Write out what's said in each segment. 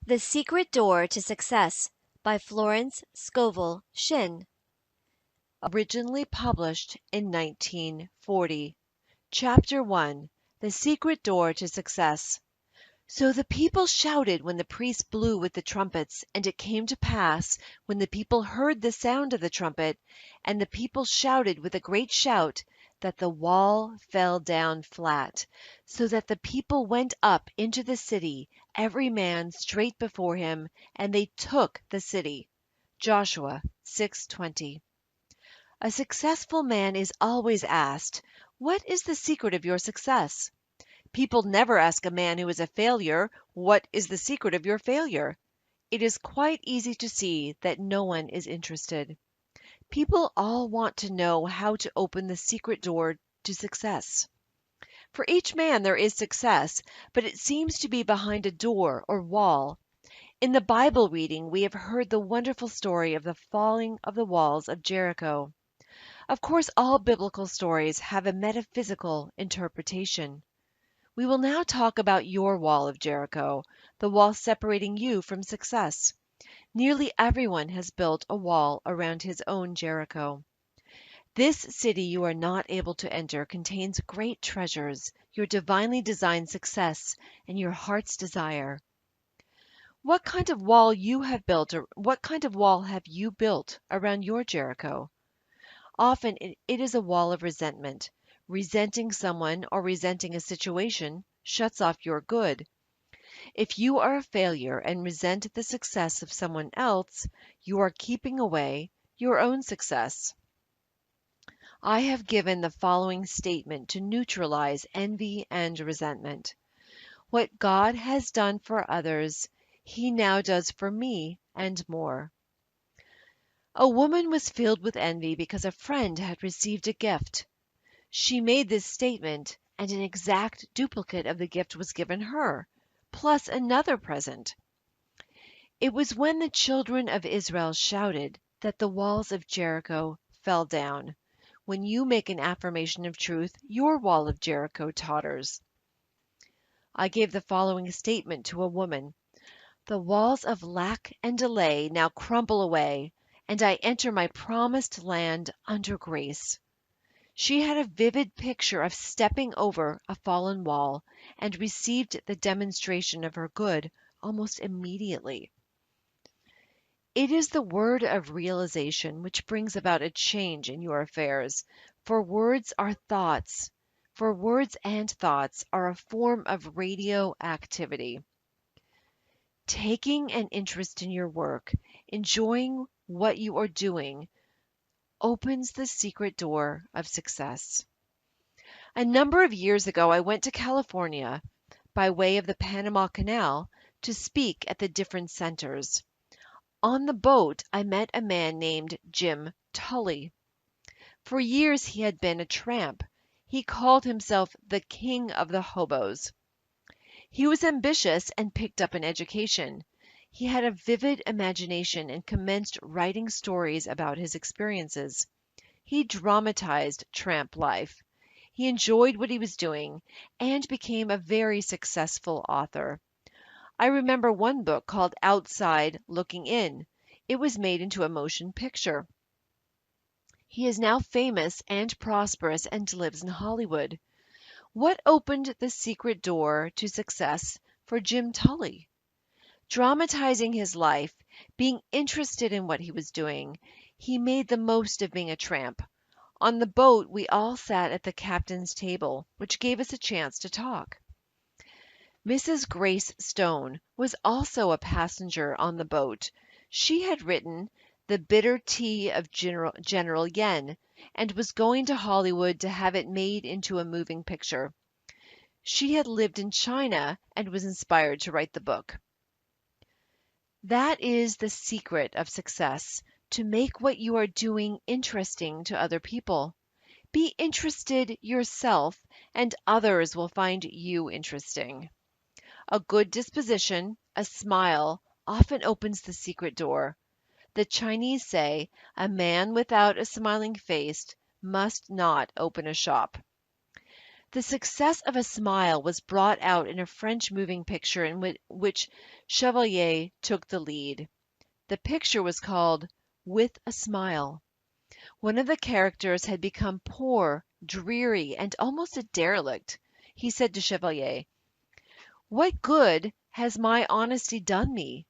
The Secret Door to Success by Florence Scovel Shinn. Originally published in 1940. Chapter 1. The Secret Door to Success. So the people shouted when the priest blew with the trumpets, and it came to pass, when the people heard the sound of the trumpet, and the people shouted with a great shout, that the wall fell down flat, so that the people went up into the city, every man straight before him, and they took the city. Joshua 6:20. A successful man is always asked, "What is the secret of your success?" People never ask a man who is a failure, "What is the secret of your failure?" It is quite easy to see that no one is interested. People all want to know how to open the secret door to success. For each man there is success, but it seems to be behind a door or wall. In the Bible reading we have heard the wonderful story of the falling of the walls of Jericho. Of course, all biblical stories have a metaphysical interpretation. We will now talk about your wall of Jericho, the wall separating you from success. Nearly everyone has built a wall around his own Jericho. This city you are not able to enter contains great treasures, your divinely designed success, and your heart's desire. What kind of wall you have built, or what kind of wall have you built around your Jericho? Often it is a wall of resentment. Resenting someone or resenting a situation shuts off your good. If you are a failure and resent the success of someone else, you are keeping away your own success. I have given the following statement to neutralize envy and resentment. What God has done for others, He now does for me and more. A woman was filled with envy because a friend had received a gift. She made this statement, and an exact duplicate of the gift was given her, plus another present. It was when the children of Israel shouted that the walls of Jericho fell down. When you make an affirmation of truth, your wall of Jericho totters. I gave the following statement to a woman: "The walls of lack and delay now crumble away, and I enter my promised land under grace." She had a vivid picture of stepping over a fallen wall, and received the demonstration of her good almost immediately. It is the word of realization which brings about a change in your affairs, for words are thoughts, for words and thoughts are a form of radioactivity. Taking an interest in your work, enjoying what you are doing, opens the secret door of success. A number of years ago, I went to California by way of the Panama Canal to speak at the different centers. On the boat, I met a man named Jim Tully. For years he had been a tramp. He called himself the King of the Hobos. He was ambitious and picked up an education. He had a vivid imagination and commenced writing stories about his experiences. He dramatized tramp life. He enjoyed what he was doing and became a very successful author. I remember one book called Outside Looking In. It was made into a motion picture. He is now famous and prosperous and lives in Hollywood. What opened the secret door to success for Jim Tully? Dramatizing his life, being interested in what he was doing, he made the most of being a tramp. On the boat, we all sat at the captain's table, which gave us a chance to talk. Mrs. Grace Stone was also a passenger on the boat. She had written The Bitter Tea of General Yen, and was going to Hollywood to have it made into a moving picture. She had lived in China and was inspired to write the book. That is the secret of success, to make what you are doing interesting to other people. Be interested yourself, and others will find you interesting. A good disposition, a smile, often opens the secret door. The Chinese say, "A man without a smiling face must not open a shop." The success of a smile was brought out in a French moving picture in which Chevalier took the lead. The picture was called With a Smile. One of the characters had become poor, dreary, and almost a derelict. He said to Chevalier, "What good has my honesty done me?"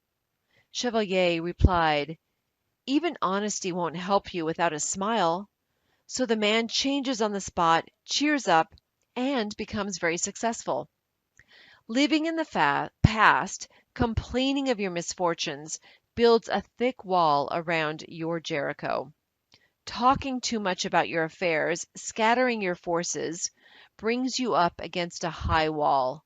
Chevalier replied, "Even honesty won't help you without a smile." So the man changes on the spot, cheers up, and becomes very successful. Living in the past, complaining of your misfortunes, builds a thick wall around your Jericho. Talking too much about your affairs, scattering your forces, brings you up against a high wall.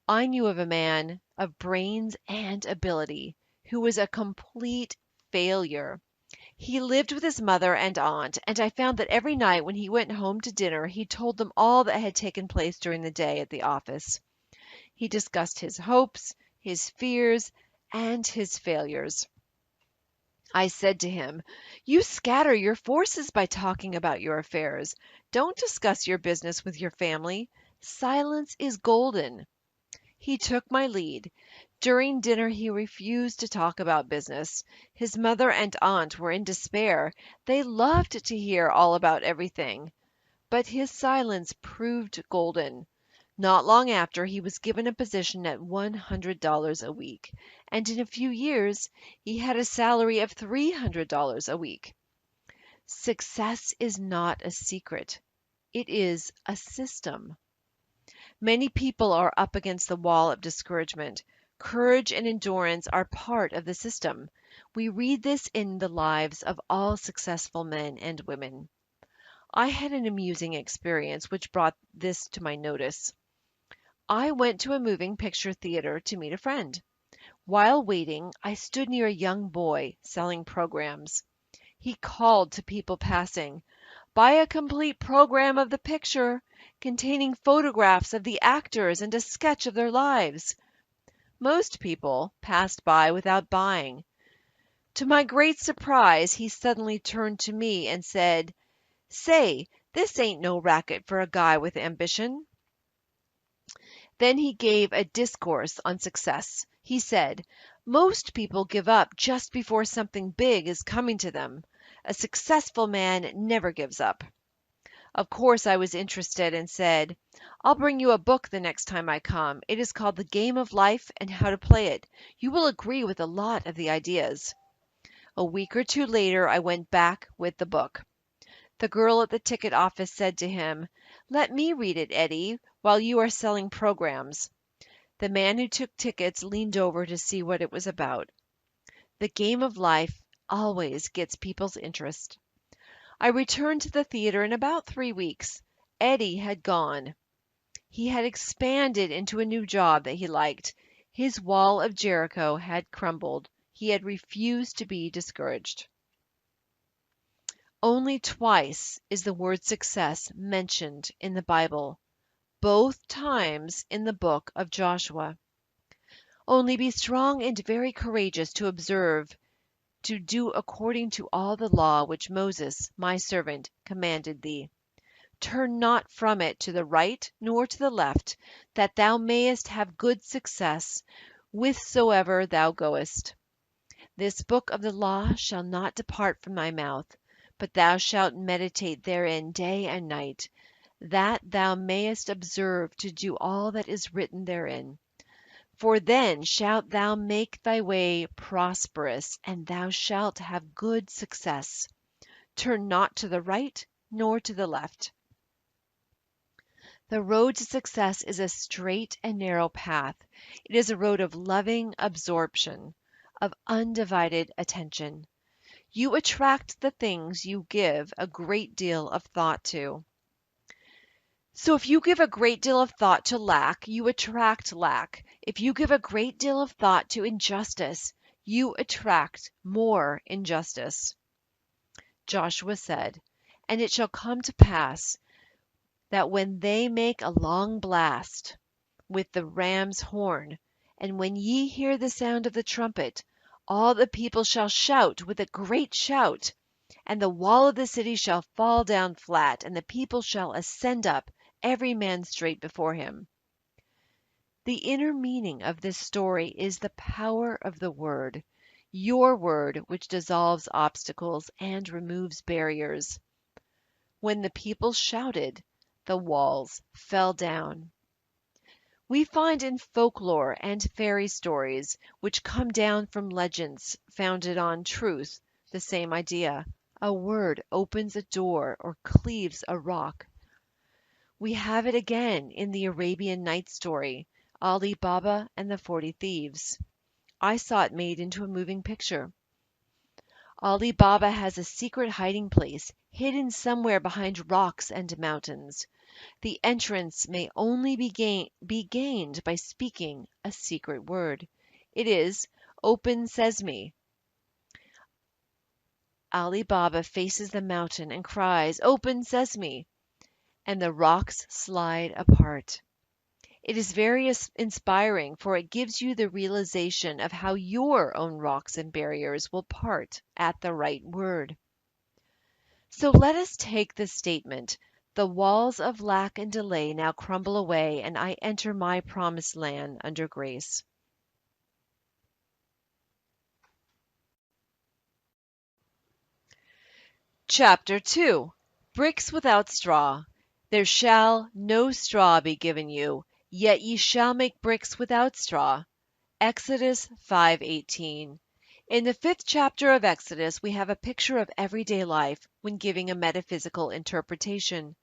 I knew of a man of brains and ability who was a complete failure. He lived with his mother and aunt, and I found that every night when he went home to dinner he told them all that had taken place during the day at the office. He discussed his hopes, his fears, and his failures. I said to him, "You scatter your forces by talking about your affairs. Don't discuss your business with your family. Silence is golden." He took my lead. During dinner he refused to talk about business. His mother and aunt were in despair. They loved to hear all about everything. But his silence proved golden. Not long after, he was given a position at $100 a week, and in a few years he had a salary of $300 a week. Success is not a secret. It is a system. Many people are up against the wall of discouragement. Courage and endurance are part of the system. We read this in the lives of all successful men and women. I had an amusing experience which brought this to my notice. I went to a moving picture theater to meet a friend. While waiting, I stood near a young boy selling programs. He called to people passing, "Buy a complete program of the picture, containing photographs of the actors and a sketch of their lives." Most people passed by without buying. To my great surprise, he suddenly turned to me and said, "Say, this ain't no racket for a guy with ambition." Then he gave a discourse on success. He said, "Most people give up just before something big is coming to them. A successful man never gives up." Of course I was interested and said, "I'll bring you a book the next time I come. It is called The Game of Life and How to Play It. You will agree with a lot of the ideas." A week or two later I went back with the book. The girl at the ticket office said to him, "Let me read it, Eddie, while you are selling programs." The man who took tickets leaned over to see what it was about. The game of life always gets people's interest. I returned to the theater in about 3 weeks. Eddie had gone. He had expanded into a new job that he liked. His wall of Jericho had crumbled. He had refused to be discouraged. Only twice is the word success mentioned in the Bible, both times in the book of Joshua. "Only be strong and very courageous to observe, to do according to all the law which Moses, my servant, commanded thee. Turn not from it to the right nor to the left, that thou mayest have good success whithersoever thou goest. This book of the law shall not depart from thy mouth, but thou shalt meditate therein day and night, that thou mayest observe to do all that is written therein. For then shalt thou make thy way prosperous, and thou shalt have good success. Turn not to the right nor to the left." The road to success is a straight and narrow path. It is a road of loving absorption, of undivided attention. You attract the things you give a great deal of thought to. So if you give a great deal of thought to lack, you attract lack. If you give a great deal of thought to injustice, you attract more injustice. Joshua said, "And it shall come to pass, that when they make a long blast with the ram's horn, and when ye hear the sound of the trumpet, all the people shall shout with a great shout, and the wall of the city shall fall down flat, and the people shall ascend up, every man straight before him. The inner meaning of this story is the power of the word, your word, which dissolves obstacles and removes barriers. When the people shouted, the walls fell down. We find in folklore and fairy stories, which come down from legends founded on truth, the same idea. A word opens a door or cleaves a rock. We have it again in the Arabian Night story, Ali Baba and the 40 Thieves. I saw it made into a moving picture. Ali Baba has a secret hiding place, hidden somewhere behind rocks and mountains. The entrance may only be gained by speaking a secret word. It is "Open Sesame." Ali Baba faces the mountain and cries, "Open Sesame," and the rocks slide apart. It is very inspiring, for it gives you the realization of how your own rocks and barriers will part at the right word. So let us take this statement: "The walls of lack and delay now crumble away, and I enter my promised land under grace." Chapter 2: Bricks without straw. There shall no straw be given you, yet ye shall make bricks without straw. Exodus 5:18. In the 5th chapter of Exodus we have a picture of everyday life when giving a metaphysical interpretation.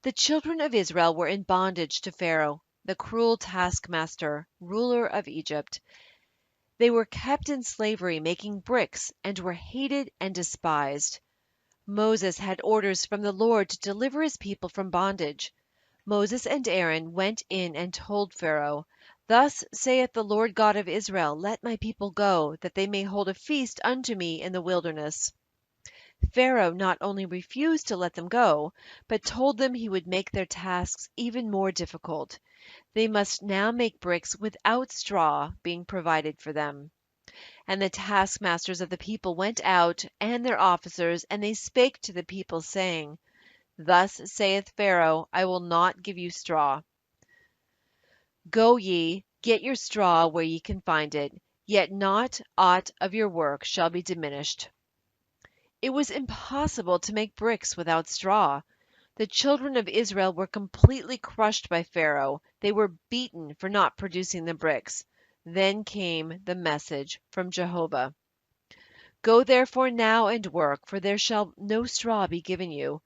The children of Israel were in bondage to Pharaoh, the cruel taskmaster, ruler of Egypt. They were kept in slavery making bricks and were hated and despised. Moses had orders from the Lord to deliver his people from bondage. Moses and Aaron went in and told Pharaoh, "Thus saith the Lord God of Israel, Let my people go, that they may hold a feast unto me in the wilderness." Pharaoh not only refused to let them go, but told them he would make their tasks even more difficult. They must now make bricks without straw being provided for them. And the taskmasters of the people went out, and their officers, and they spake to the people, saying, "Thus saith Pharaoh, I will not give you straw. Go ye, get your straw where ye can find it, yet not aught of your work shall be diminished." It was impossible to make bricks without straw. The children of Israel were completely crushed by Pharaoh. They were beaten for not producing the bricks. Then came the message from Jehovah: "Go therefore now and work, for there shall no straw be given you,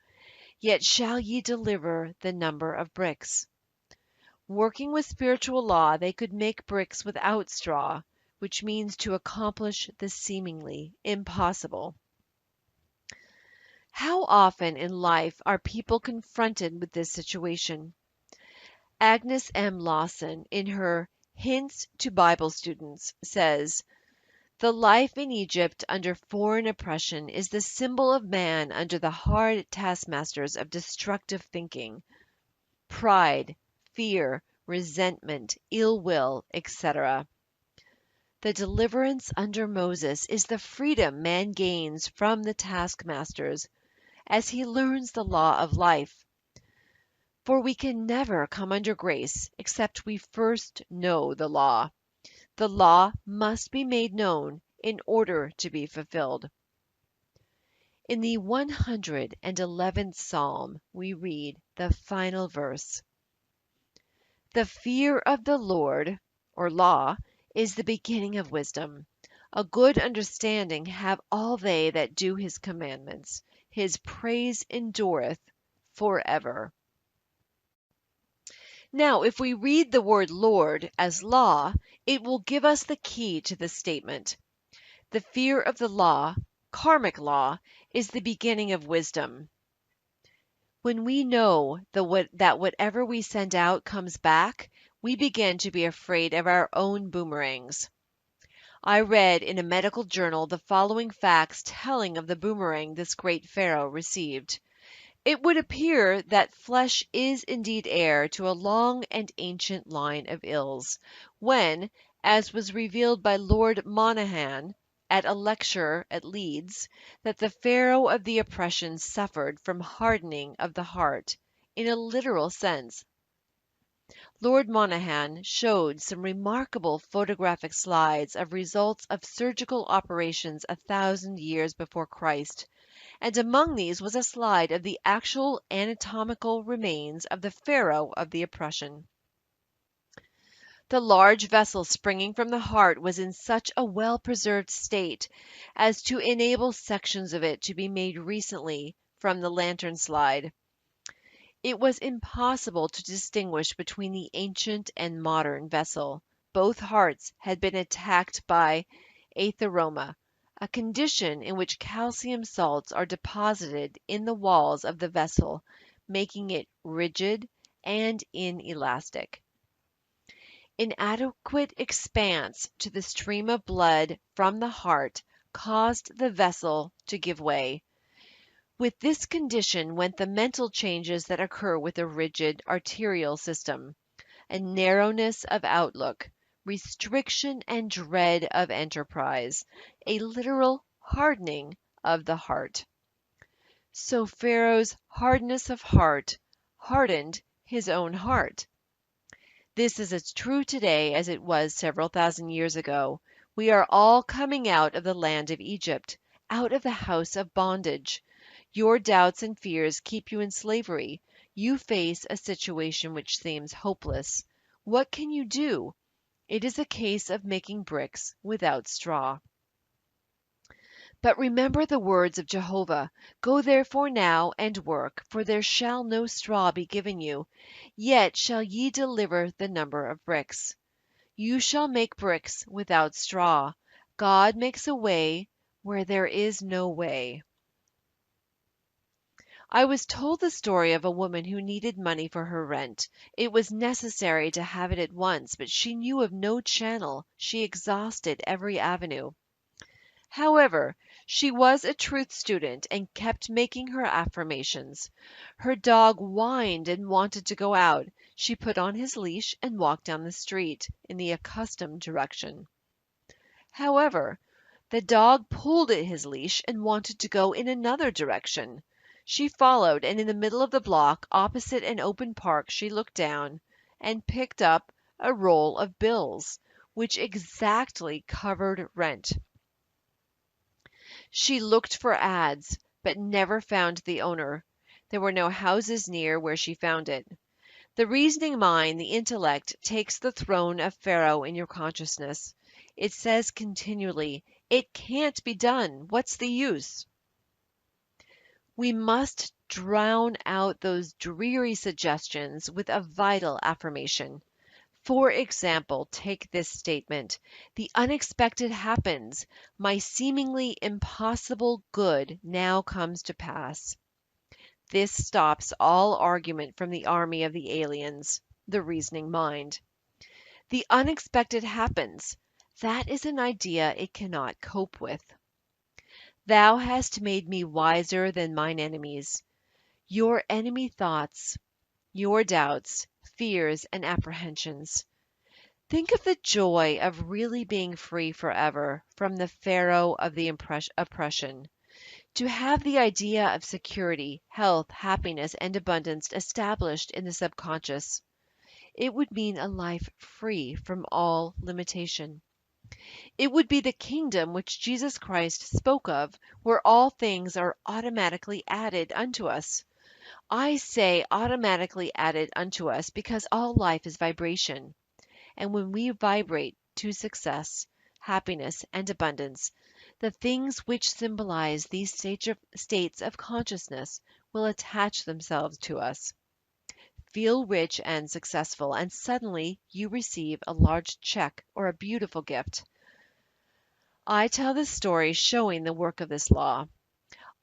yet shall ye deliver the number of bricks." Working with spiritual law, they could make bricks without straw, which means to accomplish the seemingly impossible. How often in life are people confronted with this situation? Agnes M. Lawson, in her Hints to Bible Students, says, "The life in Egypt under foreign oppression is the symbol of man under the hard taskmasters of destructive thinking, pride, fear, resentment, ill will, etc. The deliverance under Moses is the freedom man gains from the taskmasters as he learns the law of life. For we can never come under grace except we first know the law. The law must be made known in order to be fulfilled." In the 111th Psalm we read the final verse: "The fear of the Lord," or law, "is the beginning of wisdom. A good understanding have all they that do his commandments. His praise endureth forever." Now, if we read the word Lord as law, it will give us the key to the statement. The fear of the law, karmic law, is the beginning of wisdom. When we know that whatever we send out comes back, we begin to be afraid of our own boomerangs. I read in a medical journal the following facts telling of the boomerang this great pharaoh received. It would appear that flesh is indeed heir to a long and ancient line of ills, when, as was revealed by Lord Monaghan at a lecture at Leeds, that the Pharaoh of the oppression suffered from hardening of the heart, in a literal sense. Lord Monaghan showed some remarkable photographic slides of results of surgical operations 1,000 years before Christ, and among these was a slide of the actual anatomical remains of the Pharaoh of the oppression. The large vessel springing from the heart was in such a well preserved state as to enable sections of it to be made recently from the lantern slide. It was impossible to distinguish between the ancient and modern vessel. Both hearts had been attacked by atheroma, a condition in which calcium salts are deposited in the walls of the vessel, making it rigid and inelastic. Inadequate expanse to the stream of blood from the heart caused the vessel to give way. With this condition went the mental changes that occur with a rigid arterial system, a narrowness of outlook, restriction and dread of enterprise, a literal hardening of the heart. So Pharaoh's hardness of heart hardened his own heart. This is as true today as it was several thousand years ago. We are all coming out of the land of Egypt, out of the house of bondage. Your doubts and fears keep you in slavery. You face a situation which seems hopeless. What can you do? It is a case of making bricks without straw. But remember the words of Jehovah: Go therefore now and work, for there shall no straw be given you, yet shall ye deliver the number of bricks. You shall make bricks without straw. God makes a way where there is no way. I was told the story of a woman who needed money for her rent. It was necessary to have it at once, but she knew of no channel. She exhausted every avenue. However, she was a truth student and kept making her affirmations. Her dog whined and wanted to go out. She put on his leash and walked down the street in the accustomed direction. However, the dog pulled at his leash and wanted to go in another direction. She followed, and in the middle of the block, opposite an open park, she looked down and picked up a roll of bills, which exactly covered rent. She looked for ads, but never found the owner. There were no houses near where she found it. The reasoning mind, the intellect, takes the throne of Pharaoh in your consciousness. It says continually, "It can't be done. What's the use?" We must drown out those dreary suggestions with a vital affirmation. For example, take this statement: "The unexpected happens. My seemingly impossible good now comes to pass." This stops all argument from the army of the aliens, the reasoning mind. The unexpected happens. That is an idea it cannot cope with. Thou hast made me wiser than mine enemies. Your enemy thoughts, your doubts, fears, and apprehensions. Think of the joy of really being free forever from the Pharaoh of the oppression. To have the idea of security, health, happiness, and abundance established in the subconscious. It would mean a life free from all limitation. It would be the kingdom which Jesus Christ spoke of, where all things are automatically added unto us. I say automatically added unto us because all life is vibration. And when we vibrate to success, happiness, and abundance, the things which symbolize these states of consciousness will attach themselves to us. Feel rich and successful, and suddenly you receive a large check or a beautiful gift. I tell this story showing the work of this law.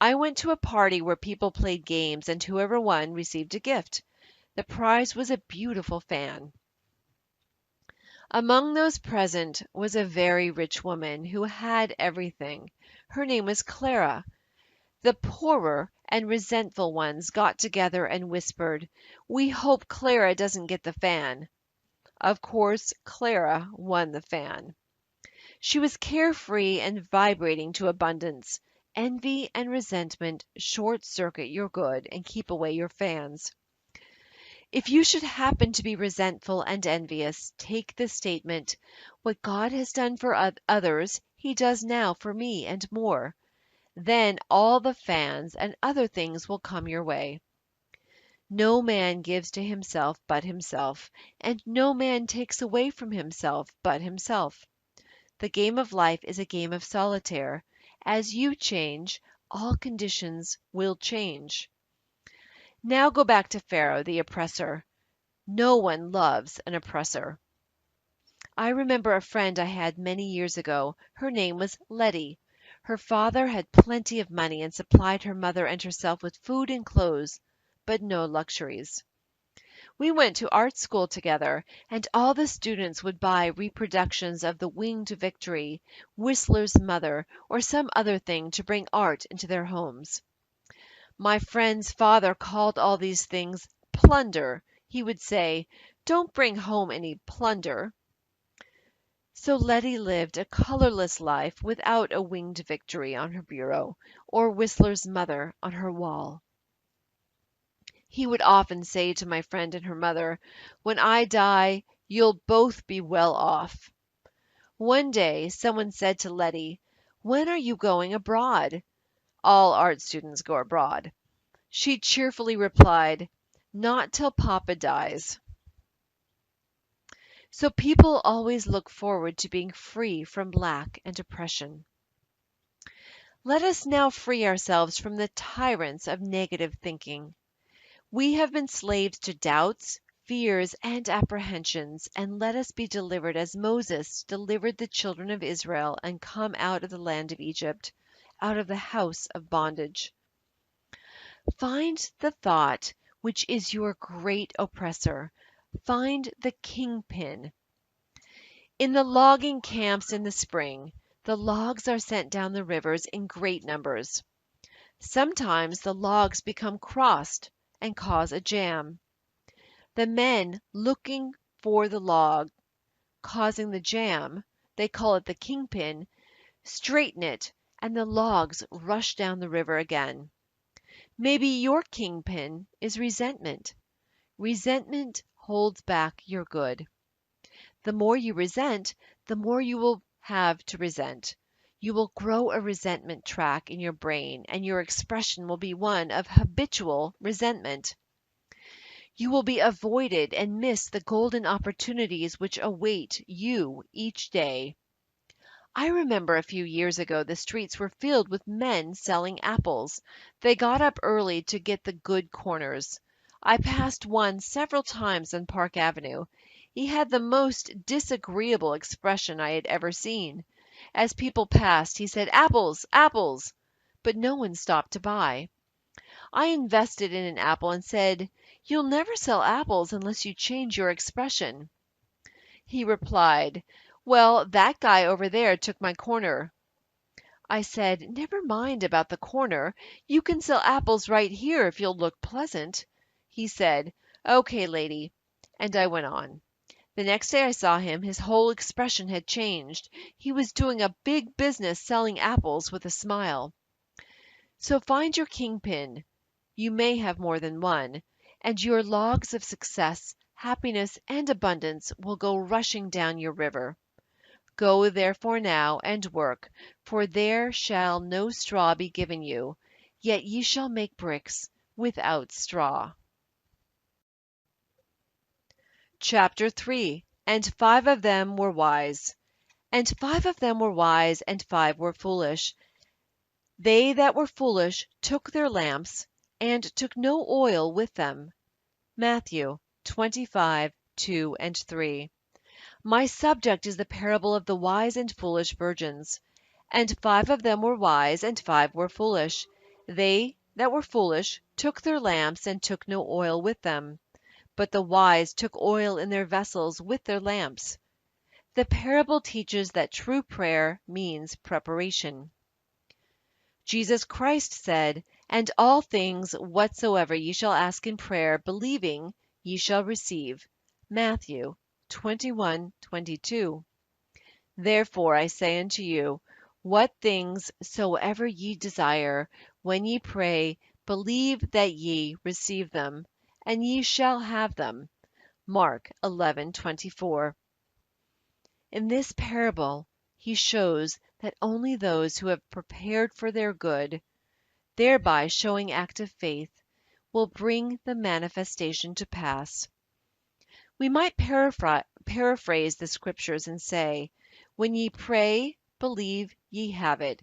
I went to a party where people played games, and whoever won received a gift. The prize was a beautiful fan. Among those present was a very rich woman who had everything. Her name was Clara. The poorer and resentful ones got together and whispered, "We hope Clara doesn't get the fan." Of course, Clara won the fan. She was carefree and vibrating to abundance. Envy and resentment short circuit your good and keep away your fans. If you should happen to be resentful and envious, take this statement: what God has done for others, He does now for me and more. Then all the fans and other things will come your way. No man gives to himself but himself, and no man takes away from himself but himself. The game of life is a game of solitaire. As you change, all conditions will change. Now go back to Pharaoh, the oppressor. No one loves an oppressor. I remember a friend I had many years ago. Her name was Letty. Her father had plenty of money and supplied her mother and herself with food and clothes, but no luxuries. We went to art school together, and all the students would buy reproductions of The Winged Victory, Whistler's Mother, or some other thing to bring art into their homes. My friend's father called all these things plunder. He would say, "Don't bring home any plunder." So Letty lived a colorless life without a Winged Victory on her bureau, or Whistler's Mother on her wall. He would often say to my friend and her mother, "When I die, you'll both be well off." One day someone said to Letty, "When are you going abroad?" All art students go abroad. She cheerfully replied, "Not till Papa dies." So people always look forward to being free from lack and oppression. Let us now free ourselves from the tyrants of negative thinking. We have been slaves to doubts, fears, and apprehensions, and let us be delivered as Moses delivered the children of Israel and come out of the land of Egypt, out of the house of bondage. Find the thought which is your great oppressor. Find the kingpin. In the logging camps in the spring, the logs are sent down the rivers in great numbers. Sometimes the logs become crossed and cause a jam. The men looking for the log causing the jam, they call it the kingpin, straighten it, and the logs rush down the river again. Maybe your kingpin is resentment. Resentment holds back your good. The more you resent, the more you will have to resent. You will grow a resentment track in your brain, and your expression will be one of habitual resentment. You will be avoided and miss the golden opportunities which await you each day. I remember a few years ago the streets were filled with men selling apples. They got up early to get the good corners. I passed one several times on Park Avenue. He had the most disagreeable expression I had ever seen. As people passed, he said, "Apples, apples," but no one stopped to buy. I invested in an apple and said, "You'll never sell apples unless you change your expression." He replied, "Well, that guy over there took my corner." I said, "Never mind about the corner. You can sell apples right here if you'll look pleasant." He said, "Okay, lady," and I went on. The next day I saw him, his whole expression had changed. He was doing a big business selling apples with a smile. So find your kingpin. You may have more than one, and your logs of success, happiness, and abundance will go rushing down your river. Go therefore now and work, for there shall no straw be given you, yet ye shall make bricks without straw. Chapter 3. And 5 of them were wise. And 5 of them were wise, and 5 were foolish. They that were foolish took their lamps, and took no oil with them. Matthew 25:2 and 3. My subject is the parable of the wise and foolish virgins. And 5 of them were wise, and 5 were foolish. They that were foolish took their lamps, and took no oil with them. But the wise took oil in their vessels with their lamps. The parable teaches that true prayer means preparation. Jesus Christ said, "And all things whatsoever ye shall ask in prayer, believing, ye shall receive." Matthew 21:22. Therefore I say unto you, what things soever ye desire, when ye pray, believe that ye receive them, and ye shall have them. Mark 11:24. In this parable, he shows that only those who have prepared for their good, thereby showing active faith, will bring the manifestation to pass. We might paraphrase the scriptures and say, when ye pray, believe ye have it.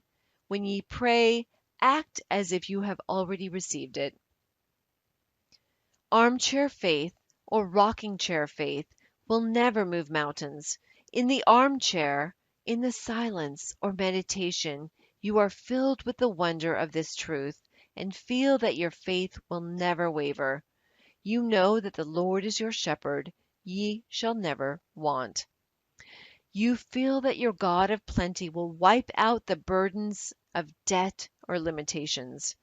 When ye pray, act as if you have already received it. Armchair faith, or rocking chair faith, will never move mountains. In the armchair, in the silence or meditation, you are filled with the wonder of this truth, and feel that your faith will never waver. You know that the Lord is your shepherd, ye shall never want. You feel that your God of plenty will wipe out the burdens of debt or limitations.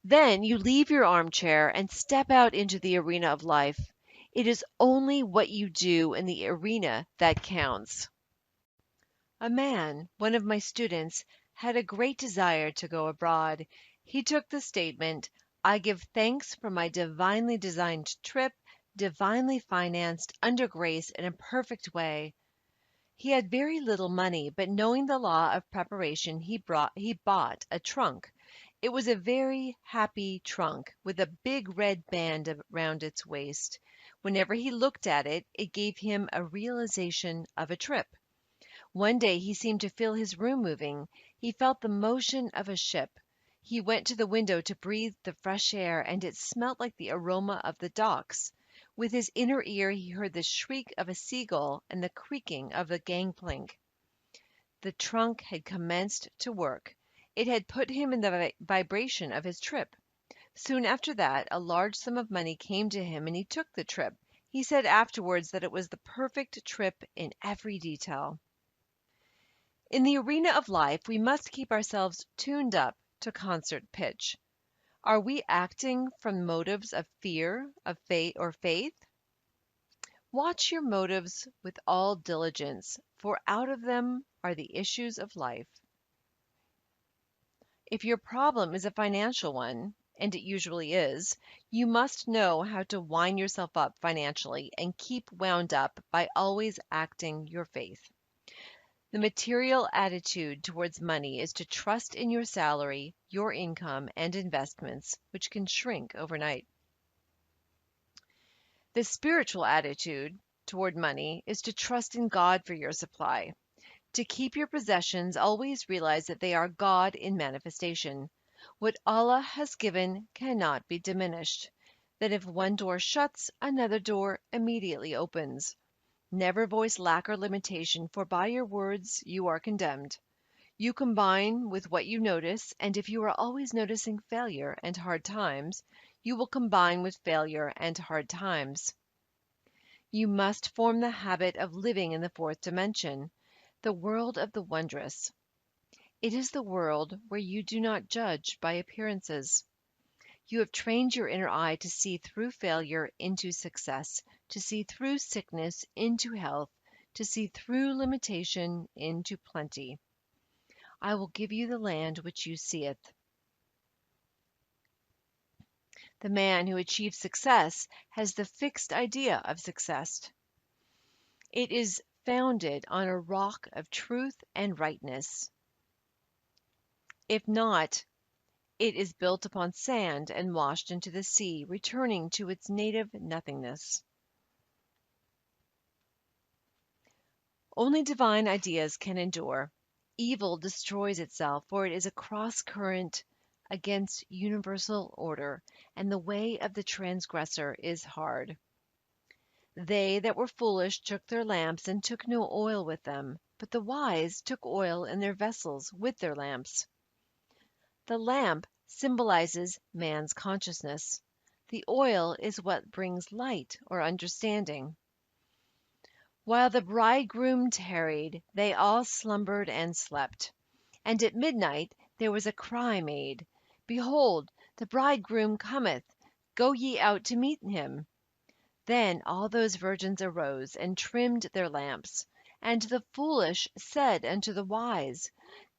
Then you leave your armchair and step out into the arena of life. It is only what you do in the arena that counts. A man, one of my students, had a great desire to go abroad. He took the statement, "I give thanks for my divinely designed trip, divinely financed, under grace, in a perfect way." He had very little money, but knowing the law of preparation, he bought a trunk. It was a very happy trunk, with a big red band around its waist. Whenever he looked at it, it gave him a realization of a trip. One day he seemed to feel his room moving. He felt the motion of a ship. He went to the window to breathe the fresh air, and it smelt like the aroma of the docks. With his inner ear he heard the shriek of a seagull and the creaking of the gangplank. The trunk had commenced to work. It had put him in the vibration of his trip. Soon after that, a large sum of money came to him, and he took the trip. He said afterwards that it was the perfect trip in every detail. In the arena of life, we must keep ourselves tuned up to concert pitch. Are we acting from motives of fear, of faith? Watch your motives with all diligence, for out of them are the issues of life. If your problem is a financial one, and it usually is, you must know how to wind yourself up financially and keep wound up by always acting your faith. The material attitude towards money is to trust in your salary, your income, and investments, which can shrink overnight. The spiritual attitude toward money is to trust in God for your supply. To keep your possessions, always realize that they are God in manifestation. What Allah has given cannot be diminished. That if one door shuts, another door immediately opens. Never voice lack or limitation, for by your words you are condemned. You combine with what you notice, and if you are always noticing failure and hard times, you will combine with failure and hard times. You must form the habit of living in the fourth dimension, the world of the wondrous. It is the world where you do not judge by appearances. You have trained your inner eye to see through failure into success, to see through sickness into health, to see through limitation into plenty. I will give you the land which you seeth. The man who achieves success has the fixed idea of success. It is founded on a rock of truth and rightness. If not, it is built upon sand and washed into the sea, returning to its native nothingness. Only divine ideas can endure. Evil destroys itself, for it is a cross current against universal order, and the way of the transgressor is hard. They that were foolish took their lamps and took no oil with them, but the wise took oil in their vessels with their lamps. The lamp symbolizes man's consciousness. The oil is what brings light or understanding. While the bridegroom tarried, they all slumbered and slept. And at midnight there was a cry made, Behold, the bridegroom cometh, go ye out to meet him. Then all those virgins arose and trimmed their lamps. And the foolish said unto the wise,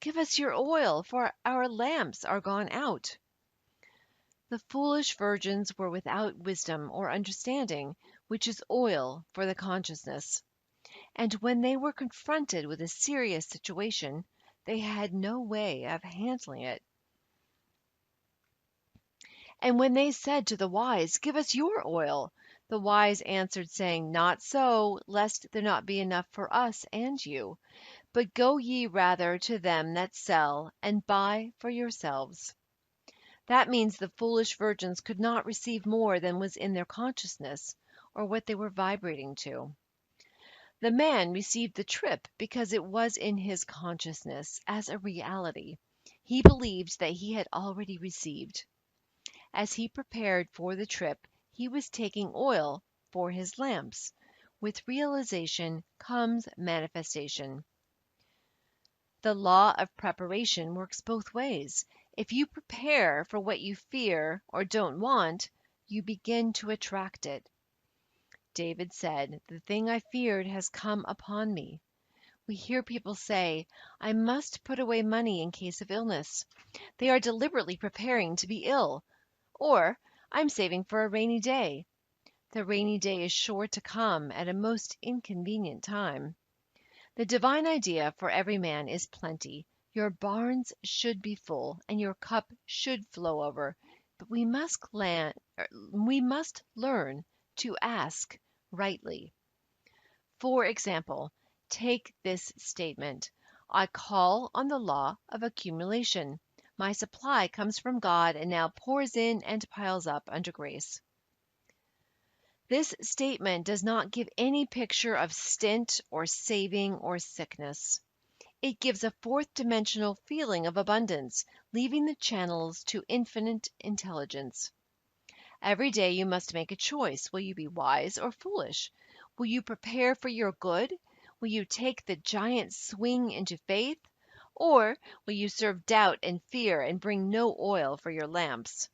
Give us your oil, for our lamps are gone out. The foolish virgins were without wisdom or understanding, which is oil for the consciousness. And when they were confronted with a serious situation, they had no way of handling it. And when they said to the wise, "Give us your oil," the wise answered, saying, "Not so, lest there not be enough for us and you. But go ye rather to them that sell, and buy for yourselves." That means the foolish virgins could not receive more than was in their consciousness, or what they were vibrating to. The man received the trip because it was in his consciousness as a reality. He believed that he had already received. As he prepared for the trip, he was taking oil for his lamps. With realization comes manifestation. The law of preparation works both ways. If you prepare for what you fear or don't want, you begin to attract it. David said, "The thing I feared has come upon me." We hear people say, "I must put away money in case of illness." They are deliberately preparing to be ill. Or, "I'm saving for a rainy day." The rainy day is sure to come at a most inconvenient time. The divine idea for every man is plenty. Your barns should be full, and your cup should flow over. But we must learn to ask rightly. For example, take this statement: "I call on the law of accumulation. My supply comes from God and now pours in and piles up under grace." This statement does not give any picture of stint or saving or sickness. It gives a fourth dimensional feeling of abundance, leaving the channels to infinite intelligence. Every day you must make a choice. Will you be wise or foolish? Will you prepare for your good? Will you take the giant swing into faith? Or will you serve doubt and fear and bring no oil for your lamps?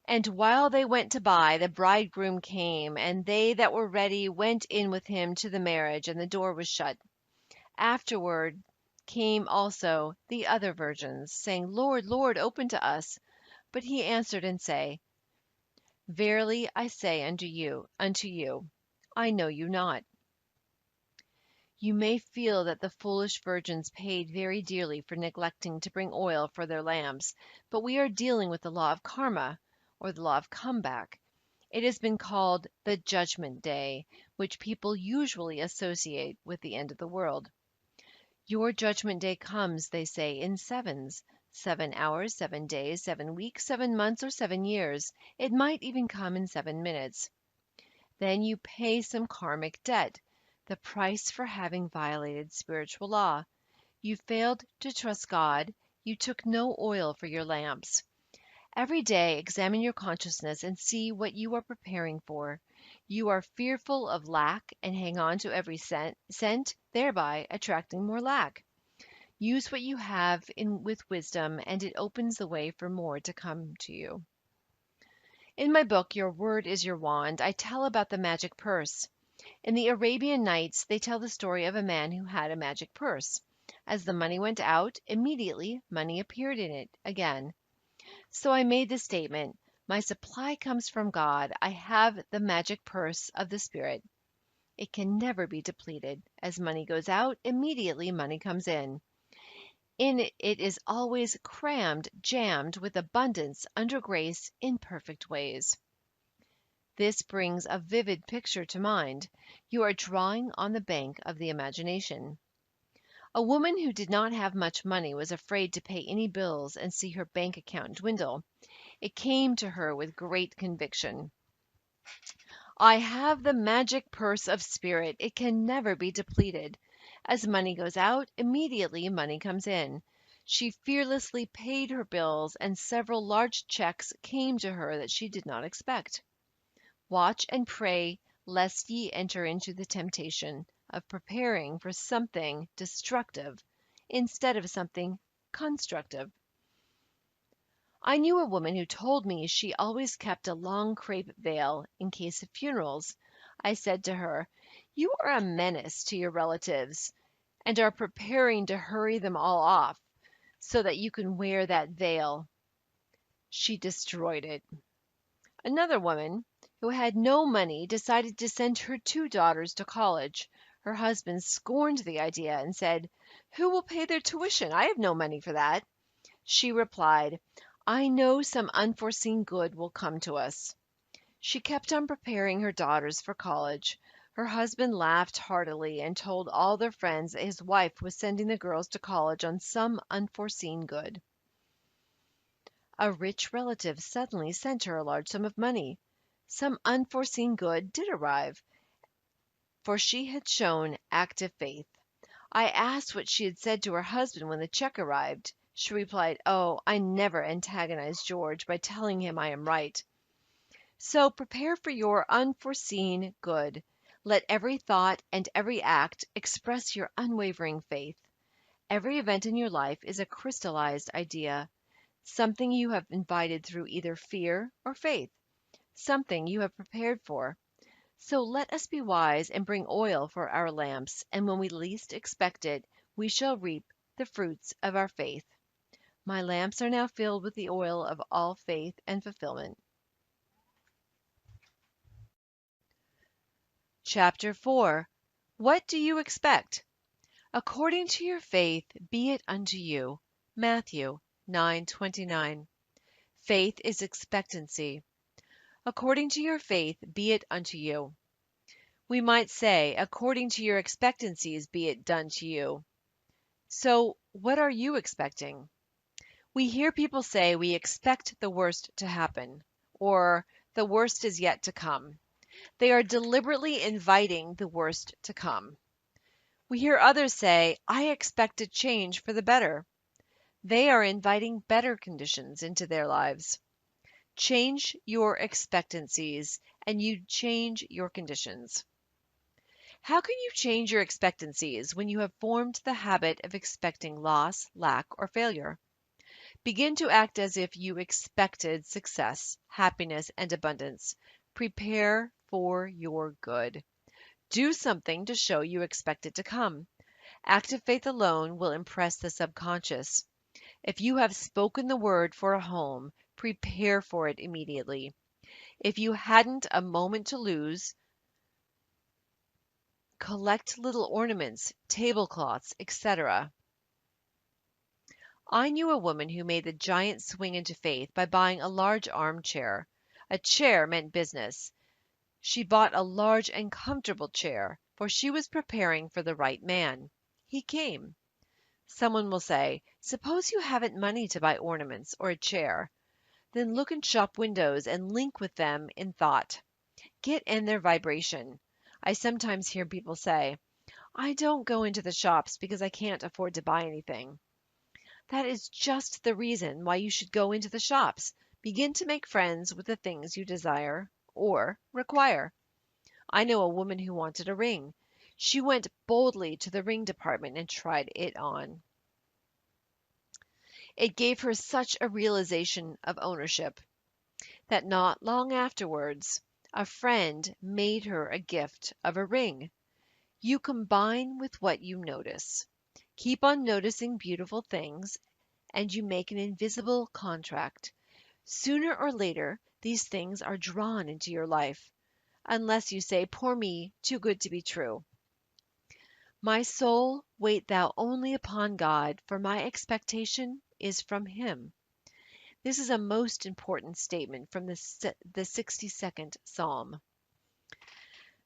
And while they went to buy, the bridegroom came, and they that were ready went in with him to the marriage, and the door was shut. Afterward came also the other virgins, saying, "Lord, Lord, open to us." But he answered and said, "Verily I say unto you, I know you not." You may feel that the foolish virgins paid very dearly for neglecting to bring oil for their lamps, but we are dealing with the law of karma, or the law of comeback. It has been called the Judgment Day, which people usually associate with the end of the world. Your judgment day comes, they say, in sevens: 7 hours, 7 days, 7 weeks, 7 months, or 7 years. It might even come in 7 minutes. Then you pay some karmic debt, the price for having violated spiritual law. You failed to trust God. You took no oil for your lamps. Every day examine your consciousness and see what you are preparing for. You are fearful of lack and hang on to every cent, thereby attracting more lack. Use what you have with wisdom, and it opens the way for more to come to you. In my book, Your Word is Your Wand, I tell about the magic purse. In the Arabian Nights, they tell the story of a man who had a magic purse. As the money went out, immediately money appeared in it again. So I made the statement: "My supply comes from God. I have the magic purse of the Spirit. It can never be depleted. As money goes out, immediately money comes in. In it, it is always crammed, jammed with abundance under grace in perfect ways." This brings a vivid picture to mind. You are drawing on the bank of the imagination. A woman who did not have much money was afraid to pay any bills and see her bank account dwindle. It came to her with great conviction: "I have the magic purse of spirit. It can never be depleted. As money goes out, immediately money comes in." She fearlessly paid her bills, and several large checks came to her that she did not expect. Watch and pray lest ye enter into the temptation of preparing for something destructive instead of something constructive. I knew a woman who told me she always kept a long crape veil in case of funerals. I said to her, "You are a menace to your relatives, and are preparing to hurry them all off so that you can wear that veil." She destroyed it. Another woman, who had no money, decided to send her two daughters to college. Her husband scorned the idea and said, "Who will pay their tuition? I have no money for that." She replied, "I know some unforeseen good will come to us." She kept on preparing her daughters for college. Her husband laughed heartily and told all their friends that his wife was sending the girls to college on some unforeseen good. A rich relative suddenly sent her a large sum of money. Some unforeseen good did arrive, for she had shown active faith. I asked what she had said to her husband when the check arrived. She replied, "Oh, I never antagonize George by telling him I am right." So prepare for your unforeseen good. Let every thought and every act express your unwavering faith. Every event in your life is a crystallized idea, something you have invited through either fear or faith, something you have prepared for. So let us be wise and bring oil for our lamps, and when we least expect it, we shall reap the fruits of our faith. My lamps are now filled with the oil of all faith and fulfillment. Chapter 4. What do you expect? According to your faith be it unto you. Matthew 9:29. Faith is expectancy. According to your faith be it unto you. We might say, according to your expectancies be it done to you. So, what are you expecting? We hear people say we expect the worst to happen, or the worst is yet to come. They are deliberately inviting the worst to come. We hear others say, I expect a change for the better. They are inviting better conditions into their lives. Change your expectancies, and you change your conditions. How can you change your expectancies when you have formed the habit of expecting loss, lack, or failure? Begin to act as if you expected success, happiness, and abundance. Prepare for your good. Do something to show you expect it to come. Active faith alone will impress the subconscious. If you have spoken the word for a home, prepare for it immediately. If you hadn't a moment to lose, collect little ornaments, tablecloths, etc. I knew a woman who made the giant swing into faith by buying a large armchair. A chair meant business. She bought a large and comfortable chair, for she was preparing for the right man. He came. Someone will say, suppose you haven't money to buy ornaments or a chair. Then look in shop windows and link with them in thought. Get in their vibration. I sometimes hear people say, I don't go into the shops because I can't afford to buy anything. That is just the reason why you should go into the shops. Begin to make friends with the things you desire or require. I know a woman who wanted a ring. She went boldly to the ring department and tried it on. It gave her such a realization of ownership that not long afterwards a friend made her a gift of a ring. You combine with what you notice. Keep on noticing beautiful things, and you make an invisible contract. Sooner or later, these things are drawn into your life, unless you say, poor me, too good to be true. My soul, wait thou only upon God, for my expectation is from him. This is a most important statement from the 62nd Psalm.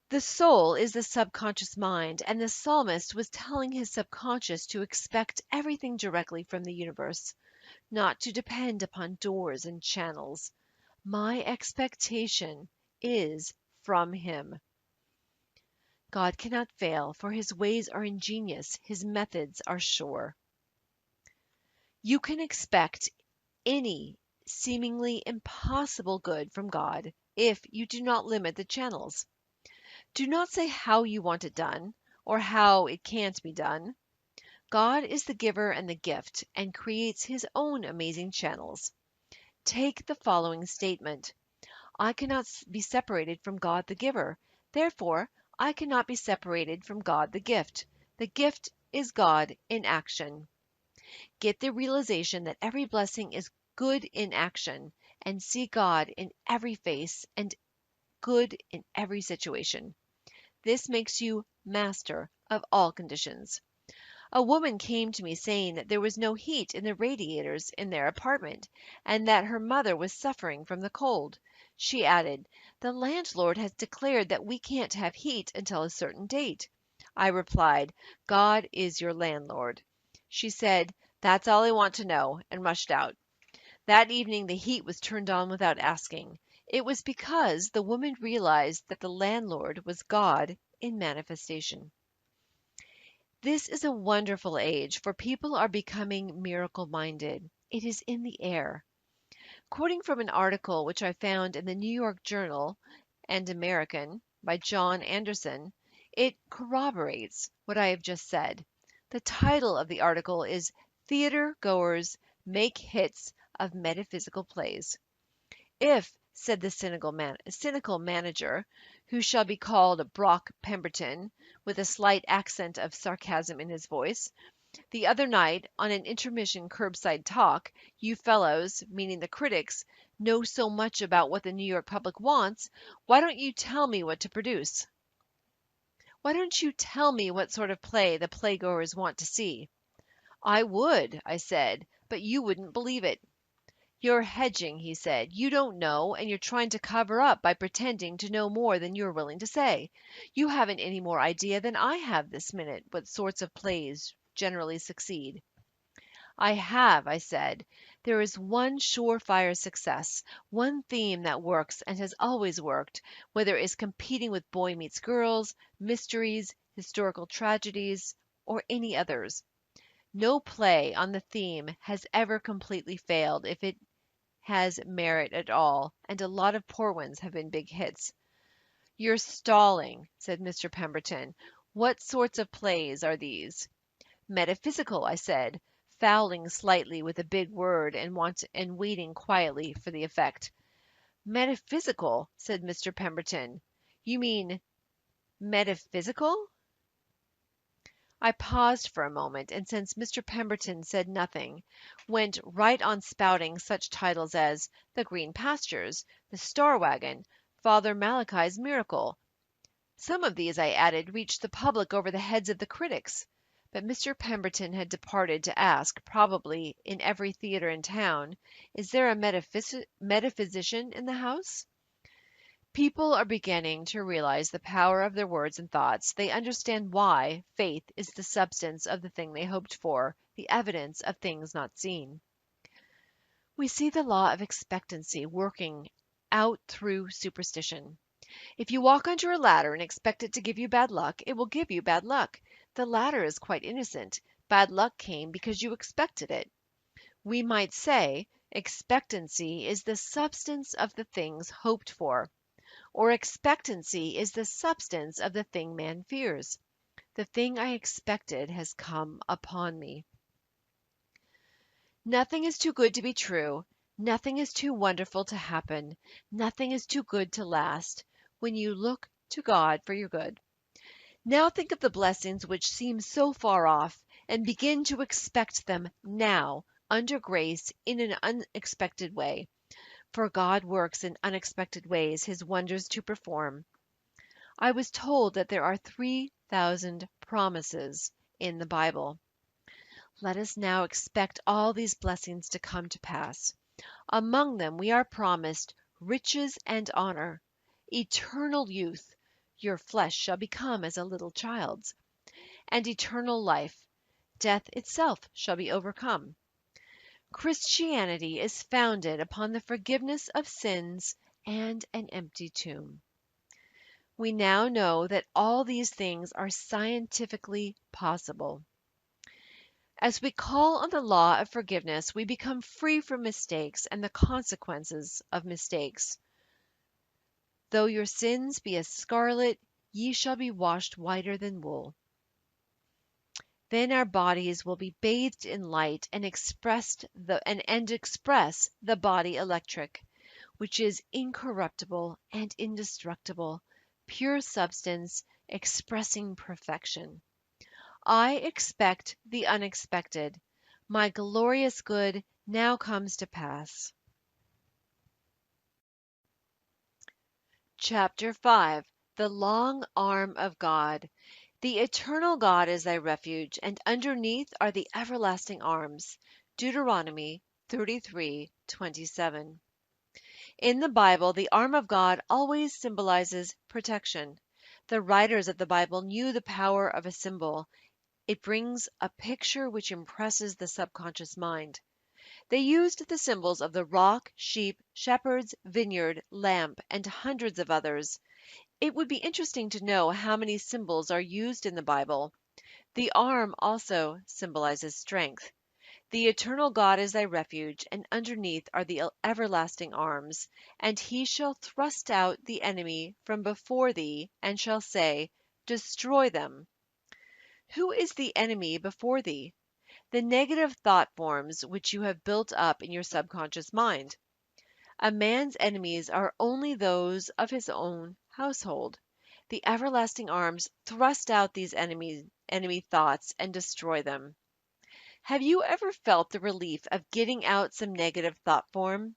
The soul is the subconscious mind, and the psalmist was telling his subconscious to expect everything directly from the universe, not to depend upon doors and channels. My expectation is from him. God cannot fail, for his ways are ingenious, his methods are sure. You can expect any seemingly impossible good from God if you do not limit the channels. Do not say how you want it done or how it can't be done. God is the giver and the gift and creates his own amazing channels. Take the following statement. I cannot be separated from God the giver. Therefore, I cannot be separated from God the gift. The gift is God in action. Get the realization that every blessing is good in action, and see God in every face and good in every situation. This makes you master of all conditions. A woman came to me saying that there was no heat in the radiators in their apartment, and that her mother was suffering from the cold. She added, "The landlord has declared that we can't have heat until a certain date." I replied, "God is your landlord." She said, "That's all I want to know," and rushed out. That evening the heat was turned on without asking. It was because the woman realized that the landlord was God in manifestation. This is a wonderful age, for people are becoming miracle minded. It is in the air. Quoting from an article which I found in the New York Journal and American by John Anderson, it corroborates what I have just said. The title of the article is "Theater Goers Make Hits of Metaphysical Plays." "If," said the cynical manager, who shall be called Brock Pemberton, with a slight accent of sarcasm in his voice, "the other night, on an intermission curbside talk, you fellows," meaning the critics, "know so much about what the New York public wants, why don't you tell me what to produce? Why don't you tell me what sort of play the playgoers want to see?" "I would," I said, "but you wouldn't believe it." "You're hedging," he said. "You don't know, and you're trying to cover up by pretending to know more than you're willing to say. You haven't any more idea than I have this minute what sorts of plays generally succeed." "I have," I said. "There is one surefire success, one theme that works and has always worked, whether it is competing with Boy Meets Girls, mysteries, historical tragedies, or any others. No play on the theme has ever completely failed if it has merit at all, and a lot of poor ones have been big hits." "You're stalling," said Mr. Pemberton. "What sorts of plays are these?" "Metaphysical," I said, fouling slightly with a big word and waiting quietly for the effect. "Metaphysical," said Mr. Pemberton. "You mean metaphysical?" I paused for a moment, and since Mr. Pemberton said nothing, went right on spouting such titles as "The Green Pastures," "The Star Wagon," "Father Malachi's Miracle." Some of these, I added, reached the public over the heads of the critics. But Mr. Pemberton had departed to ask, probably in every theatre in town, "Is there a metaphysician in the house?" People are beginning to realize the power of their words and thoughts. They understand why faith is the substance of the thing they hoped for, the evidence of things not seen. We see the law of expectancy working out through superstition. If you walk under a ladder and expect it to give you bad luck, it will give you bad luck. The ladder is quite innocent. Bad luck came because you expected it. We might say, expectancy is the substance of the things hoped for, or expectancy is the substance of the thing man fears. The thing I expected has come upon me. Nothing is too good to be true. Nothing is too wonderful to happen. Nothing is too good to last, when you look to God for your good. Now think of the blessings which seem so far off, and begin to expect them now, under grace, in an unexpected way. For God works in unexpected ways his wonders to perform. I was told that there are 3,000 promises in the Bible. Let us now expect all these blessings to come to pass. Among them we are promised riches and honor, eternal youth, your flesh shall become as a little child's, and eternal life, death itself shall be overcome. Christianity is founded upon the forgiveness of sins and an empty tomb. We now know that all these things are scientifically possible. As we call on the law of forgiveness, we become free from mistakes and the consequences of mistakes. "Though your sins be as scarlet, ye shall be washed whiter than wool." Then our bodies will be bathed in light and express the body electric, which is incorruptible and indestructible, pure substance, expressing perfection. I expect the unexpected. My glorious good now comes to pass. Chapter 5. The long arm of God. The eternal God is thy refuge, and underneath are the everlasting arms. Deuteronomy 33:27. In the Bible, the arm of God always symbolizes protection. The writers of the Bible knew the power of a symbol. It brings a picture which impresses the subconscious mind. They used the symbols of the rock, sheep, shepherds, vineyard, lamp, and hundreds of others. It would be interesting to know how many symbols are used in the Bible. The arm also symbolizes strength. The eternal God is thy refuge, and underneath are the everlasting arms. And he shall thrust out the enemy from before thee, and shall say, Destroy them. Who is the enemy before thee? The negative thought forms which you have built up in your subconscious mind. A man's enemies are only those of his own household. The everlasting arms thrust out these enemy thoughts and destroy them. Have you ever felt the relief of getting out some negative thought form?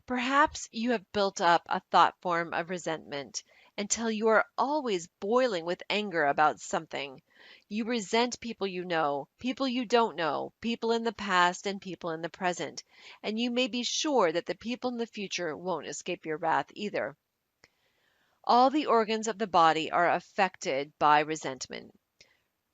Perhaps you have built up a thought form of resentment until you are always boiling with anger about something. You resent people you know, people you don't know, people in the past and people in the present, and you may be sure that the people in the future won't escape your wrath either. All the organs of the body are affected by resentment.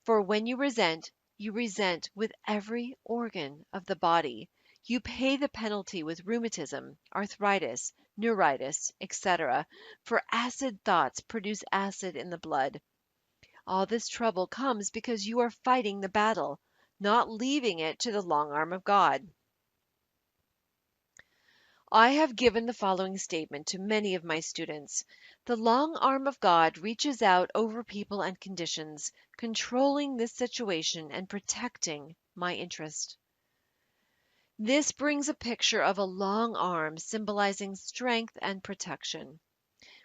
For when you resent with every organ of the body. You pay the penalty with rheumatism, arthritis, neuritis, etc., for acid thoughts produce acid in the blood. All this trouble comes because you are fighting the battle, not leaving it to the long arm of God. I have given the following statement to many of my students. The long arm of God reaches out over people and conditions, controlling this situation and protecting my interest. This brings a picture of a long arm symbolizing strength and protection.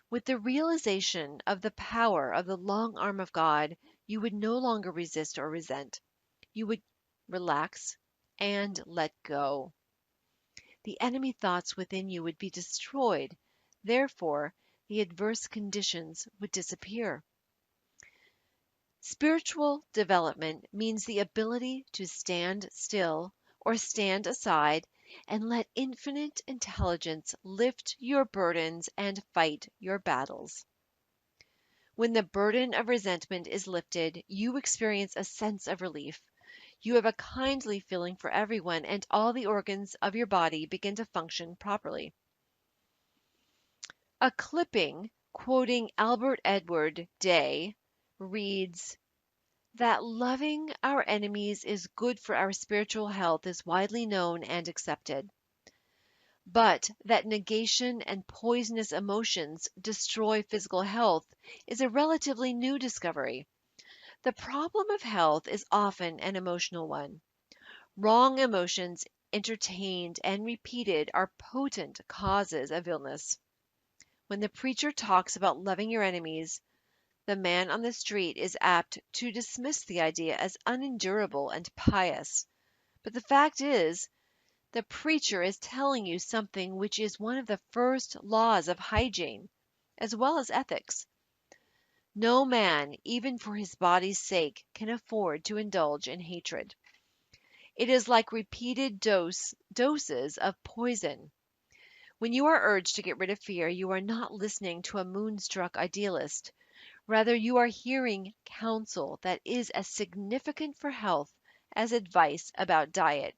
With the realization of the power of the long arm of God, you would no longer resist or resent. You would relax and let go. The enemy thoughts within you would be destroyed. Therefore, the adverse conditions would disappear. Spiritual development means the ability to stand still or stand aside and let infinite intelligence lift your burdens and fight your battles. When the burden of resentment is lifted, you experience a sense of relief. You have a kindly feeling for everyone, and all the organs of your body begin to function properly. A clipping quoting Albert Edward Day reads, That loving our enemies is good for our spiritual health is widely known and accepted. But that negation and poisonous emotions destroy physical health is a relatively new discovery. The problem of health is often an emotional one. Wrong emotions entertained and repeated are potent causes of illness. When the preacher talks about loving your enemies, the man on the street is apt to dismiss the idea as unendurable and pious. But the fact is, the preacher is telling you something which is one of the first laws of hygiene, as well as ethics. No man, even for his body's sake, can afford to indulge in hatred. It is like repeated doses of poison. When you are urged to get rid of fear, you are not listening to a moonstruck idealist. Rather, you are hearing counsel that is as significant for health as advice about diet.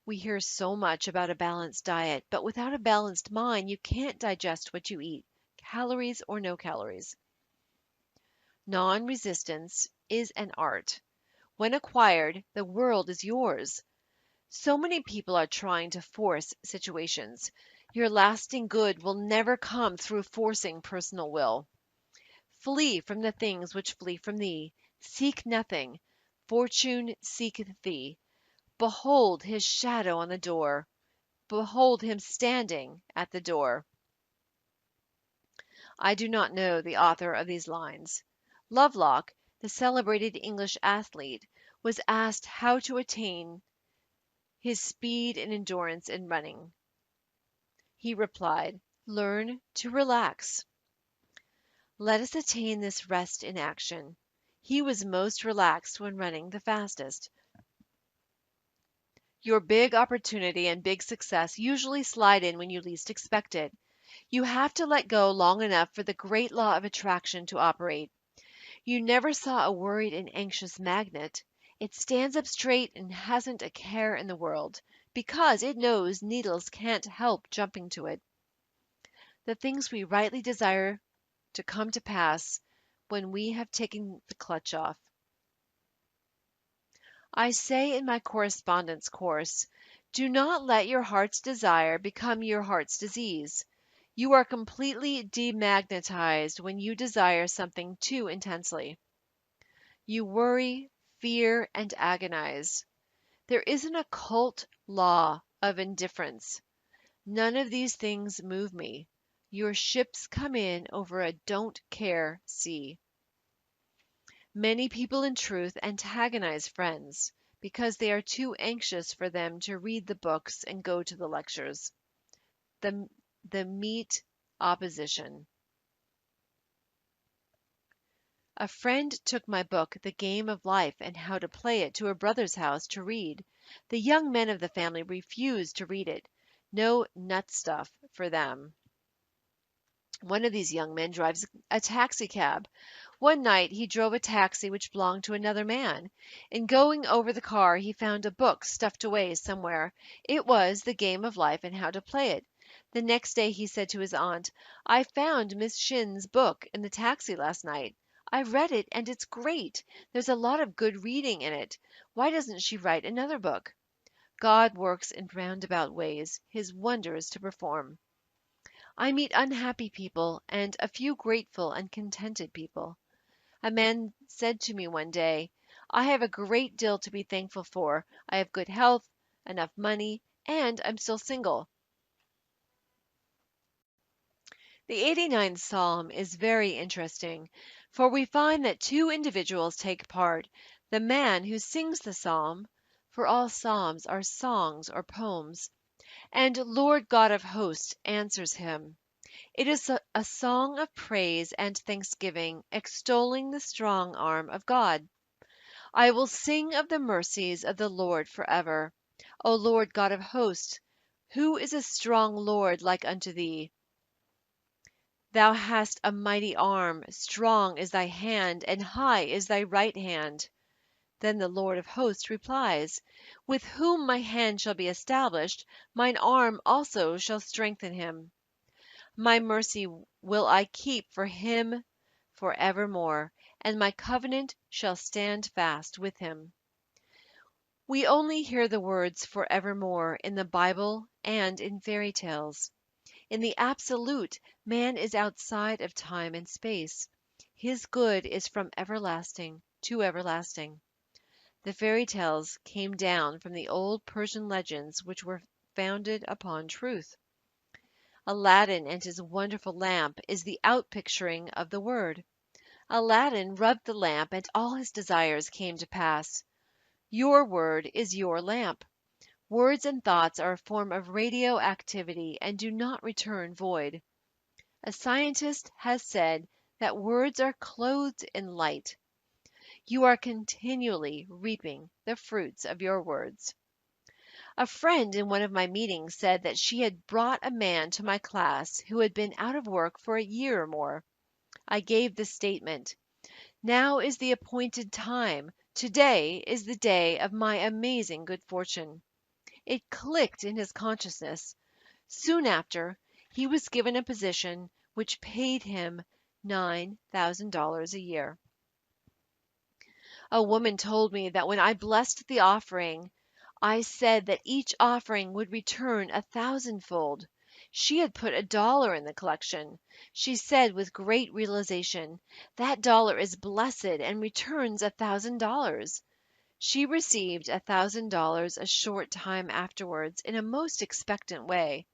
We hear so much about a balanced diet, but without a balanced mind, you can't digest what you eat, calories or no calories. Non-resistance is an art. When acquired, the world is yours. So many people are trying to force situations. Your lasting good will never come through forcing personal will. Flee from the things which flee from thee. Seek nothing. Fortune seeketh thee. Behold his shadow on the door. Behold him standing at the door. I do not know the author of these lines. Lovelock, the celebrated English athlete, was asked how to attain his speed and endurance in running. He replied, "Learn to relax. Let us attain this rest in action." He was most relaxed when running the fastest. Your big opportunity and big success usually slide in when you least expect it. You have to let go long enough for the great law of attraction to operate. You never saw a worried and anxious magnet. It stands up straight and hasn't a care in the world, because it knows needles can't help jumping to it. The things we rightly desire to come to pass when we have taken the clutch off. I say in my correspondence course, do not let your heart's desire become your heart's disease. You are completely demagnetized when you desire something too intensely. You worry, fear, and agonize. There is an occult law of indifference. None of these things move me. Your ships come in over a don't care sea. Many people in truth antagonize friends because they are too anxious for them to read the books and go to the lectures. The, the meet opposition. A friend took my book, The Game of Life and How to Play It, to a brother's house to read. The young men of the family refused to read it. No nut stuff for them. One of these young men drives a taxicab. One night he drove a taxi which belonged to another man. In going over the car he found a book stuffed away somewhere. It was The Game of Life and How to Play It. The next day he said to his aunt, "I found Miss Shinn's book in the taxi last night. I read it and it's great. There's a lot of good reading in it. Why doesn't she write another book?" God works in roundabout ways, his wonders to perform. I meet unhappy people and a few grateful and contented people. A man said to me one day, "I have a great deal to be thankful for. I have good health, enough money, and I'm still single." The 89th Psalm is very interesting, for we find that two individuals take part: the man who sings the psalm, for all psalms are songs or poems, and Lord God of hosts answers him. It is a song of praise and thanksgiving, extolling the strong arm of God. I will sing of the mercies of the Lord forever. O Lord God of hosts, who is a strong Lord like unto thee? Thou hast a mighty arm, strong is thy hand, and high is thy right hand. Then the Lord of hosts replies, "With whom my hand shall be established, mine arm also shall strengthen him. My mercy will I keep for him for evermore, and my covenant shall stand fast with him." We only hear the words "forevermore" in the Bible and in fairy tales. In the absolute, man is outside of time and space. His good is from everlasting to everlasting. The fairy tales came down from the old Persian legends which were founded upon truth. Aladdin and his wonderful lamp is the outpicturing of the word. Aladdin rubbed the lamp and all his desires came to pass. Your word is your lamp. Words and thoughts are a form of radioactivity and do not return void. A scientist has said that words are clothed in light. You are continually reaping the fruits of your words. A friend in one of my meetings said that she had brought a man to my class who had been out of work for a year or more. I gave this statement: "Now is the appointed time. Today is the day of my amazing good fortune." It clicked in his consciousness. Soon after, he was given a position which paid him $9,000 a year. A woman told me that when I blessed the offering, I said that each offering would return 1,000-fold. She had put $1 in the collection. She said with great realization, "That dollar is blessed and returns $1,000." She received $1,000 a short time afterwards in a most expectant way.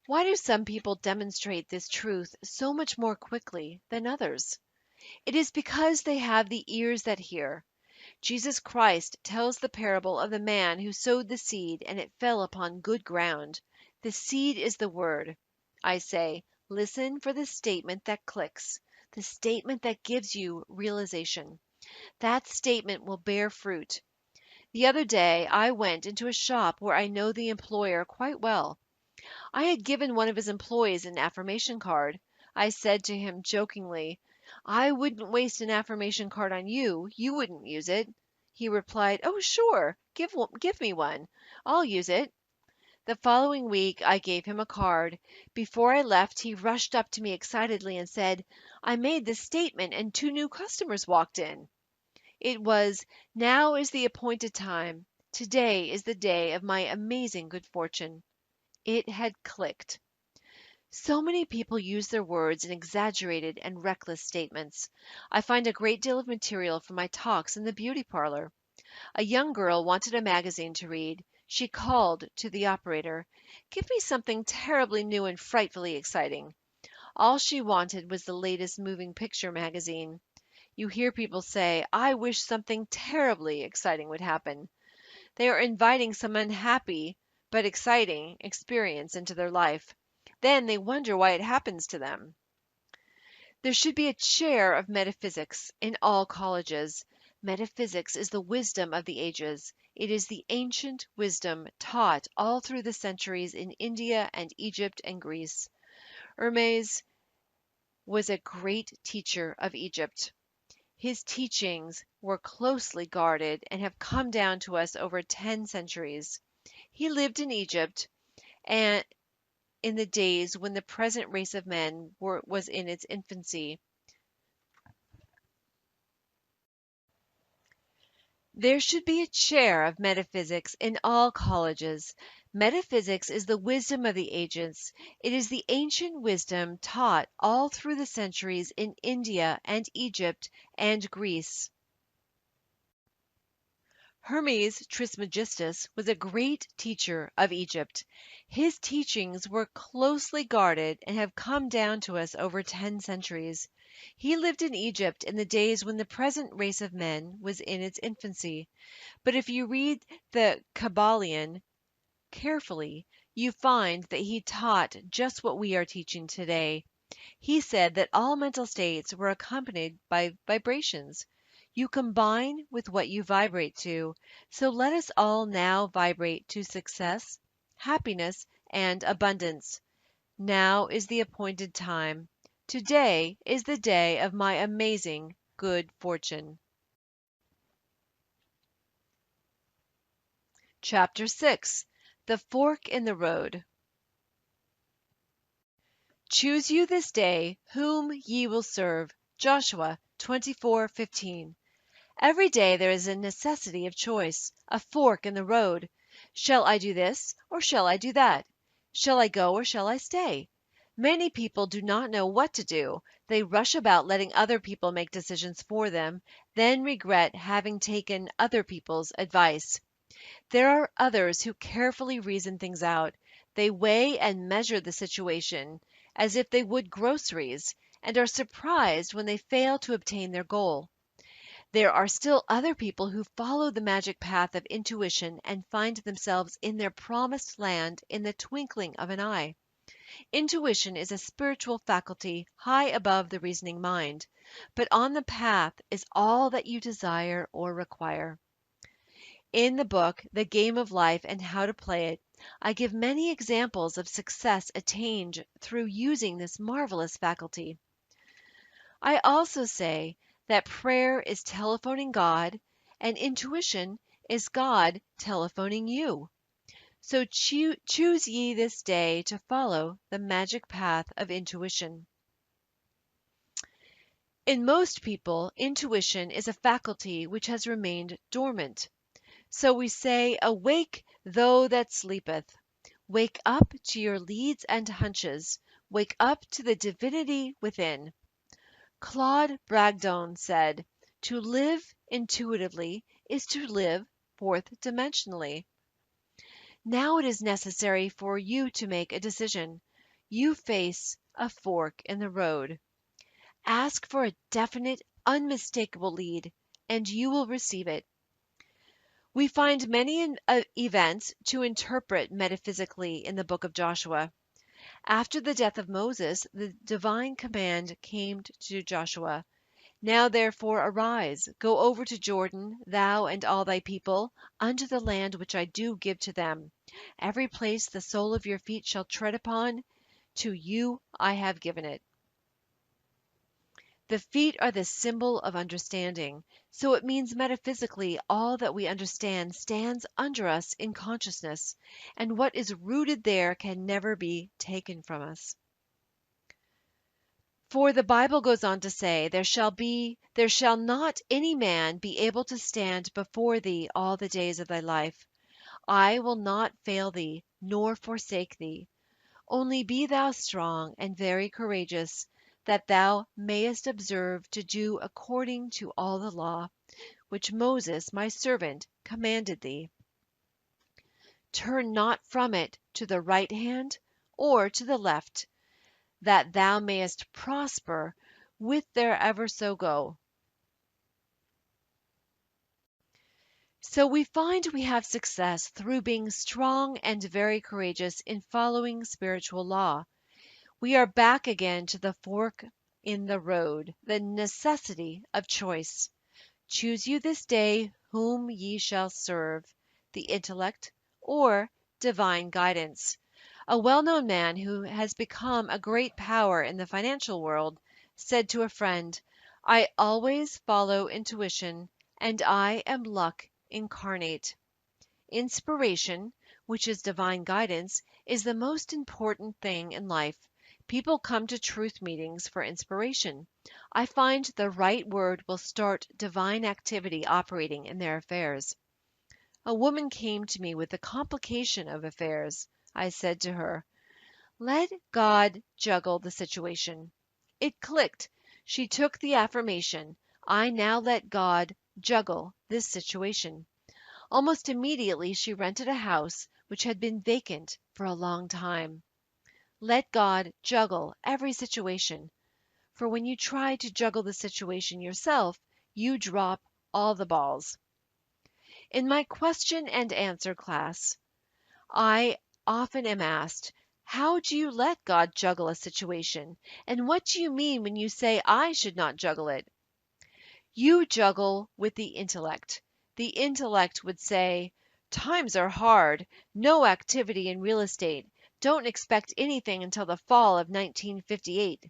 Why do some people demonstrate this truth so much more quickly than others? It is because they have the ears that hear. Jesus Christ tells the parable of the man who sowed the seed and it fell upon good ground. The seed is the word. I say, listen for the statement that clicks, the statement that gives you realization. That statement will bear fruit. The other day I went into a shop where I know the employer quite well. I had given one of his employees an affirmation card. I said to him jokingly, "I wouldn't waste an affirmation card on you. You wouldn't use it." He replied, "Oh, sure. Give me one. I'll use it." The following week I gave him a card. Before I left, he rushed up to me excitedly and said, "I made this statement and 2 new customers walked in." It was, "Now is the appointed time. Today is the day of my amazing good fortune." It had clicked. So many people use their words in exaggerated and reckless statements. I find a great deal of material for my talks in the beauty parlor. A young girl wanted a magazine to read. She called to the operator, "Give me something terribly new and frightfully exciting." All she wanted was the latest moving picture magazine. You hear people say, "I wish something terribly exciting would happen." They are inviting some unhappy but exciting experience into their life. Then they wonder why it happens to them. There should be a chair of metaphysics in all colleges. Metaphysics is the wisdom of the ages. It is the ancient wisdom taught all through the centuries in India and Egypt and Greece. Hermes was a great teacher of Egypt. His teachings were closely guarded and have come down to us over 10 centuries. He lived in Egypt and in the days when the present race of men was in its infancy. There should be a chair of metaphysics in all colleges. Metaphysics is the wisdom of the ages. It is the ancient wisdom taught all through the centuries in India and Egypt and Greece. Hermes Trismegistus was a great teacher of Egypt. His teachings were closely guarded and have come down to us over 10 centuries. He lived in Egypt in the days when the present race of men was in its infancy. But if you read the Kabbalion carefully, you find that he taught just what we are teaching today. He said that all mental states were accompanied by vibrations. You combine with what you vibrate to. So let us all now vibrate to success, happiness, and abundance. Now is the appointed time. Today is the day of my amazing good fortune. Chapter 6. The Fork in the Road. Choose you this day whom ye will serve. Joshua 24:15. Every day there is a necessity of choice, a fork in the road. Shall I do this or shall I do that? Shall I go or shall I stay? Many people do not know what to do. They rush about letting other people make decisions for them, then regret having taken other people's advice. There are others who carefully reason things out. They weigh and measure the situation as if they would groceries, and are surprised when they fail to obtain their goal. There are still other people who follow the magic path of intuition and find themselves in their promised land in the twinkling of an eye. Intuition is a spiritual faculty high above the reasoning mind, but on the path is all that you desire or require. In the book, The Game of Life and How to Play It, I give many examples of success attained through using this marvelous faculty. I also say that prayer is telephoning God and intuition is God telephoning you. So choose ye this day to follow the magic path of intuition. In most people, intuition is a faculty which has remained dormant. So we say, "Awake, thou that sleepeth." Wake up to your leads and hunches. Wake up to the divinity within. Claude Bragdon said, "To live intuitively is to live fourth dimensionally." Now it is necessary for you to make a decision. You face a fork in the road. Ask for a definite, unmistakable lead. and you will receive it. We find many events to interpret metaphysically in the book of Joshua. After the death of Moses, the divine command came to Joshua. Now therefore arise, go over to Jordan, thou and all thy people, unto the land which I do give to them. Every place the sole of your feet shall tread upon, to you I have given it. The feet are the symbol of understanding, so it means metaphysically all that we understand stands under us in consciousness, and what is rooted there can never be taken from us. For the Bible goes on to say, there shall not any man be able to stand before thee all the days of thy life. I will not fail thee, nor forsake thee. Only be thou strong and very courageous, that thou mayest observe to do according to all the law, which Moses my servant commanded thee. Turn not from it to the right hand or to the left, that thou mayest prosper whithersoever so go. So we find we have success through being strong and very courageous in following spiritual law. We are back again to the fork in the road, the necessity of choice. Choose you this day whom ye shall serve, the intellect or divine guidance. A well-known man who has become a great power in the financial world said to a friend, "I always follow intuition, and I am luck incarnate." Inspiration, which is divine guidance, is the most important thing in life. People come to truth meetings for inspiration. I find the right word will start divine activity operating in their affairs. A woman came to me with the complication of affairs. I said to her, "Let God juggle the situation." It clicked. She took the affirmation, "I now let God juggle this situation." Almost immediately she rented a house which had been vacant for a long time. Let God juggle every situation, for when you try to juggle the situation yourself, you drop all the balls. In my question and answer class, I often am asked, "How do you let God juggle a situation? And what do you mean when you say I should not juggle it?" You juggle with the intellect. The intellect would say, "Times are hard. No activity in real estate. Don't expect anything until the fall of 1958."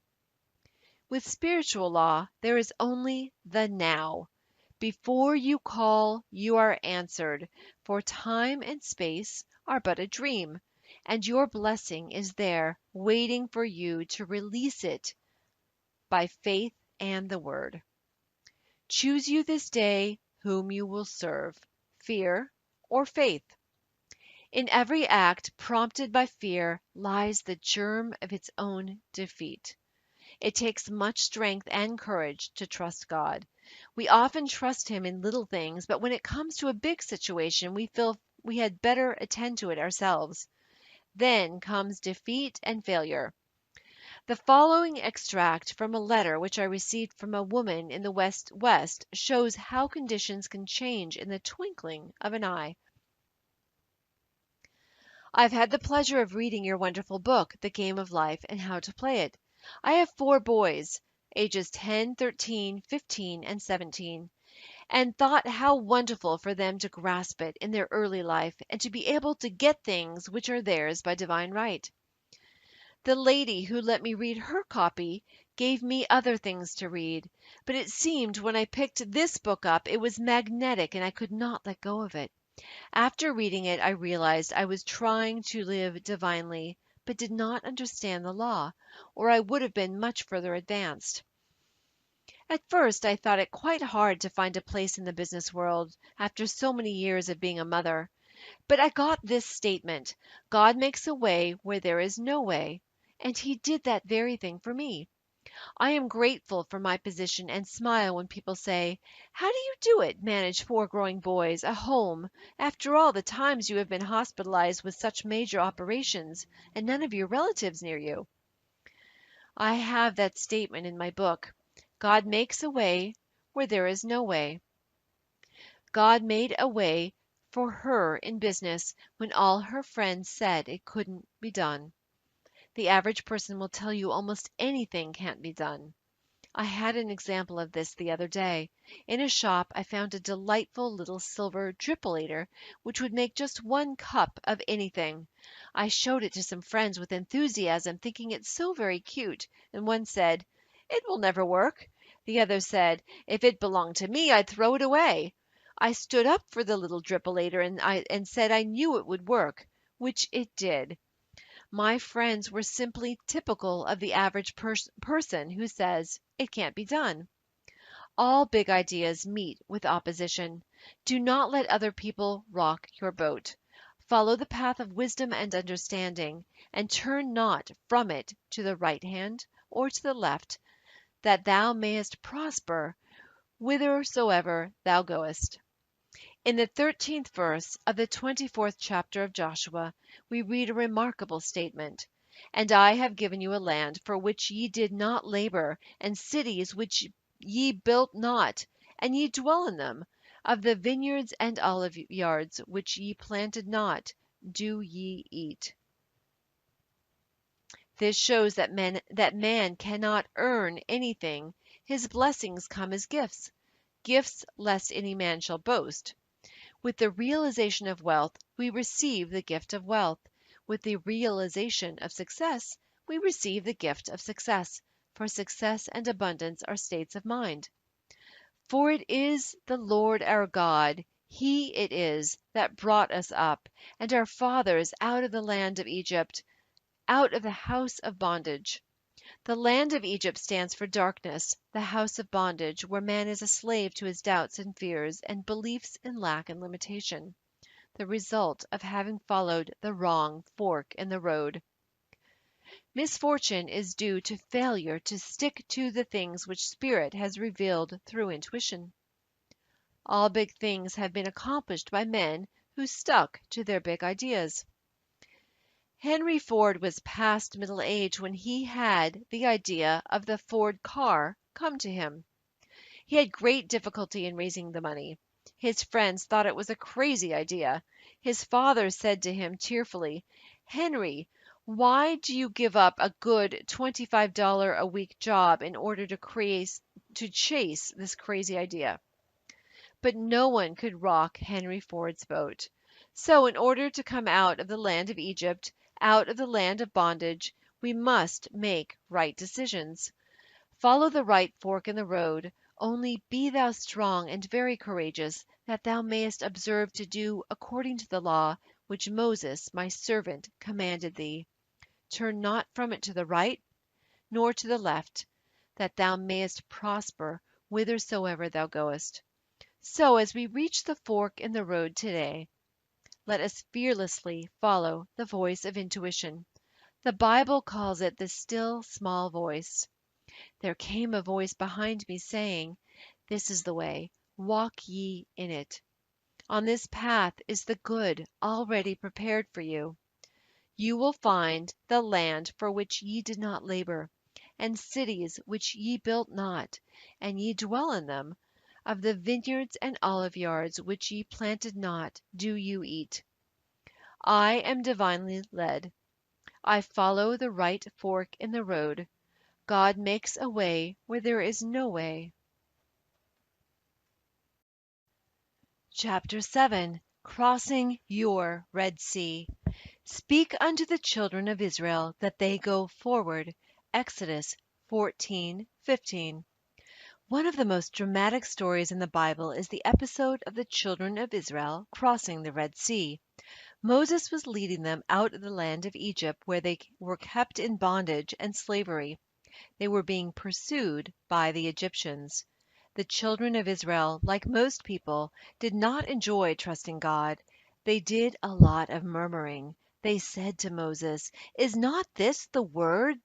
With spiritual law, there is only the now. Before you call, you are answered, for time and space are but a dream, and your blessing is there waiting for you to release it by faith and the word. Choose you this day whom you will serve, fear or faith. In every act prompted by fear lies the germ of its own defeat. It takes much strength and courage to trust God. We often trust Him in little things, but when it comes to a big situation, we feel we had better attend to it ourselves. Then comes defeat and failure. The following extract from a letter which I received from a woman in the West shows how conditions can change in the twinkling of an eye. I've had the pleasure of reading your wonderful book, The Game of Life and How to Play It. I have 4 boys, ages 10, 13, 15, and 17, and thought how wonderful for them to grasp it in their early life and to be able to get things which are theirs by divine right. The lady who let me read her copy gave me other things to read, but it seemed when I picked this book up it was magnetic and I could not let go of it. After reading it, I realized I was trying to live divinely, but did not understand the law, or I would have been much further advanced. At first, I thought it quite hard to find a place in the business world after so many years of being a mother. But I got this statement: God makes a way where there is no way. And He did that very thing for me. I am grateful for my position and smile when people say, "How do you do it, manage 4 growing boys, a home, after all the times you have been hospitalized with such major operations, and none of your relatives near you?" I have that statement in my book. God makes a way where there is no way. God made a way for her in business when all her friends said it couldn't be done. The average person will tell you almost anything can't be done. I had an example of this the other day. In a shop I found a delightful little silver drippolator which would make just one cup of anything. I showed it to some friends with enthusiasm, thinking it so very cute, and one said, "It will never work." The other said, "If it belonged to me, I'd throw it away." I stood up for the little drippolator and said I knew it would work, which it did. My friends were simply typical of the average person who says, "It can't be done." All big ideas meet with opposition. Do not let other people rock your boat. Follow the path of wisdom and understanding, and turn not from it to the right hand or to the left, that thou mayest prosper whithersoever thou goest. In the 13th verse of the 24th chapter of Joshua, we read a remarkable statement. "And I have given you a land for which ye did not labor, and cities which ye built not, and ye dwell in them. Of the vineyards and olive yards which ye planted not, do ye eat." This shows that man cannot earn anything. His blessings come as gifts. Gifts lest any man shall boast. With the realization of wealth, we receive the gift of wealth. With the realization of success, we receive the gift of success, for success and abundance are states of mind. For it is the Lord our God, He it is that brought us up, and our fathers out of the land of Egypt, out of the house of bondage. The land of Egypt stands for darkness, the house of bondage, where man is a slave to his doubts and fears and beliefs in lack and limitation, the result of having followed the wrong fork in the road. Misfortune is due to failure to stick to the things which Spirit has revealed through intuition. All big things have been accomplished by men who stuck to their big ideas. Henry Ford was past middle age when he had the idea of the Ford car come to him. He had great difficulty in raising the money. His friends thought it was a crazy idea. His father said to him tearfully, "Henry, why do you give up a good $25 a week job in order to chase this crazy idea?" But no one could rock Henry Ford's boat. So in order to come out of the land of Egypt, out of the land of bondage, we must make right decisions. Follow the right fork in the road, only be thou strong and very courageous, that thou mayest observe to do according to the law which Moses my servant commanded thee. Turn not from it to the right, nor to the left, that thou mayest prosper whithersoever thou goest. So as we reach the fork in the road today, let us fearlessly follow the voice of intuition. The Bible calls it the still small voice. There came a voice behind me saying, "This is the way, walk ye in it." On this path is the good already prepared for you. You will find the land for which ye did not labor, and cities which ye built not, and ye dwell in them. Of the vineyards and olive yards which ye planted not, do you eat. I am divinely led. I follow the right fork in the road. God makes a way where there is no way. Chapter 7. Crossing your Red Sea. Speak unto the children of Israel that they go forward. Exodus 14:15. One of the most dramatic stories in the Bible is the episode of the children of Israel crossing the Red Sea. Moses was leading them out of the land of Egypt, where they were kept in bondage and slavery. They were being pursued by the Egyptians. The children of Israel, like most people, did not enjoy trusting God. They did a lot of murmuring. They said to Moses, "Is not this the word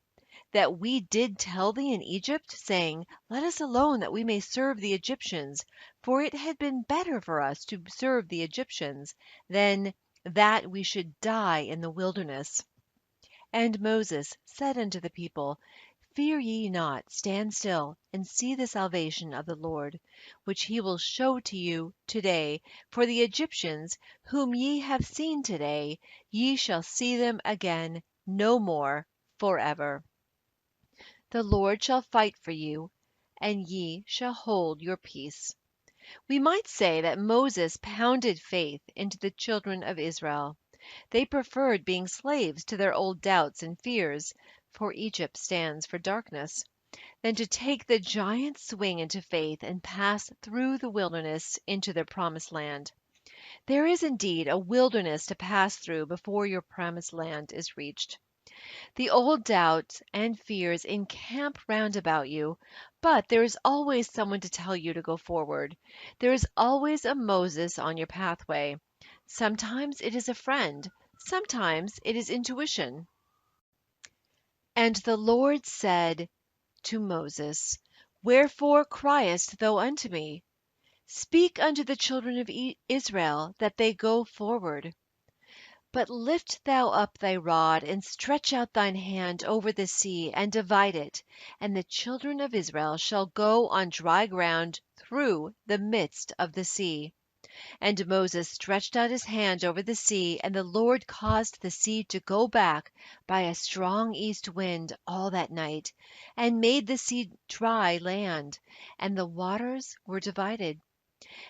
that we did tell thee in Egypt, saying, Let us alone that we may serve the Egyptians? For it had been better for us to serve the Egyptians than that we should die in the wilderness." And Moses said unto the people, fear ye not, stand still, and see the salvation of the Lord, which he will show to you today. For the Egyptians, whom ye have seen today, ye shall see them again no more forever. The Lord shall fight for you, and ye shall hold your peace." We might say that Moses pounded faith into the children of Israel. They preferred being slaves to their old doubts and fears, for Egypt stands for darkness, than to take the giant swing into faith and pass through the wilderness into their promised land. There is indeed a wilderness to pass through before your promised land is reached. The old doubts and fears encamp round about you, but there is always someone to tell you to go forward. There is always a Moses on your pathway. Sometimes it is a friend, sometimes it is intuition. And the Lord said to Moses, "Wherefore criest thou unto me? Speak unto the children of Israel that they go forward. But lift thou up thy rod, and stretch out thine hand over the sea, and divide it, and the children of Israel shall go on dry ground through the midst of the sea." And Moses stretched out his hand over the sea, and the Lord caused the sea to go back by a strong east wind all that night, and made the sea dry land, and the waters were divided.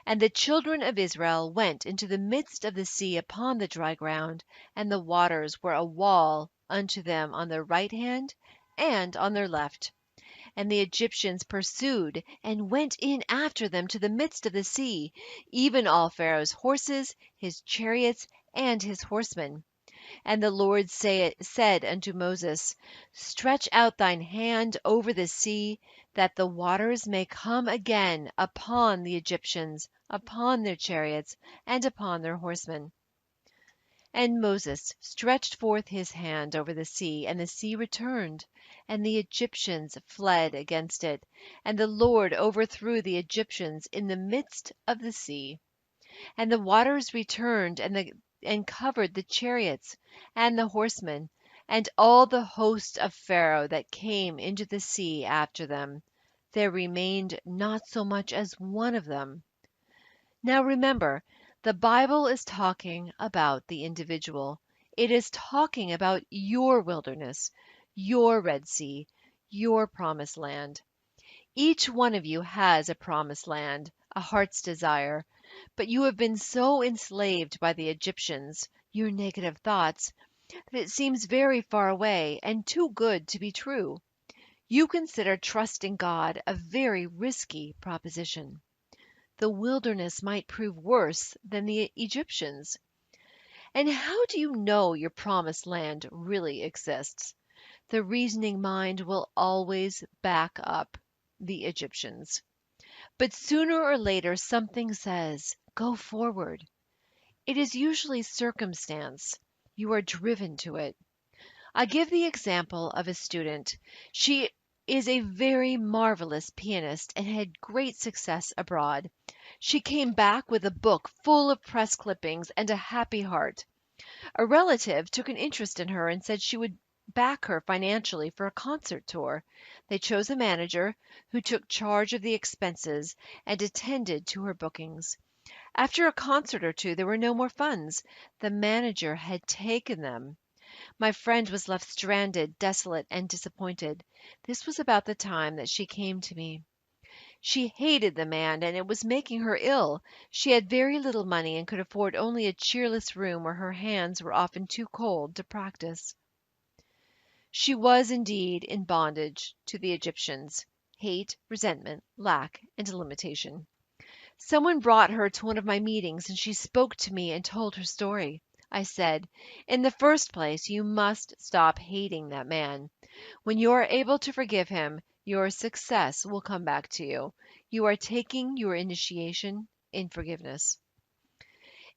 And the children of Israel went into the midst of the sea upon the dry ground, and the waters were a wall unto them on their right hand and on their left. And the Egyptians pursued and went in after them to the midst of the sea, even all Pharaoh's horses, his chariots, and his horsemen. And the Lord said unto Moses, "Stretch out thine hand over the sea, that the waters may come again upon the Egyptians, upon their chariots, and upon their horsemen." And Moses stretched forth his hand over the sea returned, and the Egyptians fled against it, and the Lord overthrew the Egyptians in the midst of the sea. And the waters returned, and covered the chariots and the horsemen, and all the host of Pharaoh that came into the sea after them. There remained not so much as one of them. Now remember, the Bible is talking about the individual. It is talking about your wilderness, your Red Sea, your promised land. Each one of you has a promised land, a heart's desire, but you have been so enslaved by the Egyptians, your negative thoughts, that it seems very far away and too good to be true. You consider trusting God a very risky proposition. The wilderness might prove worse than the Egyptians. And how do you know your promised land really exists? The reasoning mind will always back up the Egyptians. But sooner or later something says, "Go forward." It is usually circumstance. You are driven to it. I give the example of a student. She is a very marvelous pianist and had great success abroad. She came back with a book full of press clippings and a happy heart. A relative took an interest in her and said she would back her financially for a concert tour. They chose a manager who took charge of the expenses and attended to her bookings. After a concert or two there were no more funds. The manager had taken them. My friend was left stranded, desolate, and disappointed. This was about the time that she came to me. She hated the man, and it was making her ill. She had very little money and could afford only a cheerless room where her hands were often too cold to practice. She was indeed in bondage to the Egyptians: hate, resentment, lack, and limitation. Someone brought her to one of my meetings, and she spoke to me and told her story. I said, "In the first place, you must stop hating that man. When you are able to forgive him, your success will come back to you. You are taking your initiation in forgiveness."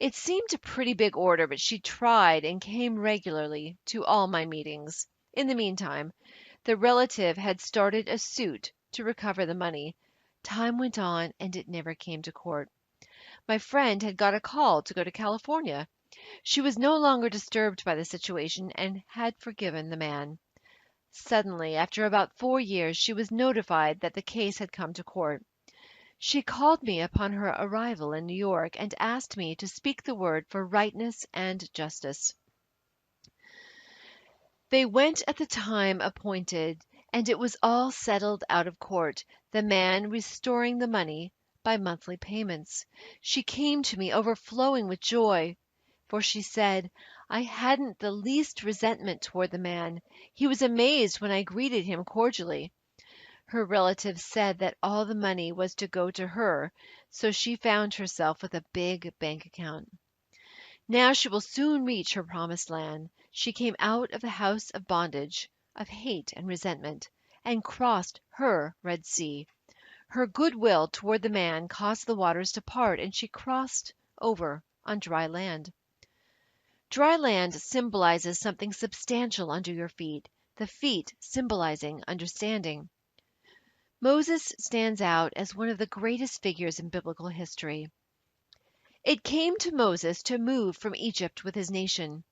It seemed a pretty big order, but she tried and came regularly to all my meetings. In the meantime, the relative had started a suit to recover the money. Time went on, and it never came to court. My friend had got a call to go to California. She was no longer disturbed by the situation and had forgiven the man. Suddenly, after about 4 years, she was notified that the case had come to court. She called me upon her arrival in New York and asked me to speak the word for rightness and justice. They went at the time appointed, and it was all settled out of court, the man restoring the money by monthly payments. She came to me overflowing with joy, for she said, I hadn't the least resentment toward the man. He was amazed when I greeted him cordially. Her relatives said that all the money was to go to her, so she found herself with a big bank account. Now she will soon reach her promised land. She came out of the house of bondage, of hate and resentment, and crossed her Red Sea. Her good will toward the man caused the waters to part, and she crossed over on dry land. Dry land symbolizes something substantial under your feet, the feet symbolizing understanding. Moses stands out as one of the greatest figures in biblical history. It came to Moses to move from Egypt with his nation.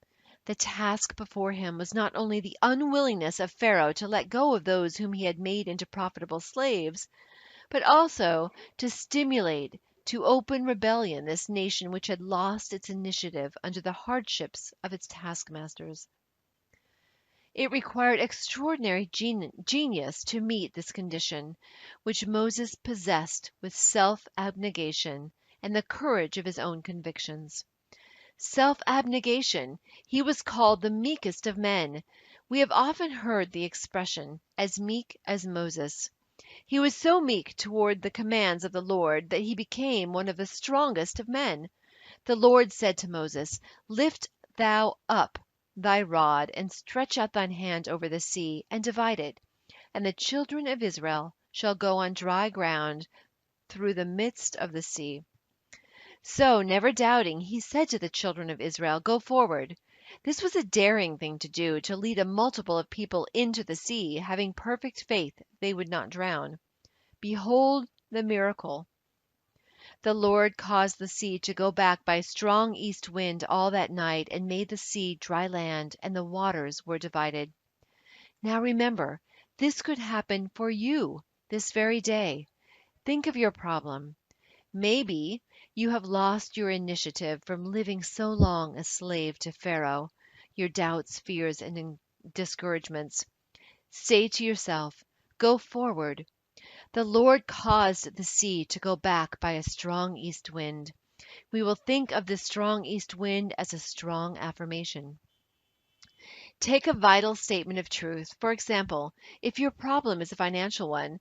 The task before him was not only the unwillingness of Pharaoh to let go of those whom he had made into profitable slaves, but also to stimulate to open rebellion this nation which had lost its initiative under the hardships of its taskmasters. It required extraordinary genius to meet this condition, which Moses possessed with self-abnegation and the courage of his own convictions. Self-abnegation! He was called the meekest of men. We have often heard the expression, as meek as Moses. He was so meek toward the commands of the Lord that he became one of the strongest of men. The Lord said to Moses, Lift thou up thy rod, and stretch out thine hand over the sea, and divide it, and the children of Israel shall go on dry ground through the midst of the sea. So, never doubting, he said to the children of Israel, Go forward. This was a daring thing to do, to lead a multitude of people into the sea, having perfect faith they would not drown. Behold the miracle. The Lord caused the sea to go back by a strong east wind all that night, and made the sea dry land, and the waters were divided. Now remember, this could happen for you this very day. Think of your problem. Maybe you have lost your initiative from living so long a slave to Pharaoh, your doubts, fears, and discouragements. Say to yourself, Go forward. The Lord caused the sea to go back by a strong east wind. We will think of this strong east wind as a strong affirmation. Take a vital statement of truth. For example, if your problem is a financial one,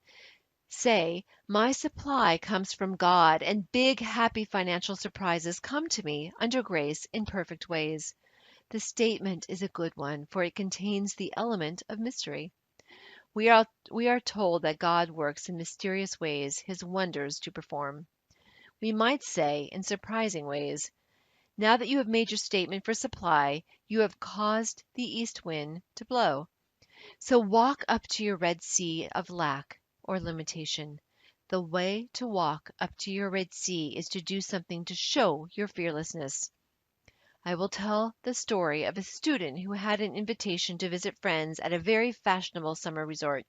say, My supply comes from God, and big, happy financial surprises come to me under grace in perfect ways. The statement is a good one, for it contains the element of mystery. We are told that God works in mysterious ways his wonders to perform. We might say, in surprising ways, now that you have made your statement for supply, you have caused the east wind to blow. So walk up to your Red Sea of lack or limitation. The way to walk up to your Red Sea is to do something to show your fearlessness. I will tell the story of a student who had an invitation to visit friends at a very fashionable summer resort.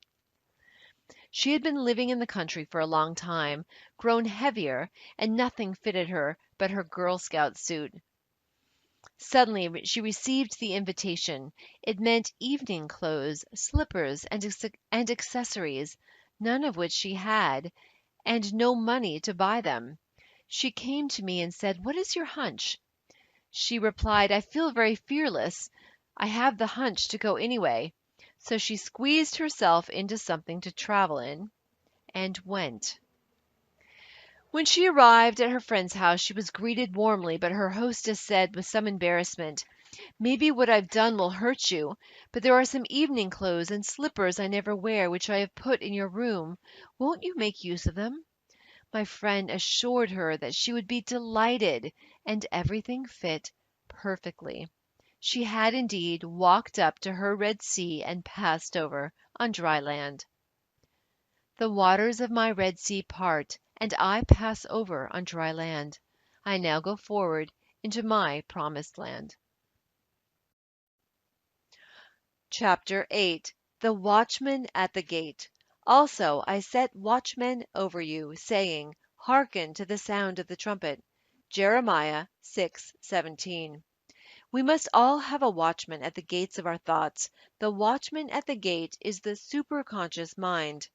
She had been living in the country for a long time, grown heavier, and nothing fitted her but her Girl Scout suit. Suddenly she received the invitation. It meant evening clothes, slippers, and accessories, none of which she had, and no money to buy them. She came to me and said, "What is your hunch?" She replied, "I feel very fearless. I have the hunch to go anyway." So she squeezed herself into something to travel in and went. When she arrived at her friend's house, she was greeted warmly, but her hostess said with some embarrassment, "Maybe what I've done will hurt you, but there are some evening clothes and slippers I never wear which I have put in your room. Won't you make use of them?" My friend assured her that she would be delighted, and everything fit perfectly. She had indeed walked up to her Red Sea and passed over on dry land. The waters of my Red Sea part, and I pass over on dry land. I now go forward into my promised land. Chapter 8. The watchman at the gate. Also I set watchmen over you, saying, Hearken to the sound of the trumpet. Jeremiah 6:17. We must all have a watchman at the gates of our thoughts. The watchman at the gate is the superconscious mind.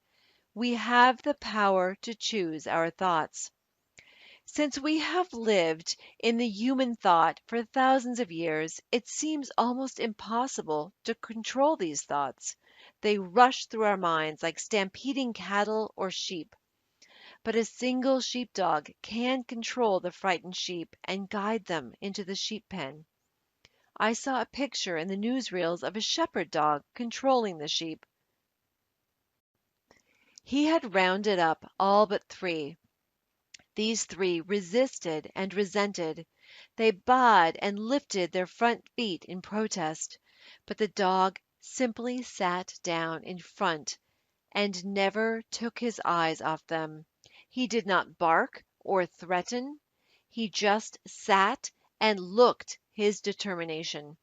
We have the power to choose our thoughts. Since we have lived in the human thought for thousands of years, it seems almost impossible to control these thoughts. They rush through our minds like stampeding cattle or sheep. But a single sheepdog can control the frightened sheep and guide them into the sheep pen. I saw a picture in the newsreels of a shepherd dog controlling the sheep. He had rounded up all but three. These three resisted and resented. They baaed and lifted their front feet in protest, but the dog simply sat down in front and never took his eyes off them. He did not bark or threaten. He just sat and looked his determination.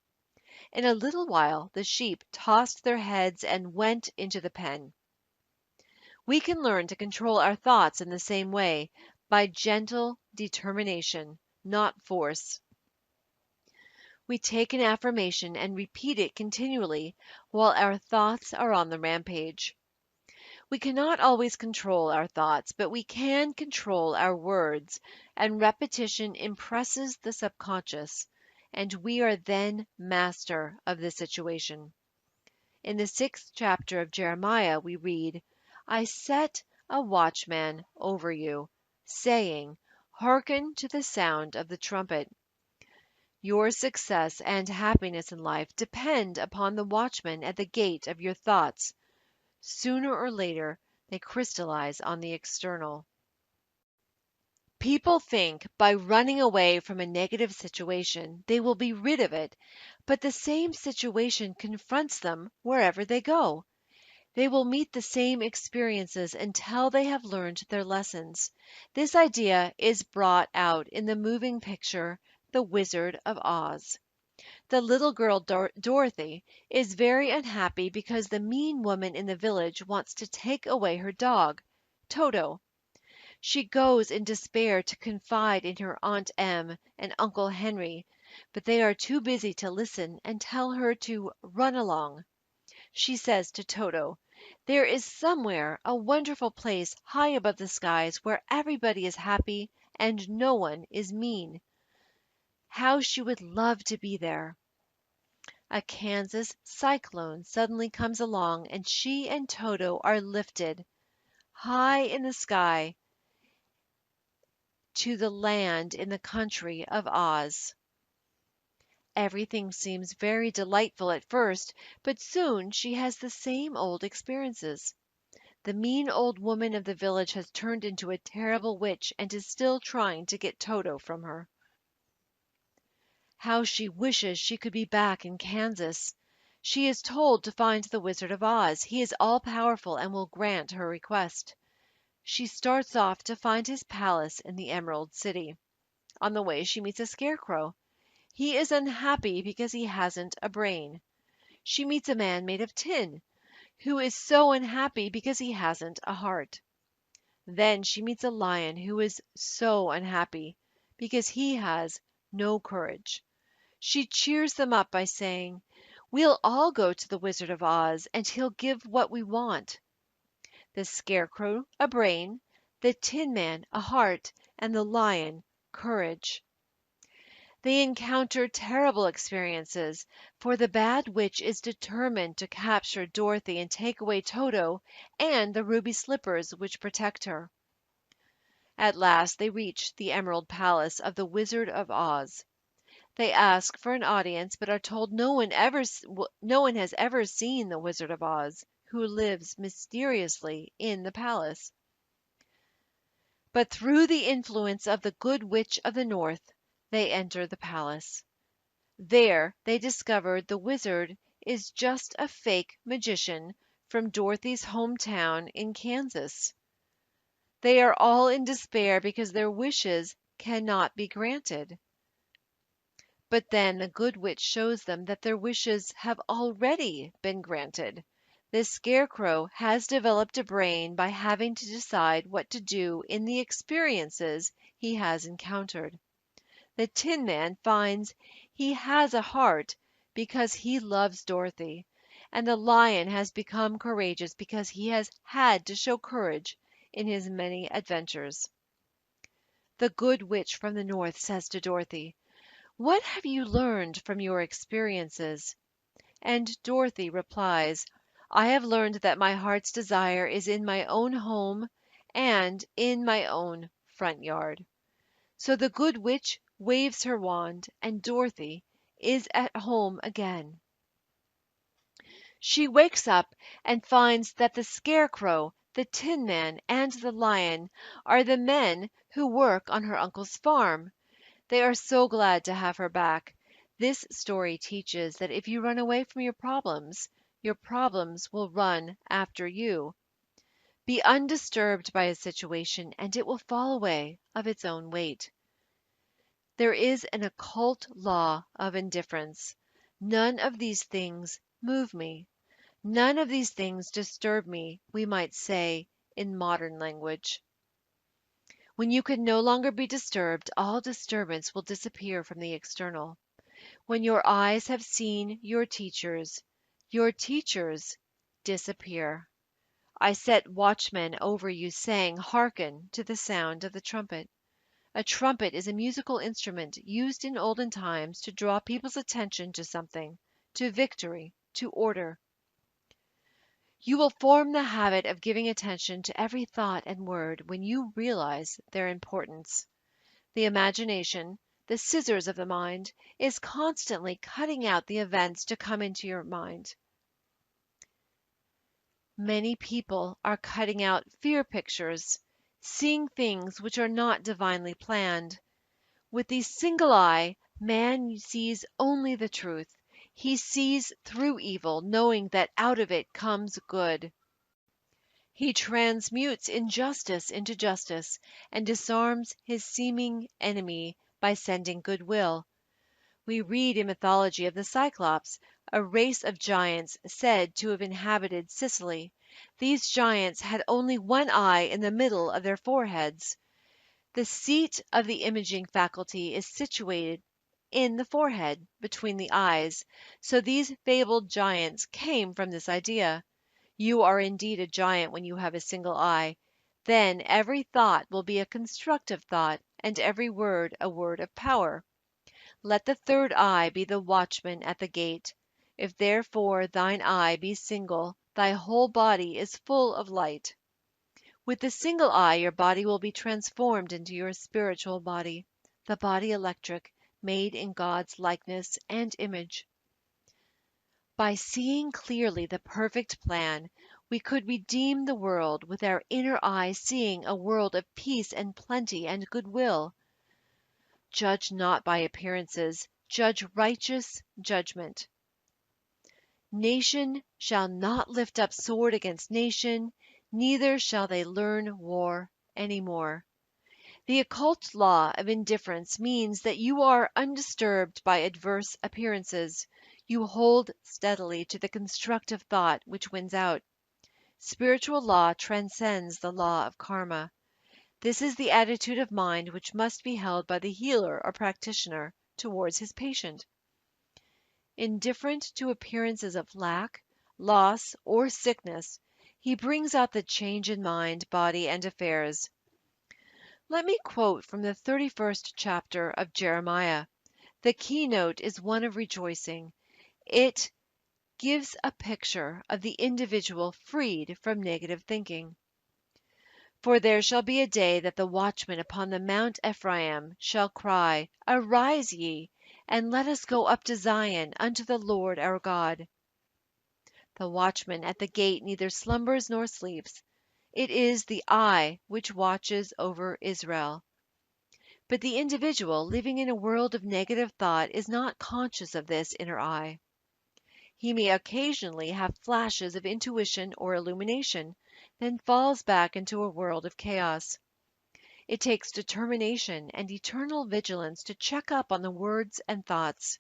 In a little while the sheep tossed their heads and went into the pen. We can learn to control our thoughts in the same way, by gentle determination, not force. We take an affirmation and repeat it continually while our thoughts are on the rampage. We cannot always control our thoughts, but we can control our words, and repetition impresses the subconscious, and we are then master of the situation. In the 6th chapter of Jeremiah we read, I set a watchman over you, saying, Hearken to the sound of the trumpet. Your success and happiness in life depend upon the watchman at the gate of your thoughts. Sooner or later they crystallize on the external. People think by running away from a negative situation they will be rid of it, but the same situation confronts them wherever they go. They will meet the same experiences until they have learned their lessons. This idea is brought out in the moving picture The Wizard of Oz. The little girl Dorothy is very unhappy because the mean woman in the village wants to take away her dog, Toto. She goes in despair to confide in her Aunt Em and Uncle Henry, but they are too busy to listen and tell her to run along. She says to Toto, There is somewhere a wonderful place high above the skies where everybody is happy and no one is mean. How she would love to be there. A Kansas cyclone suddenly comes along and she and Toto are lifted high in the sky to the land in the country of Oz. Everything seems very delightful at first, but soon she has the same old experiences. The mean old woman of the village has turned into a terrible witch and is still trying to get Toto from her. How she wishes she could be back in Kansas. She is told to find the Wizard of Oz. He is all powerful and will grant her request. She starts off to find his palace in the Emerald City. On the way she meets a scarecrow. He is unhappy because he hasn't a brain. She meets a man made of tin, who is so unhappy because he hasn't a heart. Then she meets a lion who is so unhappy because he has no courage. She cheers them up by saying, We'll all go to the Wizard of Oz, and he'll give what we want. The Scarecrow a brain, the Tin Man a heart, and the Lion courage. They encounter terrible experiences, for the Bad Witch is determined to capture Dorothy and take away Toto and the ruby slippers which protect her. At last they reach the Emerald Palace of the Wizard of Oz. They ask for an audience, but are told no one has ever seen the Wizard of Oz, who lives mysteriously in the palace. But through the influence of the Good Witch of the North, they enter the palace. There they discover the wizard is just a fake magician from Dorothy's hometown in Kansas. They are all in despair because their wishes cannot be granted. But then the Good Witch shows them that their wishes have already been granted. The scarecrow has developed a brain by having to decide what to do in the experiences he has encountered. The Tin Man finds he has a heart because he loves Dorothy, and the Lion has become courageous because he has had to show courage in his many adventures. The Good Witch from the North says to Dorothy, "What have you learned from your experiences?" And Dorothy replies, "I have learned that my heart's desire is in my own home and in my own front yard." So the Good Witch waves her wand, and Dorothy is at home again. She wakes up and finds that the Scarecrow, the Tin Man, and the Lion are the men who work on her uncle's farm. They are so glad to have her back. This story teaches that if you run away from your problems will run after you. Be undisturbed by a situation, and it will fall away of its own weight. There is an occult law of indifference. None of these things move me. None of these things disturb me, we might say in modern language. When you can no longer be disturbed, all disturbance will disappear from the external. When your eyes have seen your teachers disappear. I set watchmen over you, saying, "Hearken to the sound of the trumpet." A trumpet is a musical instrument used in olden times to draw people's attention to something, to victory, to order. You will form the habit of giving attention to every thought and word when you realize their importance. The imagination, the scissors of the mind, is constantly cutting out the events to come into your mind. Many people are cutting out fear pictures, seeing things which are not divinely planned. With the single eye, man sees only the truth. He sees through evil, knowing that out of it comes good. He transmutes injustice into justice, and disarms his seeming enemy by sending goodwill. We read in mythology of the Cyclops, a race of giants said to have inhabited Sicily. These giants had only one eye in the middle of their foreheads. The seat of the imaging faculty is situated in the forehead, between the eyes, so these fabled giants came from this idea. You are indeed a giant when you have a single eye. Then every thought will be a constructive thought, and every word a word of power. Let the third eye be the watchman at the gate. If therefore thine eye be single, thy whole body is full of light. With the single eye your body will be transformed into your spiritual body, the body electric, made in God's likeness and image. By seeing clearly the perfect plan, we could redeem the world with our inner eye, seeing a world of peace and plenty and goodwill. Judge not by appearances, judge righteous judgment. Nation shall not lift up sword against nation, neither shall they learn war any more. The occult law of indifference means that you are undisturbed by adverse appearances. You hold steadily to the constructive thought which wins out. Spiritual law transcends the law of karma. This is the attitude of mind which must be held by the healer or practitioner towards his patient. Indifferent to appearances of lack, loss, or sickness, he brings out the change in mind, body, and affairs. Let me quote from the 31st chapter of Jeremiah. The keynote is one of rejoicing. It gives a picture of the individual freed from negative thinking. For there shall be a day that the watchman upon the Mount Ephraim shall cry, Arise ye, and let us go up to Zion unto the Lord our God. The watchman at the gate neither slumbers nor sleeps. It is the eye which watches over Israel. But the individual living in a world of negative thought is not conscious of this inner eye. He may occasionally have flashes of intuition or illumination, then falls back into a world of chaos. It takes determination and eternal vigilance to check up on the words and thoughts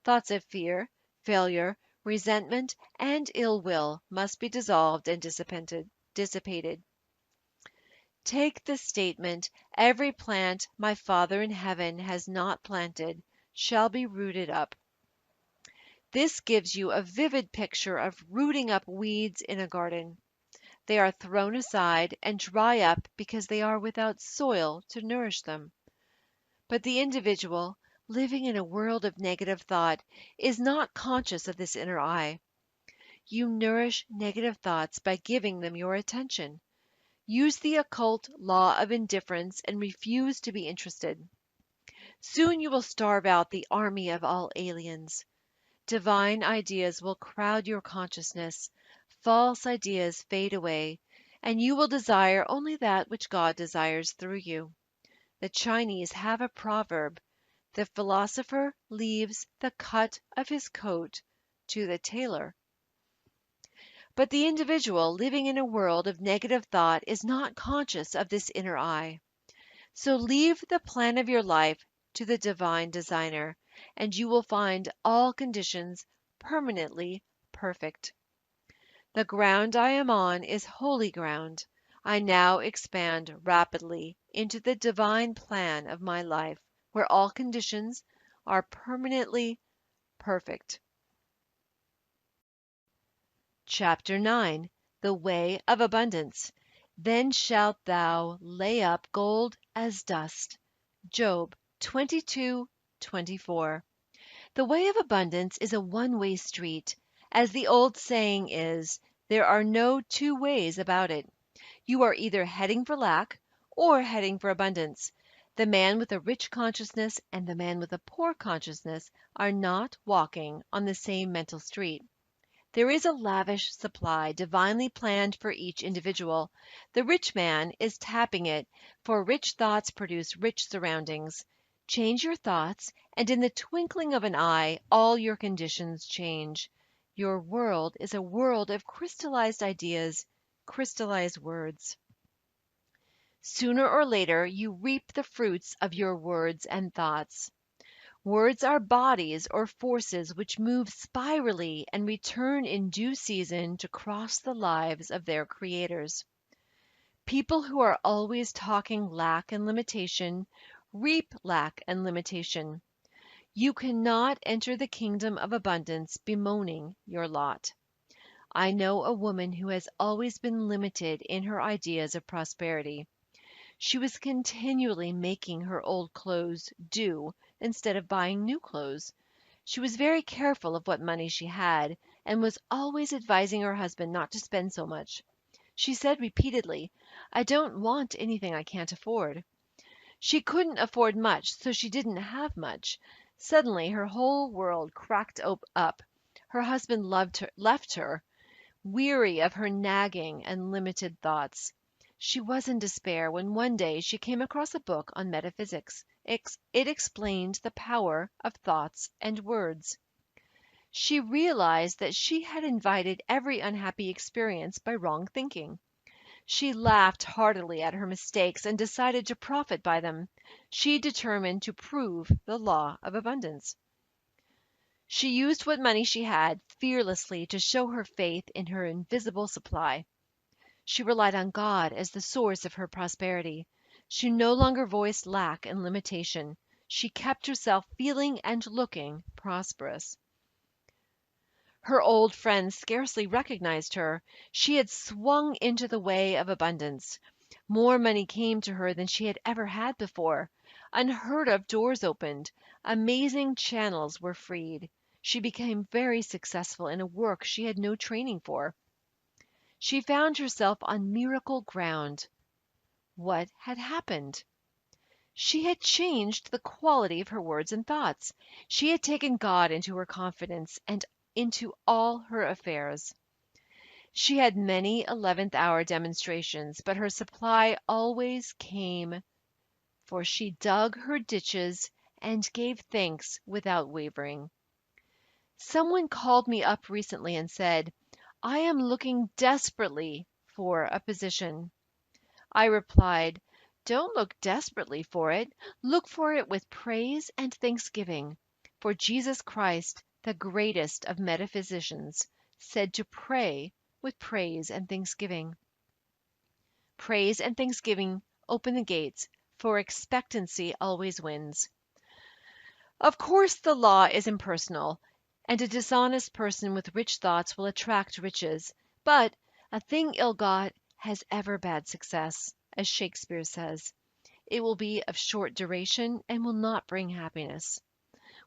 of fear, failure, Resentment and ill will must be dissolved and dissipated. Take the statement, "Every plant my Father in heaven has not planted shall be rooted up." This gives you a vivid picture of rooting up weeds in a garden. They are thrown aside and dry up because they are without soil to nourish them. But the individual, living in a world of negative thought, is not conscious of this inner eye. You nourish negative thoughts by giving them your attention. Use the occult law of indifference and refuse to be interested. Soon you will starve out the army of all aliens. Divine ideas will crowd your consciousness, false ideas fade away, and you will desire only that which God desires through you. The Chinese have a proverb: "The philosopher leaves the cut of his coat to the tailor." But the individual living in a world of negative thought is not conscious of this inner eye. So leave the plan of your life to the divine designer, and you will find all conditions permanently perfect. The ground I am on is holy ground. I now expand rapidly into the divine plan of my life, where all conditions are permanently perfect. Chapter 9: The Way of Abundance. Then shalt thou lay up gold as dust. Job 22:24. The way of abundance is a one-way street. As the old saying is, there are no two ways about it. You are either heading for lack or heading for abundance. The man with a rich consciousness and the man with a poor consciousness are not walking on the same mental street. There is a lavish supply divinely planned for each individual. The rich man is tapping it, for rich thoughts produce rich surroundings. Change your thoughts, and in the twinkling of an eye all your conditions change. Your world is a world of crystallized ideas, crystallized words. Sooner or later you reap the fruits of your words and thoughts. Words are bodies or forces which move spirally and return in due season to cross the lives of their creators. People who are always talking lack and limitation reap lack and limitation. You cannot enter the kingdom of abundance bemoaning your lot. I know a woman who has always been limited in her ideas of prosperity. She was continually making her old clothes do instead of buying new clothes. She was very careful of what money she had, and was always advising her husband not to spend so much. She said repeatedly, "I don't want anything I can't afford." She couldn't afford much, so she didn't have much. Suddenly her whole world cracked up. Her husband left her, weary of her nagging and limited thoughts. She was in despair when one day she came across a book on metaphysics. It explained the power of thoughts and words. She realized that she had invited every unhappy experience by wrong thinking. She laughed heartily at her mistakes and decided to profit by them. She determined to prove the law of abundance. She used what money she had fearlessly to show her faith in her invisible supply. She relied on God as the source of her prosperity. She no longer voiced lack and limitation. She kept herself feeling and looking prosperous. Her old friends scarcely recognized her. She had swung into the way of abundance. More money came to her than she had ever had before. Unheard of doors opened. Amazing channels were freed. She became very successful in a work she had no training for. She found herself on miracle ground. What had happened? She had changed the quality of her words and thoughts. She had taken God into her confidence and into all her affairs. She had many 11th-hour demonstrations, but her supply always came, for she dug her ditches and gave thanks without wavering. Someone called me up recently and said, "I am looking desperately for a position." I replied, "Don't look desperately for it. Look for it with praise and thanksgiving. For Jesus Christ, the greatest of metaphysicians, said to pray with praise and thanksgiving. Praise and thanksgiving open the gates, for expectancy always wins. Of course, the law is impersonal, and a dishonest person with rich thoughts will attract riches, but a thing ill got has ever bad success, as Shakespeare says. It will be of short duration and will not bring happiness.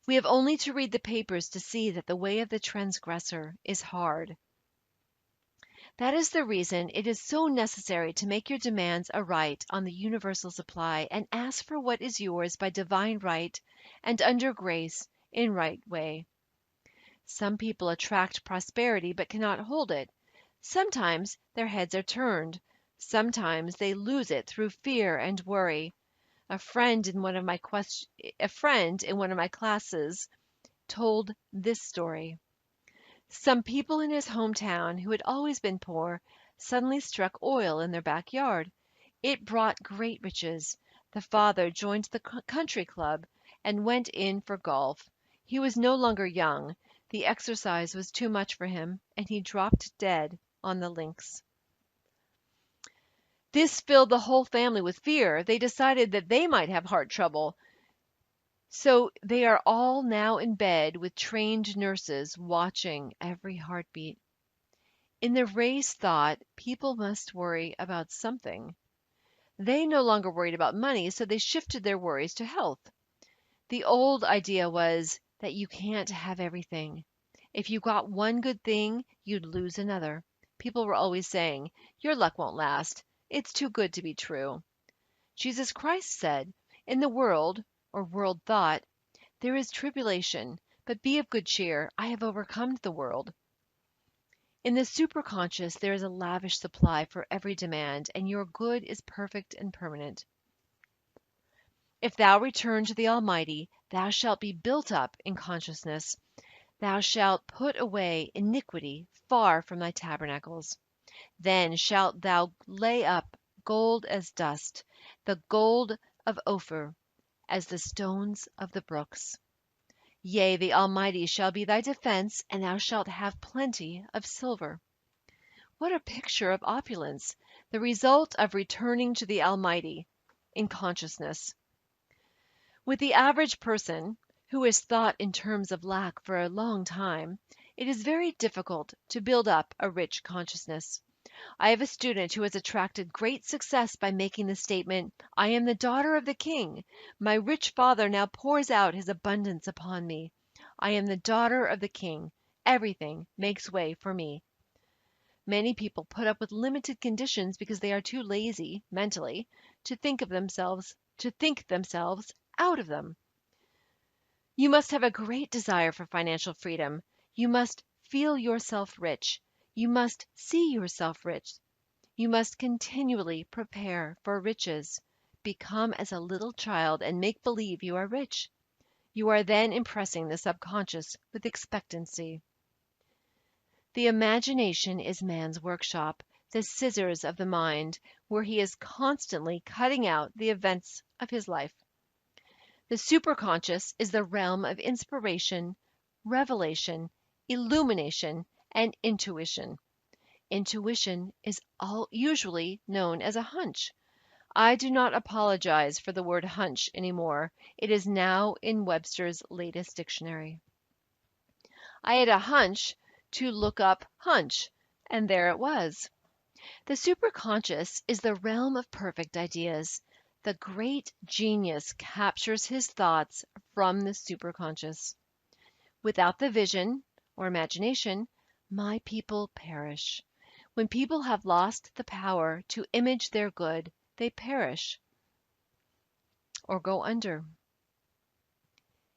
We have only to read the papers to see that the way of the transgressor is hard. That is the reason it is so necessary to make your demands aright on the universal supply, and ask for what is yours by divine right and under grace in right way. Some people attract prosperity but cannot hold it. Sometimes their heads are turned. Sometimes they lose it through fear and worry. A friend in one of my classes told this story. Some people in his hometown who had always been poor suddenly struck oil in their backyard. It brought great riches. The father joined the country club and went in for golf. He was no longer young. The exercise was too much for him, and he dropped dead on the links. This filled the whole family with fear. They decided that they might have heart trouble. So they are all now in bed with trained nurses watching every heartbeat. In the race thought, people must worry about something. They no longer worried about money, so they shifted their worries to health. The old idea was that you can't have everything. If you got one good thing, you'd lose another. People were always saying, "Your luck won't last. It's too good to be true." Jesus Christ said, "In the world," or world thought, "there is tribulation, but be of good cheer. I have overcome the world." In the superconscious there is a lavish supply for every demand, and your good is perfect and permanent. If thou return to the Almighty, thou shalt be built up in consciousness. Thou shalt put away iniquity far from thy tabernacles. Then shalt thou lay up gold as dust, the gold of Ophir, as the stones of the brooks. Yea, the Almighty shall be thy defense, and thou shalt have plenty of silver. What a picture of opulence, the result of returning to the Almighty in consciousness. With the average person, who has thought in terms of lack for a long time, it is very difficult to build up a rich consciousness. I have a student who has attracted great success by making the statement, "I am the daughter of the King. My rich father now pours out his abundance upon me. I am the daughter of the King. Everything makes way for me." Many people put up with limited conditions because they are too lazy, mentally, to think themselves out of them. You must have a great desire for financial freedom. You must feel yourself rich. You must see yourself rich. You must continually prepare for riches. Become as a little child and make believe you are rich. You are then impressing the subconscious with expectancy. The imagination is man's workshop, the scissors of the mind, where he is constantly cutting out the events of his life. The superconscious is the realm of inspiration, revelation, illumination, and intuition. Intuition is usually known as a hunch. I do not apologize for the word hunch anymore. It is now in Webster's latest dictionary. I had a hunch to look up hunch, and there it was. The superconscious is the realm of perfect ideas. The great genius captures his thoughts from the superconscious. Without the vision or imagination, my people perish. When people have lost the power to image their good, they perish or go under.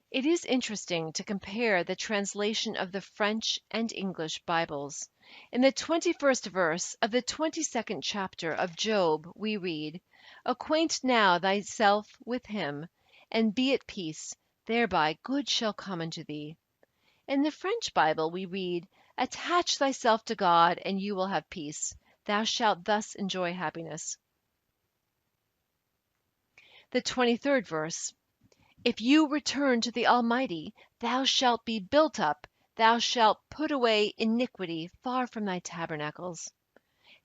It is interesting to compare the translation of the French and English Bibles. In the 21st verse of the 22nd chapter of Job we read, "Acquaint now thyself with him, and be at peace, thereby good shall come unto thee." In the French Bible we read, "Attach thyself to God, and you will have peace. Thou shalt thus enjoy happiness." The 23rd verse, "If you return to the Almighty, thou shalt be built up Thou shalt put away iniquity far from thy tabernacles.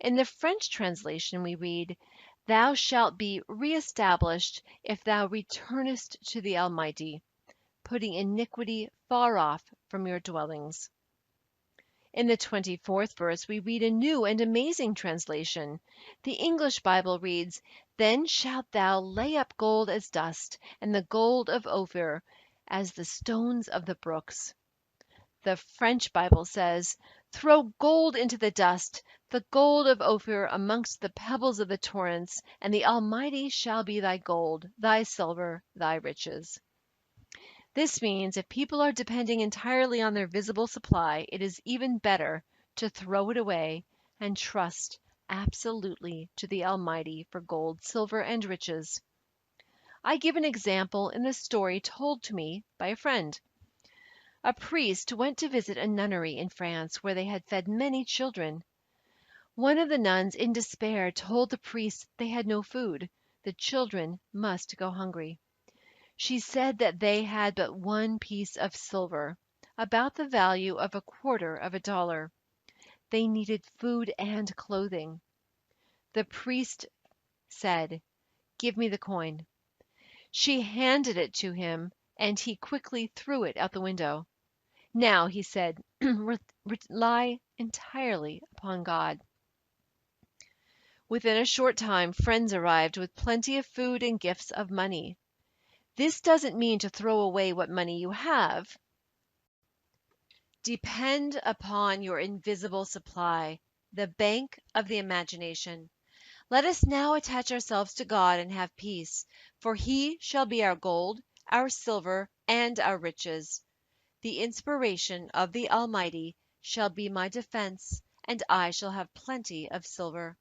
In the French translation we read, Thou shalt be reestablished if thou returnest to the Almighty, putting iniquity far off from your dwellings. In the 24th verse we read a new and amazing translation. The English Bible reads, Then shalt thou lay up gold as dust, and the gold of Ophir as the stones of the brooks. The French Bible says, Throw gold into the dust, the gold of Ophir amongst the pebbles of the torrents, and the Almighty shall be thy gold, thy silver, thy riches. This means if people are depending entirely on their visible supply, it is even better to throw it away and trust absolutely to the Almighty for gold, silver, and riches. I give an example in the story told to me by a friend. A priest went to visit a nunnery in France where they had fed many children. One of the nuns, in despair, told the priest they had no food. The children must go hungry. She said that they had but one piece of silver, about the value of $0.25. They needed food and clothing. The priest said, Give me the coin. She handed it to him, and he quickly threw it out the window. Now, he said, rely entirely upon God. Within a short time, friends arrived with plenty of food and gifts of money. This doesn't mean to throw away what money you have. Depend upon your invisible supply, the bank of the imagination. Let us now attach ourselves to God and have peace, for He shall be our gold, our silver, and our riches. The inspiration of the Almighty shall be my defense, and I shall have plenty of silver.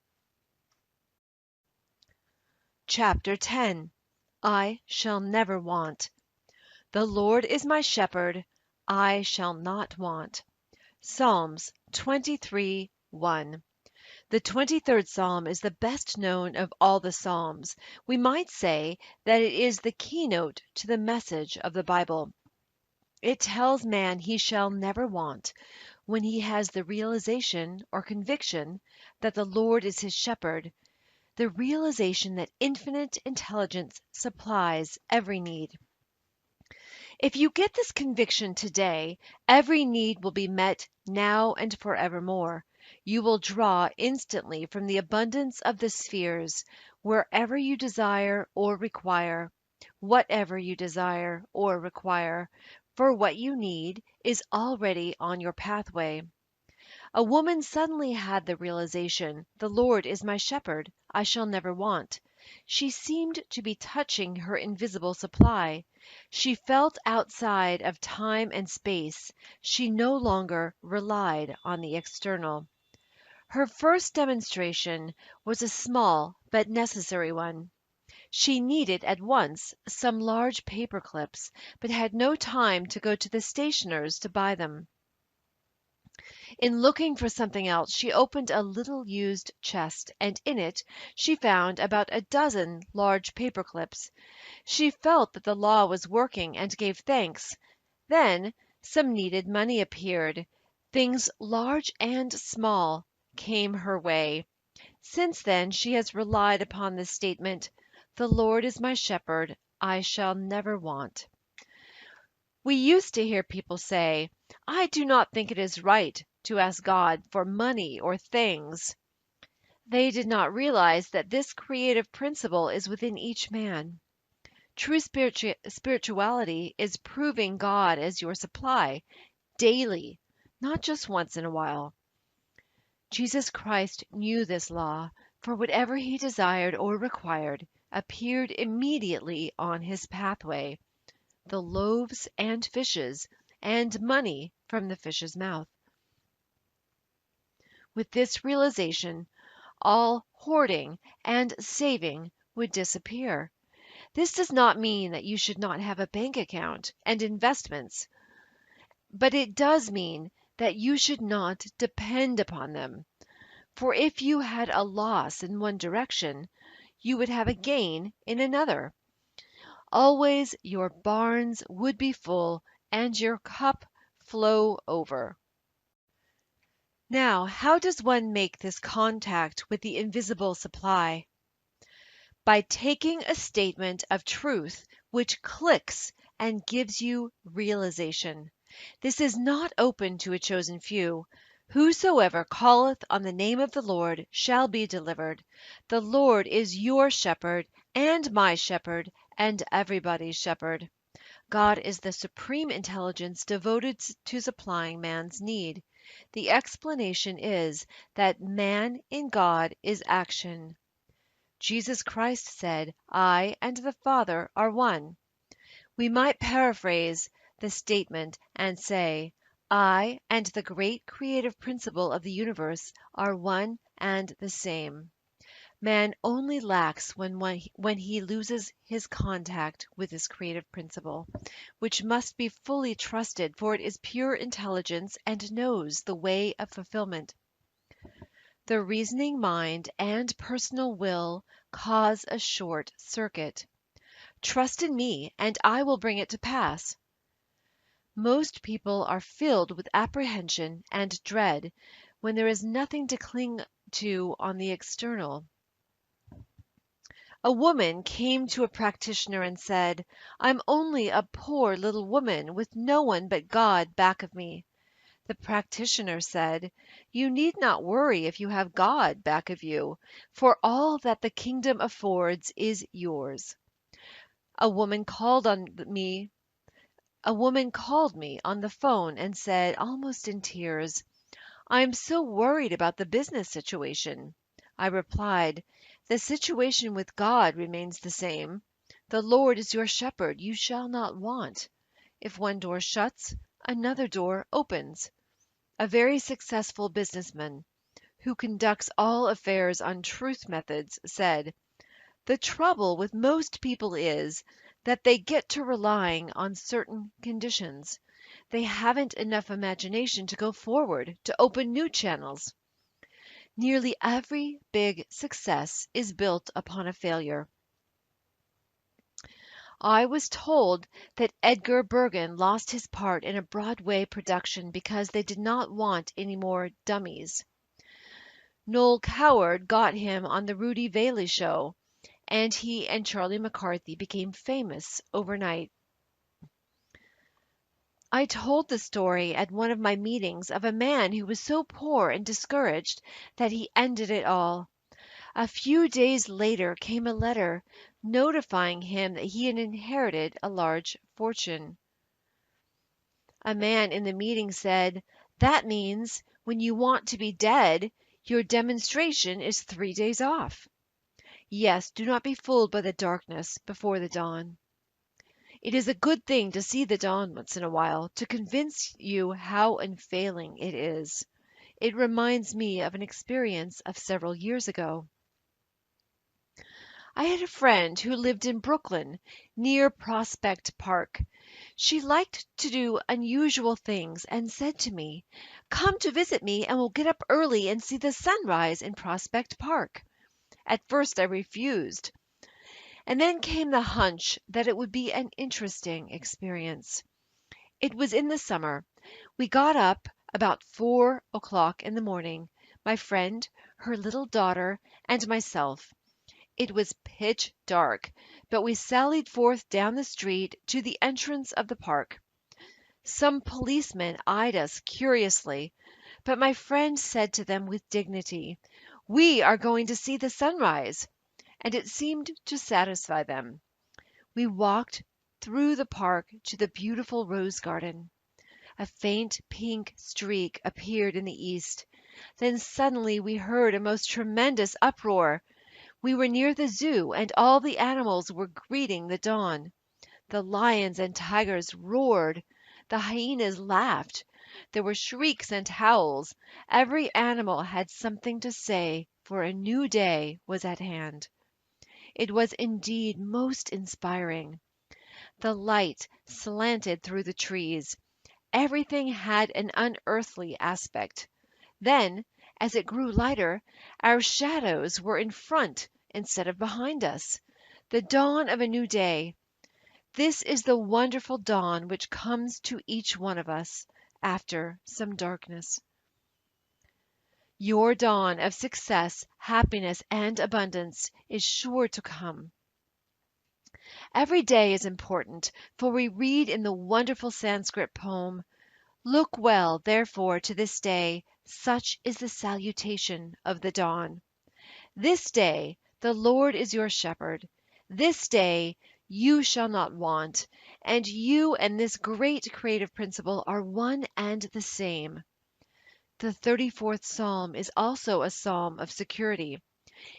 Chapter 10. I shall never want. The Lord is my shepherd, I shall not want. Psalms 23:1. The 23rd Psalm is the best known of all the Psalms. We might say that it is the keynote to the message of the Bible. It tells man he shall never want when he has the realization or conviction that the Lord is his shepherd, the realization that infinite intelligence supplies every need. If you get this conviction today, every need will be met now and forevermore. You will draw instantly from the abundance of the spheres, wherever you desire or require, whatever you desire or require, for what you need is already on your pathway. A woman suddenly had the realization, the Lord is my shepherd, I shall never want. She seemed to be touching her invisible supply. She felt outside of time and space. She no longer relied on the external. Her first demonstration was a small but necessary one. She needed at once some large paper clips, but had no time to go to the stationer's to buy them. In looking for something else, she opened a little used chest, and in it she found about a dozen large paper clips. She felt that the law was working and gave thanks. Then some needed money appeared. Things large and small came her way. Since then she has relied upon the statement, "The Lord is my shepherd, I shall never want." We used to hear people say, "I do not think it is right to ask God for money or things." They did not realize that this creative principle is within each man. True spirituality is proving God as your supply daily, not just once in a while. Jesus Christ knew this law, for whatever he desired or required appeared immediately on his pathway, the loaves and fishes, and money from the fish's mouth. With this realization, all hoarding and saving would disappear. This does not mean that you should not have a bank account and investments, but it does mean that you should not depend upon them. For if you had a loss in one direction, you would have a gain in another. Always your barns would be full and your cup flow over. Now, how does one make this contact with the invisible supply? By taking a statement of truth which clicks and gives you realization. This is not open to a chosen few. Whosoever calleth on the name of the Lord shall be delivered. The Lord is your shepherd and my shepherd and everybody's shepherd. God is the supreme intelligence devoted to supplying man's need. The explanation is that man in God is action. Jesus Christ said, I and the Father are one. We might paraphrase the statement and say, I and the great creative principle of the universe are one and the same. Man only lacks when he loses his contact with this creative principle, which must be fully trusted, for it is pure intelligence and knows the way of fulfillment. The reasoning mind and personal will cause a short circuit. Trust in me, and I will bring it to pass. Most people are filled with apprehension and dread when there is nothing to cling to on the external. A woman came to a practitioner and said, I'm only a poor little woman with no one but God back of me. The practitioner said, You need not worry if you have God back of you, for all that the kingdom affords is yours. A woman called me A woman called me on the phone and said, almost in tears, I am so worried about the business situation. I replied, The situation with God remains the same. The Lord is your shepherd. You shall not want. If one door shuts, another door opens. A very successful businessman, who conducts all affairs on truth methods, said, The trouble with most people is that they get to relying on certain conditions. They haven't enough imagination to go forward, to open new channels. Nearly every big success is built upon a failure. I was told that Edgar Bergen lost his part in a Broadway production because they did not want any more dummies. Noel Coward got him on the Rudy Vallee show, and he and Charlie McCarthy became famous overnight. I told the story at one of my meetings of a man who was so poor and discouraged that he ended it all. A few days later came a letter notifying him that he had inherited a large fortune. A man in the meeting said, That means when you want to be dead, your demonstration is 3 days off. Yes, do not be fooled by the darkness before the dawn. It is a good thing to see the dawn once in a while, to convince you how unfailing it is. It reminds me of an experience of several years ago. I had a friend who lived in Brooklyn, near Prospect Park. She liked to do unusual things and said to me, Come to visit me and we'll get up early and see the sunrise in Prospect Park. At first I refused, and then came the hunch that it would be an interesting experience. It was in the summer. We got up about 4 o'clock in the morning, my friend, her little daughter, and myself. It was pitch dark, but we sallied forth down the street to the entrance of the park. Some policemen eyed us curiously, but my friend said to them with dignity, We are going to see the sunrise, and it seemed to satisfy them. We walked through the park to the beautiful rose garden. A faint pink streak appeared in the east. Then suddenly we heard a most tremendous uproar. We were near the zoo, and all the animals were greeting the dawn. The lions and tigers roared. The hyenas laughed. There were shrieks and howls. Every animal had something to say, for a new day was at hand. It was indeed most inspiring. The light slanted through the trees. Everything had an unearthly aspect. Then, as it grew lighter, our shadows were in front instead of behind us. The dawn of a new day. This is the wonderful dawn which comes to each one of us. after some darkness. Your dawn of success, happiness, and abundance is sure to come. Every day is important, for we read in the wonderful Sanskrit poem, "Look well, therefore, to this day, such is the salutation of the dawn." This day the Lord is your shepherd. This day you shall not want, and you and this great creative principle are one and the same. The 34th Psalm is also a psalm of security.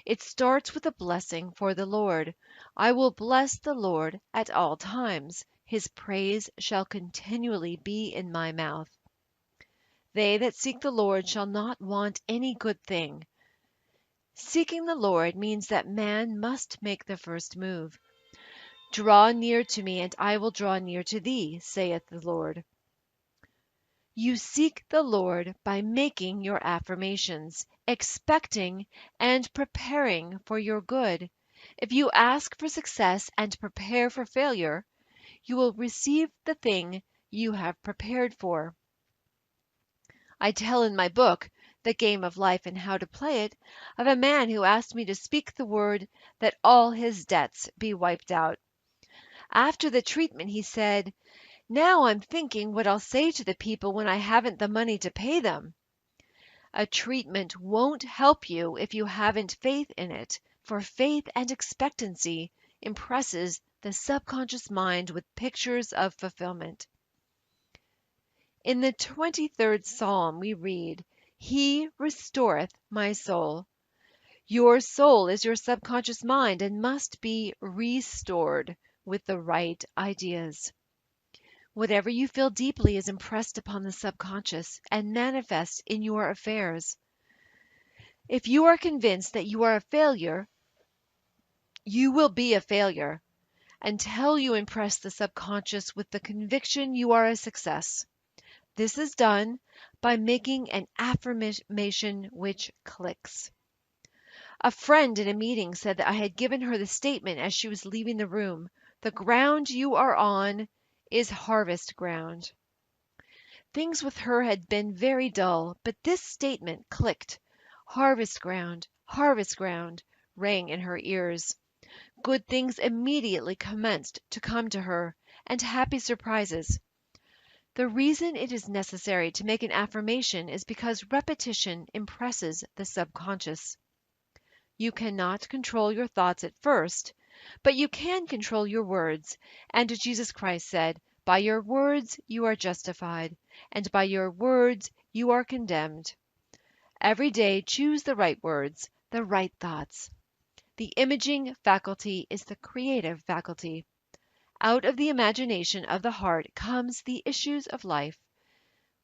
It starts with a blessing for the Lord. I will bless the Lord at all times. His praise shall continually be in my mouth. They that seek the Lord shall not want any good thing. Seeking the Lord means that man must make the first move. Draw near to me, and I will draw near to thee, saith the Lord. You seek the Lord by making your affirmations, expecting and preparing for your good. If you ask for success and prepare for failure, you will receive the thing you have prepared for. I tell in my book, The Game of Life and How to Play It, of a man who asked me to speak the word that all his debts be wiped out. After the treatment, he said, "Now I'm thinking what I'll say to the people when I haven't the money to pay them." A treatment won't help you if you haven't faith in it, for faith and expectancy impresses the subconscious mind with pictures of fulfillment. In the 23rd Psalm we read, "He restoreth my soul." Your soul is your subconscious mind and must be restored with the right ideas. Whatever you feel deeply is impressed upon the subconscious and manifests in your affairs. If you are convinced that you are a failure, you will be a failure until you impress the subconscious with the conviction you are a success. This is done by making an affirmation which clicks. A friend in a meeting said that I had given her the statement as she was leaving the room, "The ground you are on is harvest ground." Things with her had been very dull, but this statement clicked. Harvest ground, rang in her ears. Good things immediately commenced to come to her, and happy surprises. The reason it is necessary to make an affirmation is because repetition impresses the subconscious. You cannot control your thoughts at first, but you can control your words, and Jesus Christ said, "By your words you are justified, and by your words you are condemned." Every day choose the right words, the right thoughts. The imaging faculty is the creative faculty. Out of the imagination of the heart comes the issues of life.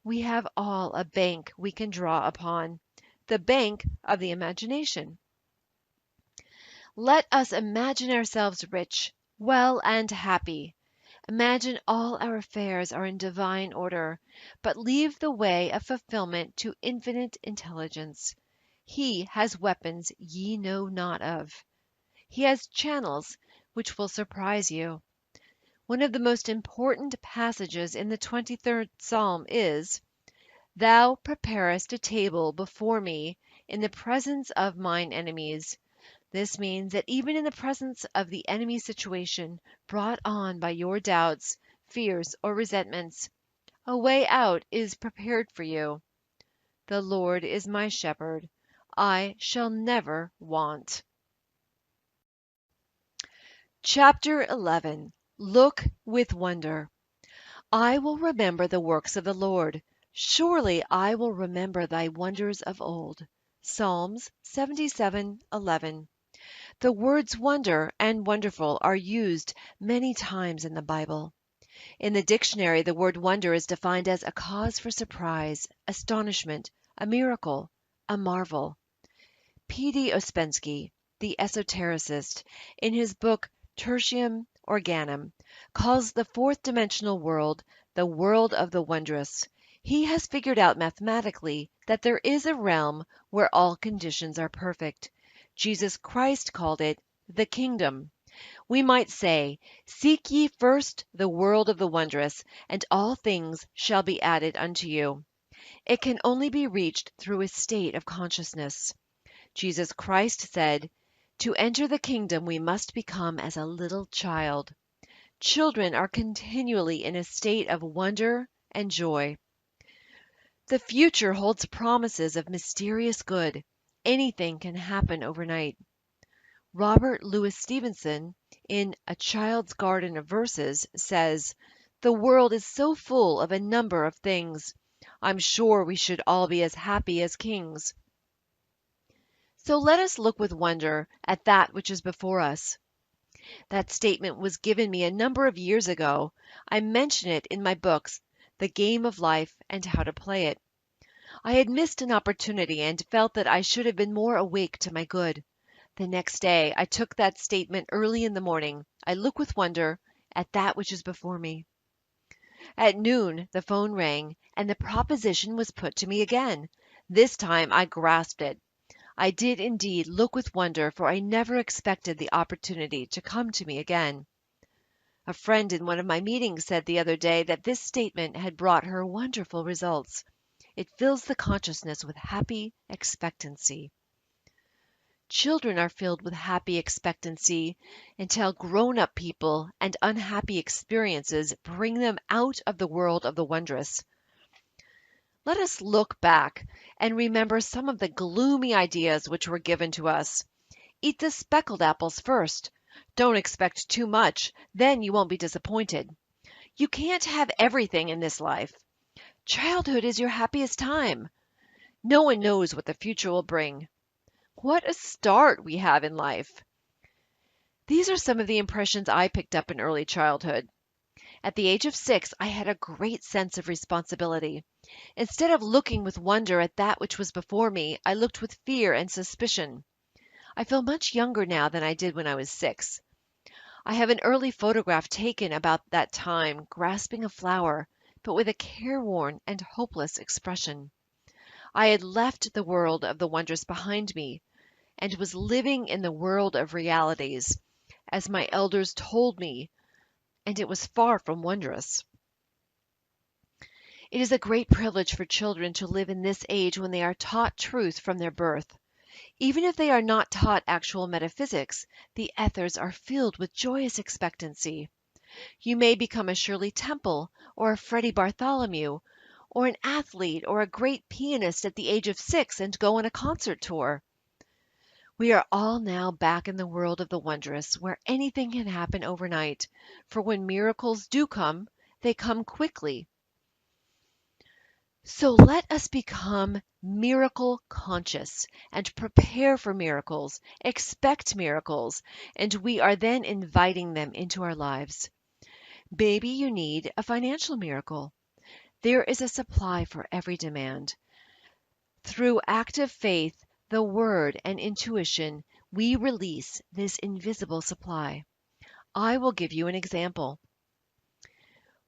We have all a bank we can draw upon, the bank of the imagination. Let us imagine ourselves rich, well, and happy. Imagine all our affairs are in divine order, but leave the way of fulfillment to infinite intelligence. He has weapons ye know not of. He has channels which will surprise you. One of the most important passages in the 23rd Psalm is, "Thou preparest a table before me in the presence of mine enemies." This means that even in the presence of the enemy situation brought on by your doubts, fears, or resentments, a way out is prepared for you. The Lord is my shepherd. I shall never want. Chapter 11. Look with wonder. I will remember the works of the Lord. Surely I will remember thy wonders of old. Psalms 77:11. The words wonder and wonderful are used many times in the Bible. In the dictionary, the word wonder is defined as a cause for surprise, astonishment, a miracle, a marvel. P.D. Ouspensky, the esotericist, in his book Tertium Organum, calls the fourth dimensional world the world of the wondrous. He has figured out mathematically that there is a realm where all conditions are perfect. Jesus Christ called it the kingdom. We might say, "Seek ye first the world of the wondrous, and all things shall be added unto you." It can only be reached through a state of consciousness. Jesus Christ said, "To enter the kingdom we must become as a little child." Children are continually in a state of wonder and joy. The future holds promises of mysterious good. Anything can happen overnight. Robert Louis Stevenson, in A Child's Garden of Verses, says, "The world is so full of a number of things, I'm sure we should all be as happy as kings." So let us look with wonder at that which is before us. That statement was given me a number of years ago. I mention it in my books, The Game of Life and How to Play It. I had missed an opportunity and felt that I should have been more awake to my good. The next day I took that statement early in the morning. I look with wonder at that which is before me. At noon the phone rang, and the proposition was put to me again. This time I grasped it. I did indeed look with wonder, for I never expected the opportunity to come to me again. A friend in one of my meetings said the other day that this statement had brought her wonderful results. It fills the consciousness with happy expectancy. Children are filled with happy expectancy until grown-up people and unhappy experiences bring them out of the world of the wondrous. Let us look back and remember some of the gloomy ideas which were given to us. Eat the speckled apples first. Don't expect too much, then you won't be disappointed. You can't have everything in this life. Childhood is your happiest time. No one knows what the future will bring. What a start we have in life! These are some of the impressions I picked up in early childhood. At the age of 6, I had a great sense of responsibility. Instead of looking with wonder at that which was before me, I looked with fear and suspicion. I feel much younger now than I did when I was 6. I have an early photograph taken about that time, grasping a flower, but with a careworn and hopeless expression. I had left the world of the wondrous behind me, and was living in the world of realities, as my elders told me, and it was far from wondrous. It is a great privilege for children to live in this age when they are taught truth from their birth. Even if they are not taught actual metaphysics, the ethers are filled with joyous expectancy. You may become a Shirley Temple or a Freddie Bartholomew, or an athlete or a great pianist at the age of 6 and go on a concert tour. We are all now back in the world of the wondrous, where anything can happen overnight, for when miracles do come, they come quickly. So let us become miracle conscious and prepare for miracles, expect miracles, and we are then inviting them into our lives. Maybe you need a financial miracle. There is a supply for every demand. Through active faith, the word, and intuition, we release this invisible supply. I will give you an example.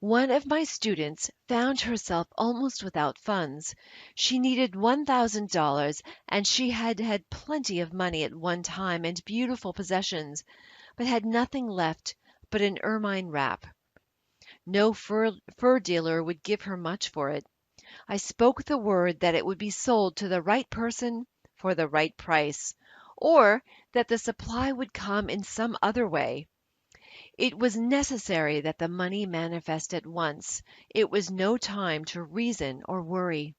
One of my students found herself almost without funds. She needed $1,000, and she had had plenty of money at one time and beautiful possessions, but had nothing left but an ermine wrap. No fur dealer would give her much for it. I spoke the word that it would be sold to the right person for the right price, or that the supply would come in some other way. It was necessary that the money manifest at once. It was no time to reason or worry.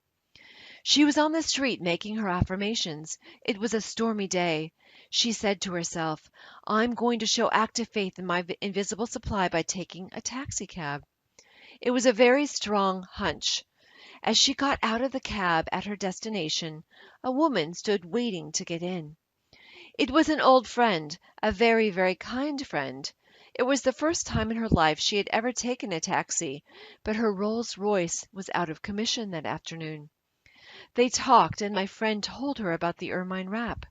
She was on the street making her affirmations. It was a stormy day. She said to herself, "I'm going to show active faith in my invisible supply by taking a taxicab." It was a very strong hunch. As she got out of the cab at her destination, a woman stood waiting to get in. It was an old friend, a very, very kind friend. It was the first time in her life she had ever taken a taxi, but her Rolls Royce was out of commission that afternoon. They talked, and my friend told her about the ermine wrap.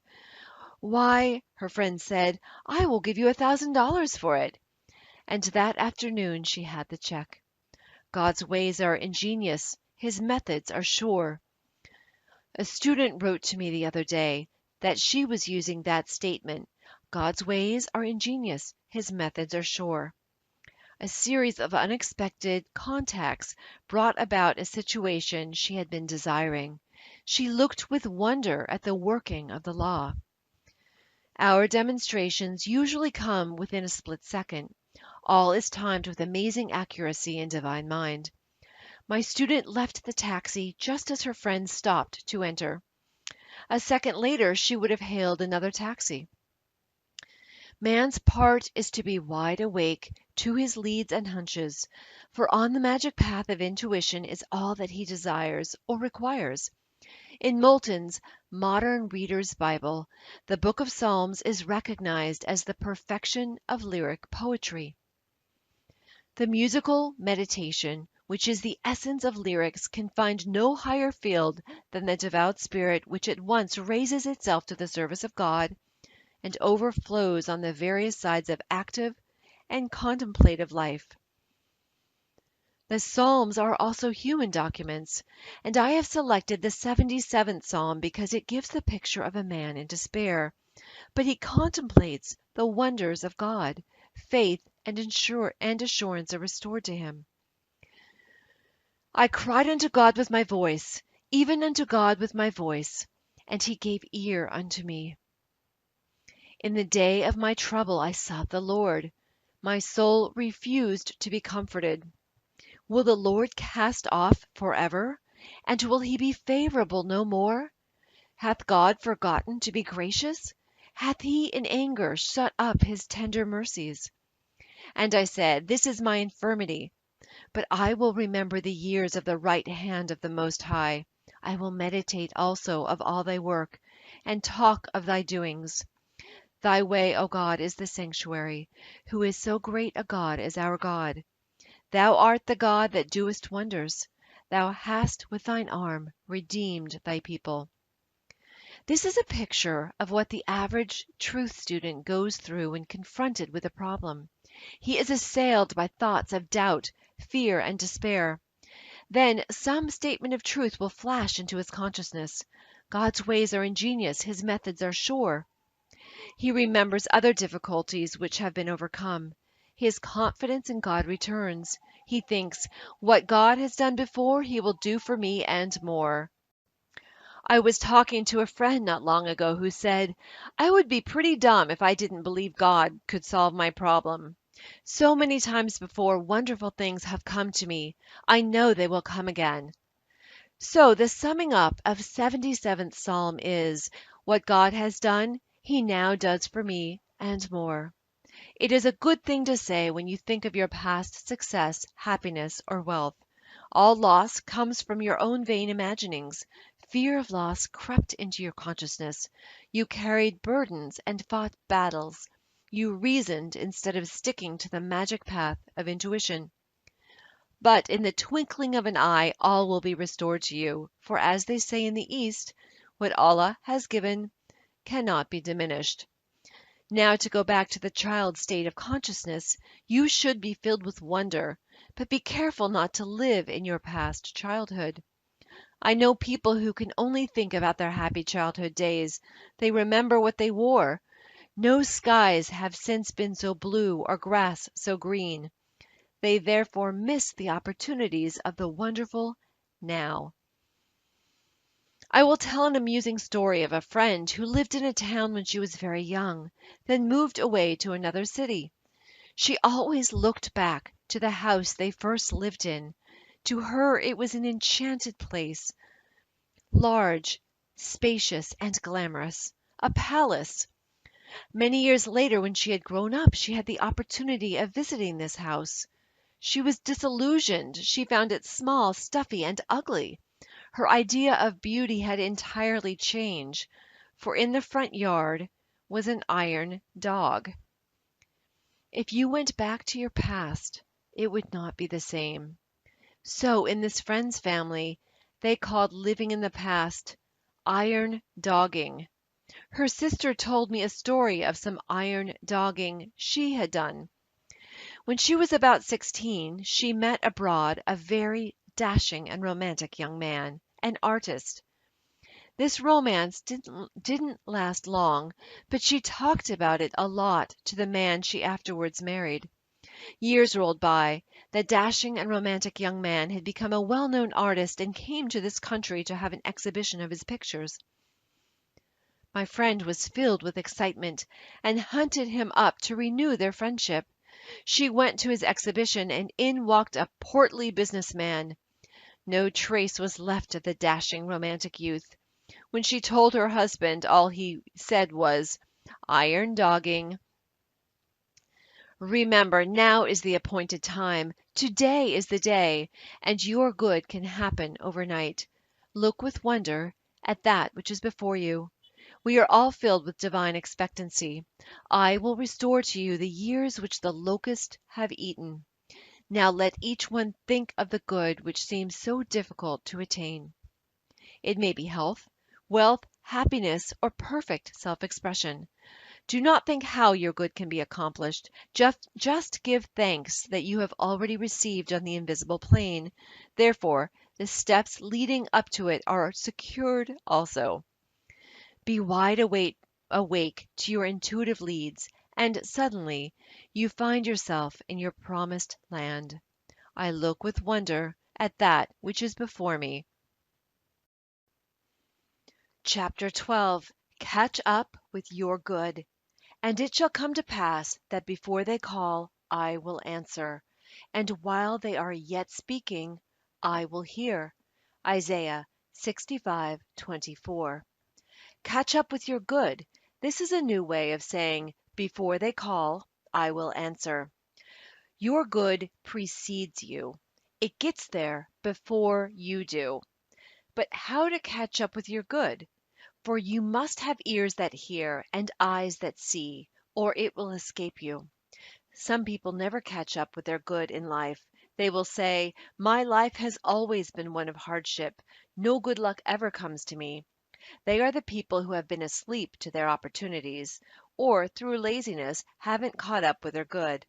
"Why," her friend said, "I will give you $1,000 for it." And that afternoon she had the check. God's ways are ingenious, his methods are sure. A student wrote to me the other day that she was using that statement, God's ways are ingenious, his methods are sure. A series of unexpected contacts brought about a situation she had been desiring. She looked with wonder at the working of the law. Our demonstrations usually come within a split second. All is timed with amazing accuracy and divine mind. My student left the taxi just as her friend stopped to enter. A second later she would have hailed another taxi. Man's part is to be wide awake to his leads and hunches, for on the magic path of intuition is all that he desires or requires. In Moulton's Modern Reader's Bible, the Book of Psalms is recognized as the perfection of lyric poetry. The musical meditation, which is the essence of lyrics, can find no higher field than the devout spirit which at once raises itself to the service of God and overflows on the various sides of active and contemplative life. The Psalms are also human documents, and I have selected the 77th Psalm because it gives the picture of a man in despair, but he contemplates the wonders of God. Faith and assurance are restored to him. I cried unto God with my voice, even unto God with my voice, and he gave ear unto me. In the day of my trouble I sought the Lord. My soul refused to be comforted. Will the Lord cast off forever? And will he be favorable no more? Hath God forgotten to be gracious? Hath he in anger shut up his tender mercies? And I said, This is my infirmity, but I will remember the years of the right hand of the Most High. I will meditate also of all thy work, and talk of thy doings. Thy way, O God, is the sanctuary. Who is so great a God as our God? Thou art the God that doest wonders. Thou hast with thine arm redeemed thy people. This is a picture of what the average truth student goes through when confronted with a problem. He is assailed by thoughts of doubt, fear, and despair. Then some statement of truth will flash into his consciousness. God's ways are ingenious, his methods are sure. He remembers other difficulties which have been overcome. His confidence in God returns. He thinks, what God has done before, he will do for me and more. I was talking to a friend not long ago who said, I would be pretty dumb if I didn't believe God could solve my problem. So many times before, wonderful things have come to me. I know they will come again. So the summing up of 77th Psalm is, what God has done, he now does for me and more. It is a good thing to say when you think of your past success, happiness, or wealth. All loss comes from your own vain imaginings. Fear of loss crept into your consciousness. You carried burdens and fought battles. You reasoned instead of sticking to the magic path of intuition. But in the twinkling of an eye all will be restored to you, for as they say in the East, what Allah has given cannot be diminished. Now to go back to the child state of consciousness, you should be filled with wonder, but be careful not to live in your past childhood. I know people who can only think about their happy childhood days. They remember what they wore. No skies have since been so blue or grass so green. They therefore miss the opportunities of the wonderful now. I will tell an amusing story of a friend who lived in a town when she was very young, then moved away to another city. She always looked back to the house they first lived in. To her it was an enchanted place, large, spacious, and glamorous, a palace. Many years later, when she had grown up, she had the opportunity of visiting this house. She was disillusioned. She found it small, stuffy, and ugly. Her idea of beauty had entirely changed, for in the front yard was an iron dog. If you went back to your past, it would not be the same. So in this friend's family, they called living in the past iron dogging. Her sister told me a story of some iron dogging she had done. When she was about 16, she met abroad a very dashing and romantic young man, an artist. This romance didn't last long, but she talked about it a lot to the man she afterwards married. Years rolled by. The dashing and romantic young man had become a well-known artist and came to this country to have an exhibition of his pictures. My friend was filled with excitement and hunted him up to renew their friendship. She went to his exhibition, and in walked a portly businessman. No trace was left of the dashing romantic youth. When she told her husband, all he said was, "Iron dogging." Remember, now is the appointed time. Today is the day, and your good can happen overnight. Look with wonder at that which is before you. We are all filled with divine expectancy. I will restore to you the years which the locusts have eaten. Now let each one think of the good which seems so difficult to attain. It may be health, wealth, happiness, or perfect self-expression. Do not think how your good can be accomplished. Just give thanks that you have already received on the invisible plane. Therefore, the steps leading up to it are secured also. Be wide awake to your intuitive leads, and suddenly you find yourself in your promised land. I look with wonder at that which is before me. Chapter 12. Catch up with your good. And it shall come to pass that before they call, I will answer, and while they are yet speaking, I will hear. Isaiah 65:24. Catch up with your good. This is a new way of saying, before they call, I will answer. Your good precedes you. It gets there before you do. But how to catch up with your good? For you must have ears that hear and eyes that see, or it will escape you. Some people never catch up with their good in life. They will say, "My life has always been one of hardship. No good luck ever comes to me." They are the people who have been asleep to their opportunities, or through laziness haven't caught up with their good.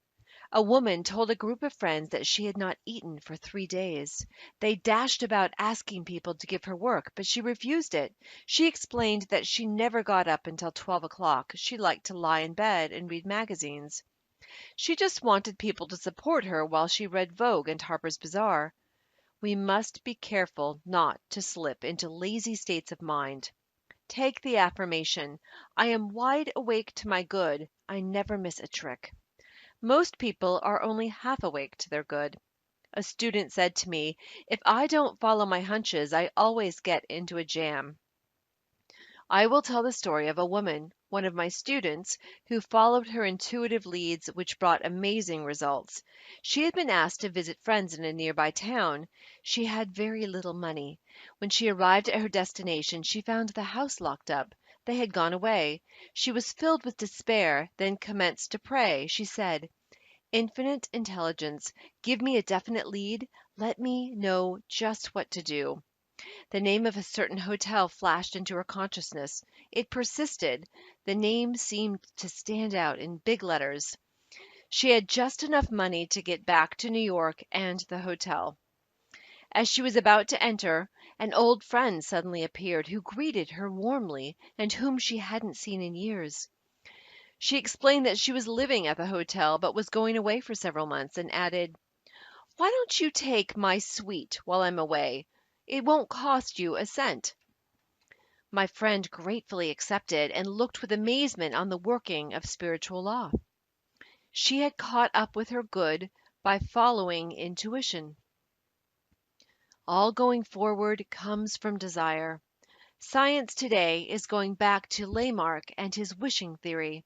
A woman told a group of friends that she had not eaten for 3 days. They dashed about asking people to give her work, but she refused it. She explained that she never got up until 12 o'clock. She liked to lie in bed and read magazines. She just wanted people to support her while she read Vogue and Harper's Bazaar. We must be careful not to slip into lazy states of mind. Take the affirmation, I am wide awake to my good. I never miss a trick. Most people are only half awake to their good. A student said to me, "If I don't follow my hunches, I always get into a jam." I will tell the story of a woman, one of my students, who followed her intuitive leads, which brought amazing results. She had been asked to visit friends in a nearby town. She had very little money. When she arrived at her destination, she found the house locked up. They had gone away. She was filled with despair, then commenced to pray. She said, "Infinite intelligence, give me a definite lead. Let me know just what to do." The name of a certain hotel flashed into her consciousness. It persisted. The name seemed to stand out in big letters. She had just enough money to get back to New York and the hotel. As she was about to enter, an old friend suddenly appeared who greeted her warmly and whom she hadn't seen in years. She explained that she was living at the hotel but was going away for several months, and added, "Why don't you take my suite while I'm away? It won't cost you a cent." My friend gratefully accepted and looked with amazement on the working of spiritual law. She had caught up with her good by following intuition. All going forward comes from desire. Science today is going back to Lamarck and his wishing theory.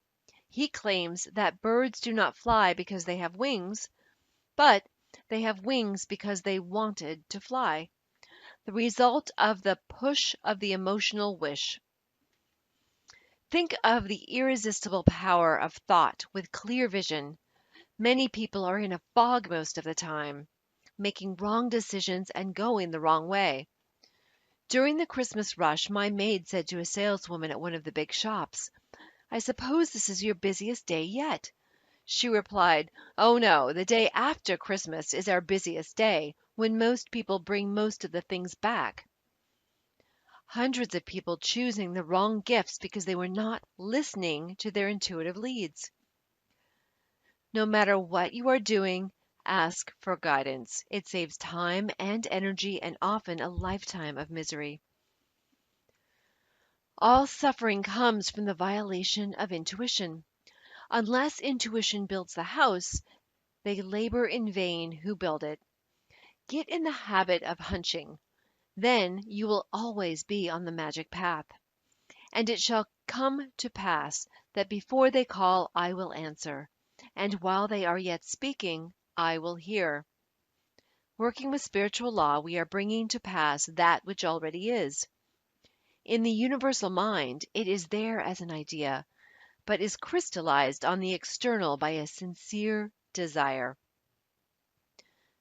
He claims that birds do not fly because they have wings, but they have wings because they wanted to fly. The result of the push of the emotional wish. Think of the irresistible power of thought with clear vision. Many people are in a fog most of the time, making wrong decisions and going the wrong way. During the Christmas rush, my maid said to a saleswoman at one of the big shops, "I suppose this is your busiest day yet." She replied, "Oh no, the day after Christmas is our busiest day, when most people bring most of the things back." Hundreds of people choosing the wrong gifts because they were not listening to their intuitive leads. No matter what you are doing, ask for guidance. It saves time and energy and often a lifetime of misery. All suffering comes from the violation of intuition. Unless intuition builds the house, they labor in vain who build it. Get in the habit of hunching. Then you will always be on the magic path. And it shall come to pass that before they call, I will answer. And while they are yet speaking, I will hear. Working with spiritual law, we are bringing to pass that which already is. In the universal mind, it is there as an idea, but is crystallized on the external by a sincere desire.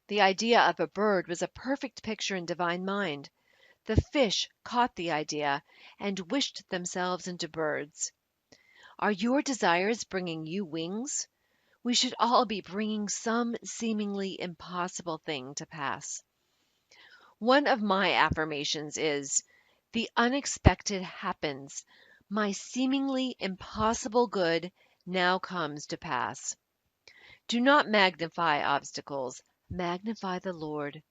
The idea of a bird was a perfect picture in divine mind. The fish caught the idea and wished themselves into birds. Are your desires bringing you wings? We should all be bringing some seemingly impossible thing to pass. One of my affirmations is, the unexpected happens. My seemingly impossible good now comes to pass. Do not magnify obstacles, magnify the Lord.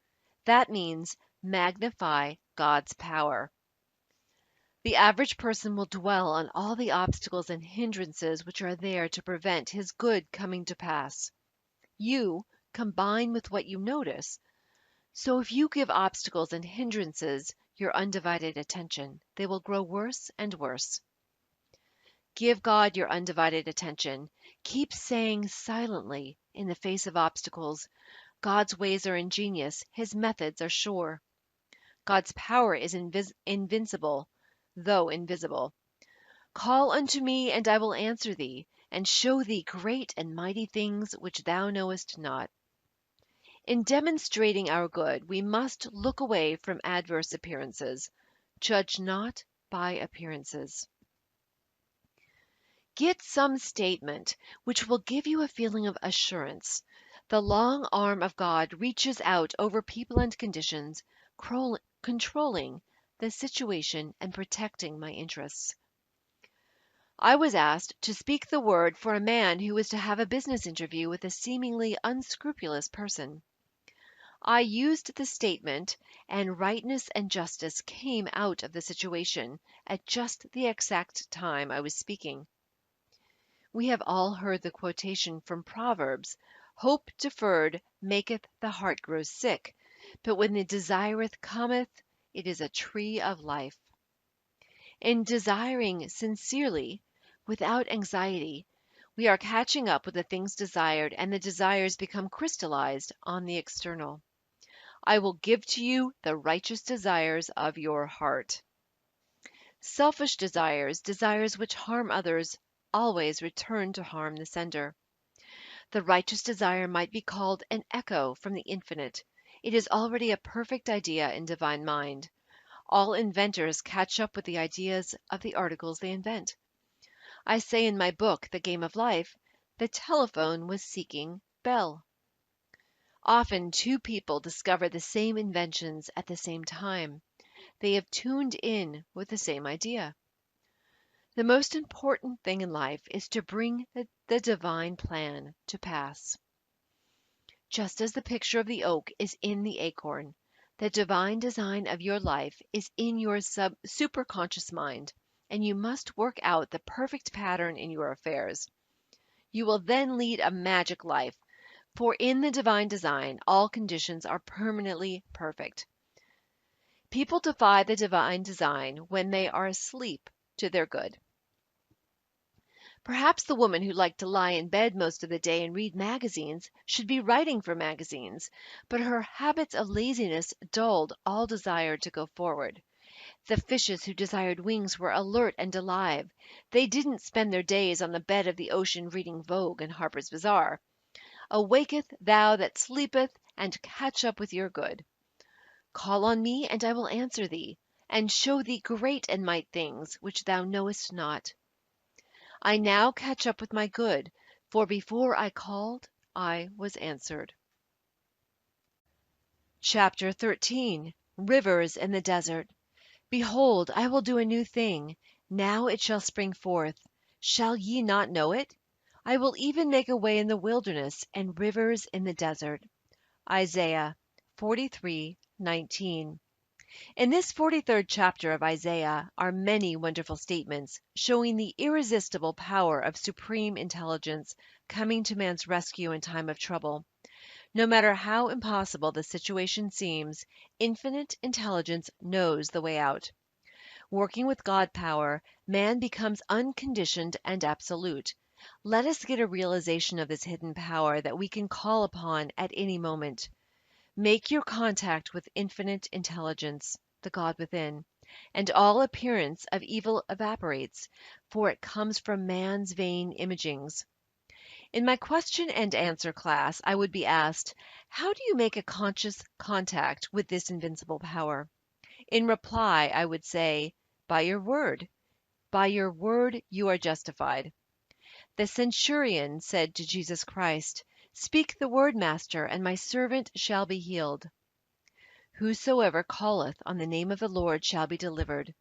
That means magnify God's power. The average person will dwell on all the obstacles and hindrances which are there to prevent his good coming to pass. You combine with what you notice. So if you give obstacles and hindrances your undivided attention, they will grow worse and worse. Give God your undivided attention. Keep saying silently in the face of obstacles, God's ways are ingenious, his methods are sure. God's power is invincible, though invisible. Call unto me, and I will answer thee, and show thee great and mighty things which thou knowest not. In demonstrating our good, we must look away from adverse appearances. Judge not by appearances. Get some statement which will give you a feeling of assurance. The long arm of God reaches out over people and conditions, controlling the situation and protecting my interests. I was asked to speak the word for a man who was to have a business interview with a seemingly unscrupulous person. I used the statement, and rightness and justice came out of the situation at just the exact time I was speaking. We have all heard the quotation from Proverbs, "Hope deferred maketh the heart grow sick, but when the desireth cometh, it is a tree of life." In desiring sincerely, without anxiety, we are catching up with the things desired, and the desires become crystallized on the external. I will give to you the righteous desires of your heart. Selfish desires, desires which harm others, always return to harm the sender. The righteous desire might be called an echo from the infinite. It is already a perfect idea in divine mind. All inventors catch up with the ideas of the articles they invent. I say in my book, The Game of Life, the telephone was seeking Bell. Often two people discover the same inventions at the same time. They have tuned in with the same idea. The most important thing in life is to bring the divine plan to pass. Just as the picture of the oak is in the acorn, the divine design of your life is in your superconscious mind, and you must work out the perfect pattern in your affairs. You will then lead a magic life, for in the divine design, all conditions are permanently perfect. People defy the divine design when they are asleep to their good. Perhaps the woman who liked to lie in bed most of the day and read magazines should be writing for magazines, but her habits of laziness dulled all desire to go forward. The fishes who desired wings were alert and alive. They didn't spend their days on the bed of the ocean reading Vogue and Harper's Bazaar. Awaketh thou that sleepeth, and catch up with your good. Call on me, and I will answer thee, and show thee great and mighty things which thou knowest not. I now catch up with my good, for before I called, I was answered. Chapter 13. Rivers in the Desert. Behold, I will do a new thing. Now it shall spring forth. Shall ye not know it? I will even make a way in the wilderness and rivers in the desert. Isaiah 43:19. In this 43rd chapter of Isaiah are many wonderful statements showing the irresistible power of supreme intelligence coming to man's rescue in time of trouble. No matter how impossible the situation seems, infinite intelligence knows the way out. Working with God power, man becomes unconditioned and absolute. Let us get a realization of this hidden power that we can call upon at any moment. Make your contact with infinite intelligence, the God within, and all appearance of evil evaporates, for it comes from man's vain imagings. In my question and answer class, I would be asked, how do you make a conscious contact with this invincible power? In reply, I would say, by your word. By your word you are justified. The centurion said to Jesus Christ, "Speak the word, Master, and my servant shall be healed. Whosoever calleth on the name of the Lord shall be delivered."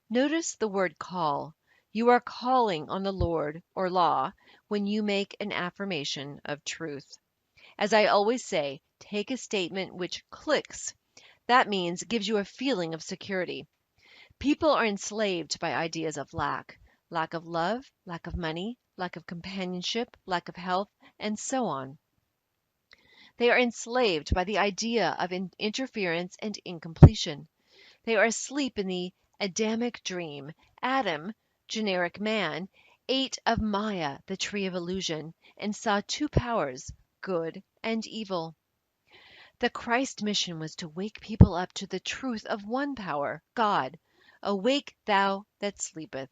Notice the word call. You are calling on the Lord or law when you make an affirmation of truth. As I always say, take a statement which clicks. That means gives you a feeling of security. People are enslaved by ideas of lack of love, lack of money, lack of companionship, lack of health, and so on. They are enslaved by the idea of interference and incompletion. They are asleep in the Adamic dream. Adam, generic man, ate of Maya, the tree of illusion, and saw two powers, good and evil. The Christ mission was to wake people up to the truth of one power, God. Awake thou that sleepeth.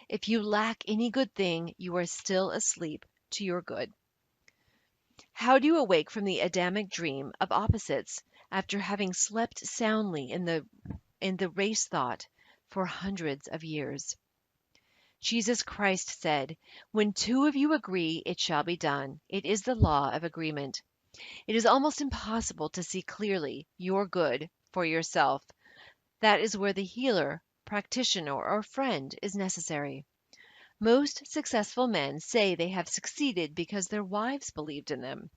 If you lack any good thing, you are still asleep to your good. How do you awake from the Adamic dream of opposites after having slept soundly in the race thought for hundreds of years? Jesus Christ said, "When two of you agree, it shall be done." It is the law of agreement. It is almost impossible to see clearly your good for yourself. That is where the healer, practitioner, or friend is necessary. Most successful men say they have succeeded because their wives believed in them.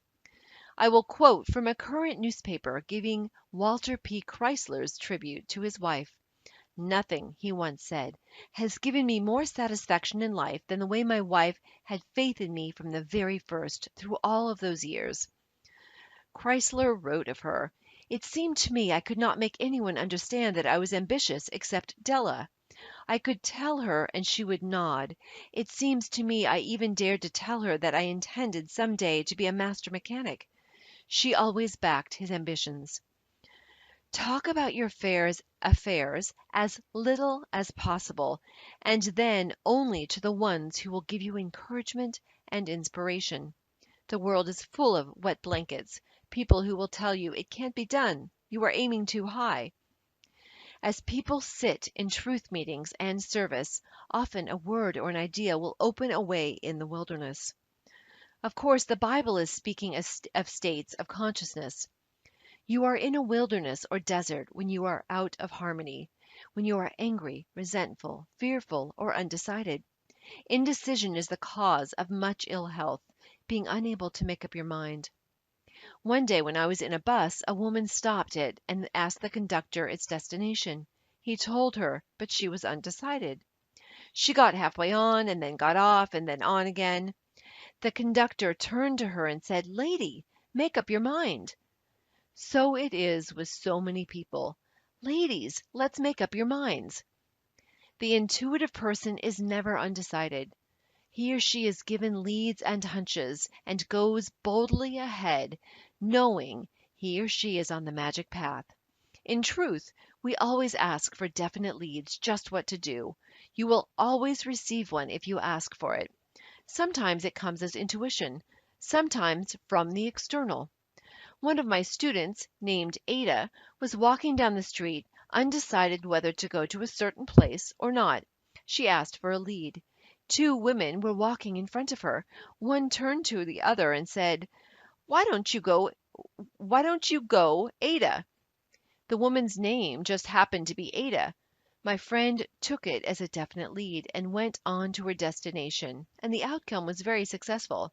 I will quote from a current newspaper giving Walter P. Chrysler's tribute to his wife. "Nothing," he once said, "has given me more satisfaction in life than the way my wife had faith in me from the very first, through all of those years." Chrysler wrote of her, "It seemed to me I could not make anyone understand that I was ambitious except Della. I could tell her and she would nod. It seems to me I even dared to tell her that I intended some day to be a master mechanic. She always backed his ambitions." Talk about your affairs as little as possible, and then only to the ones who will give you encouragement and inspiration. The world is full of wet blankets, people who will tell you it can't be done, you are aiming too high. As people sit in truth meetings and service, often a word or an idea will open a way in the wilderness. Of course, the Bible is speaking of states of consciousness. You are in a wilderness or desert when you are out of harmony, when you are angry, resentful, fearful, or undecided. Indecision is the cause of much ill health, being unable to make up your mind. One day when I was in a bus, a woman stopped it and asked the conductor its destination. He told her, but she was undecided. She got halfway on and then got off and then on again. The conductor turned to her and said, "Lady, make up your mind." So it is with so many people. Ladies, let's make up your minds. The intuitive person is never undecided. He or she is given leads and hunches and goes boldly ahead, knowing he or she is on the magic path. In truth, we always ask for definite leads, just what to do. You will always receive one if you ask for it. Sometimes it comes as intuition, sometimes from the external. One of my students, named Ada, was walking down the street, undecided whether to go to a certain place or not. She asked for a lead. Two women were walking in front of her. One turned to the other and said, "Why don't you go? Why don't you go, Ada?" The woman's name just happened to be Ada. My friend took it as a definite lead and went on to her destination, and the outcome was very successful.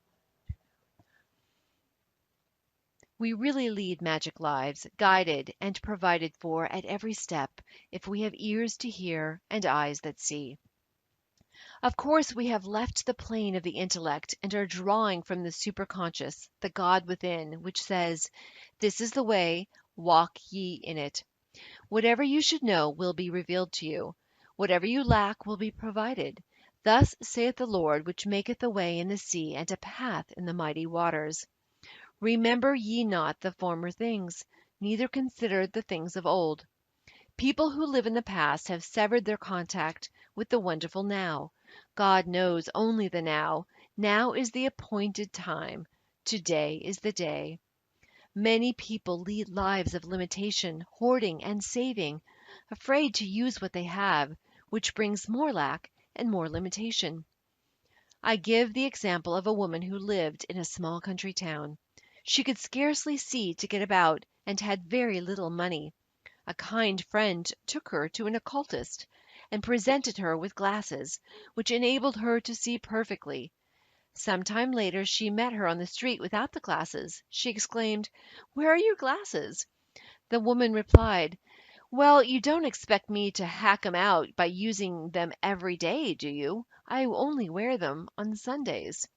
We really lead magic lives, guided and provided for at every step, if we have ears to hear and eyes that see. Of course, we have left the plane of the intellect and are drawing from the superconscious, the God within, which says, "This is the way, walk ye in it." Whatever you should know will be revealed to you. Whatever you lack will be provided. Thus saith the Lord, which maketh a way in the sea and a path in the mighty waters. Remember ye not the former things, neither consider the things of old. People who live in the past have severed their contact with the wonderful now. God knows only the now. Now is the appointed time. Today is the day. Many people lead lives of limitation, hoarding, and saving, afraid to use what they have, which brings more lack and more limitation. I give the example of a woman who lived in a small country town. She could scarcely see to get about and had very little money. A kind friend took her to an occultist and presented her with glasses, which enabled her to see perfectly. Some time later she met her on the street without the glasses. She exclaimed, "Where are your glasses?" The woman replied, "Well, you don't expect me to hack 'em out by using them every day, do you? I only wear them on Sundays."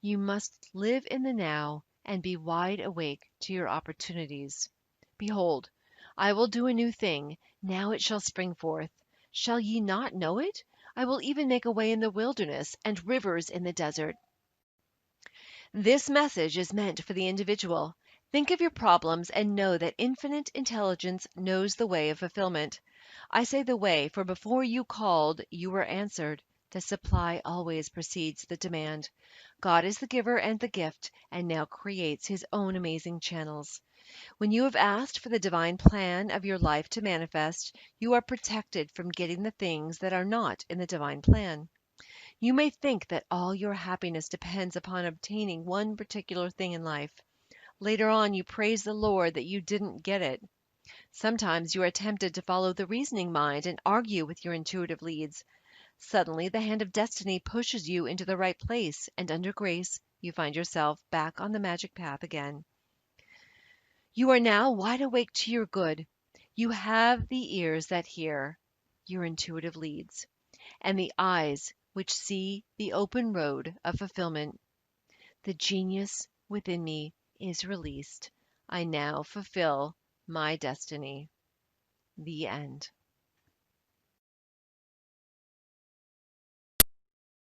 You must live in the now and be wide awake to your opportunities. Behold, I will do a new thing, now it shall spring forth. Shall ye not know it? I will even make a way in the wilderness and rivers in the desert. This message is meant for the individual. Think of your problems and know that infinite intelligence knows the way of fulfillment. I say the way, for before you called, you were answered. The supply always precedes the demand. God is the giver and the gift, and now creates his own amazing channels. When you have asked for the divine plan of your life to manifest, you are protected from getting the things that are not in the divine plan. You may think that all your happiness depends upon obtaining one particular thing in life. Later on, you praise the Lord that you didn't get it. Sometimes you are tempted to follow the reasoning mind and argue with your intuitive leads. Suddenly, the hand of destiny pushes you into the right place, and under grace, you find yourself back on the magic path again. You are now wide awake to your good. You have the ears that hear, your intuitive leads, and the eyes which see the open road of fulfillment. The genius within me is released. I now fulfill my destiny. The end.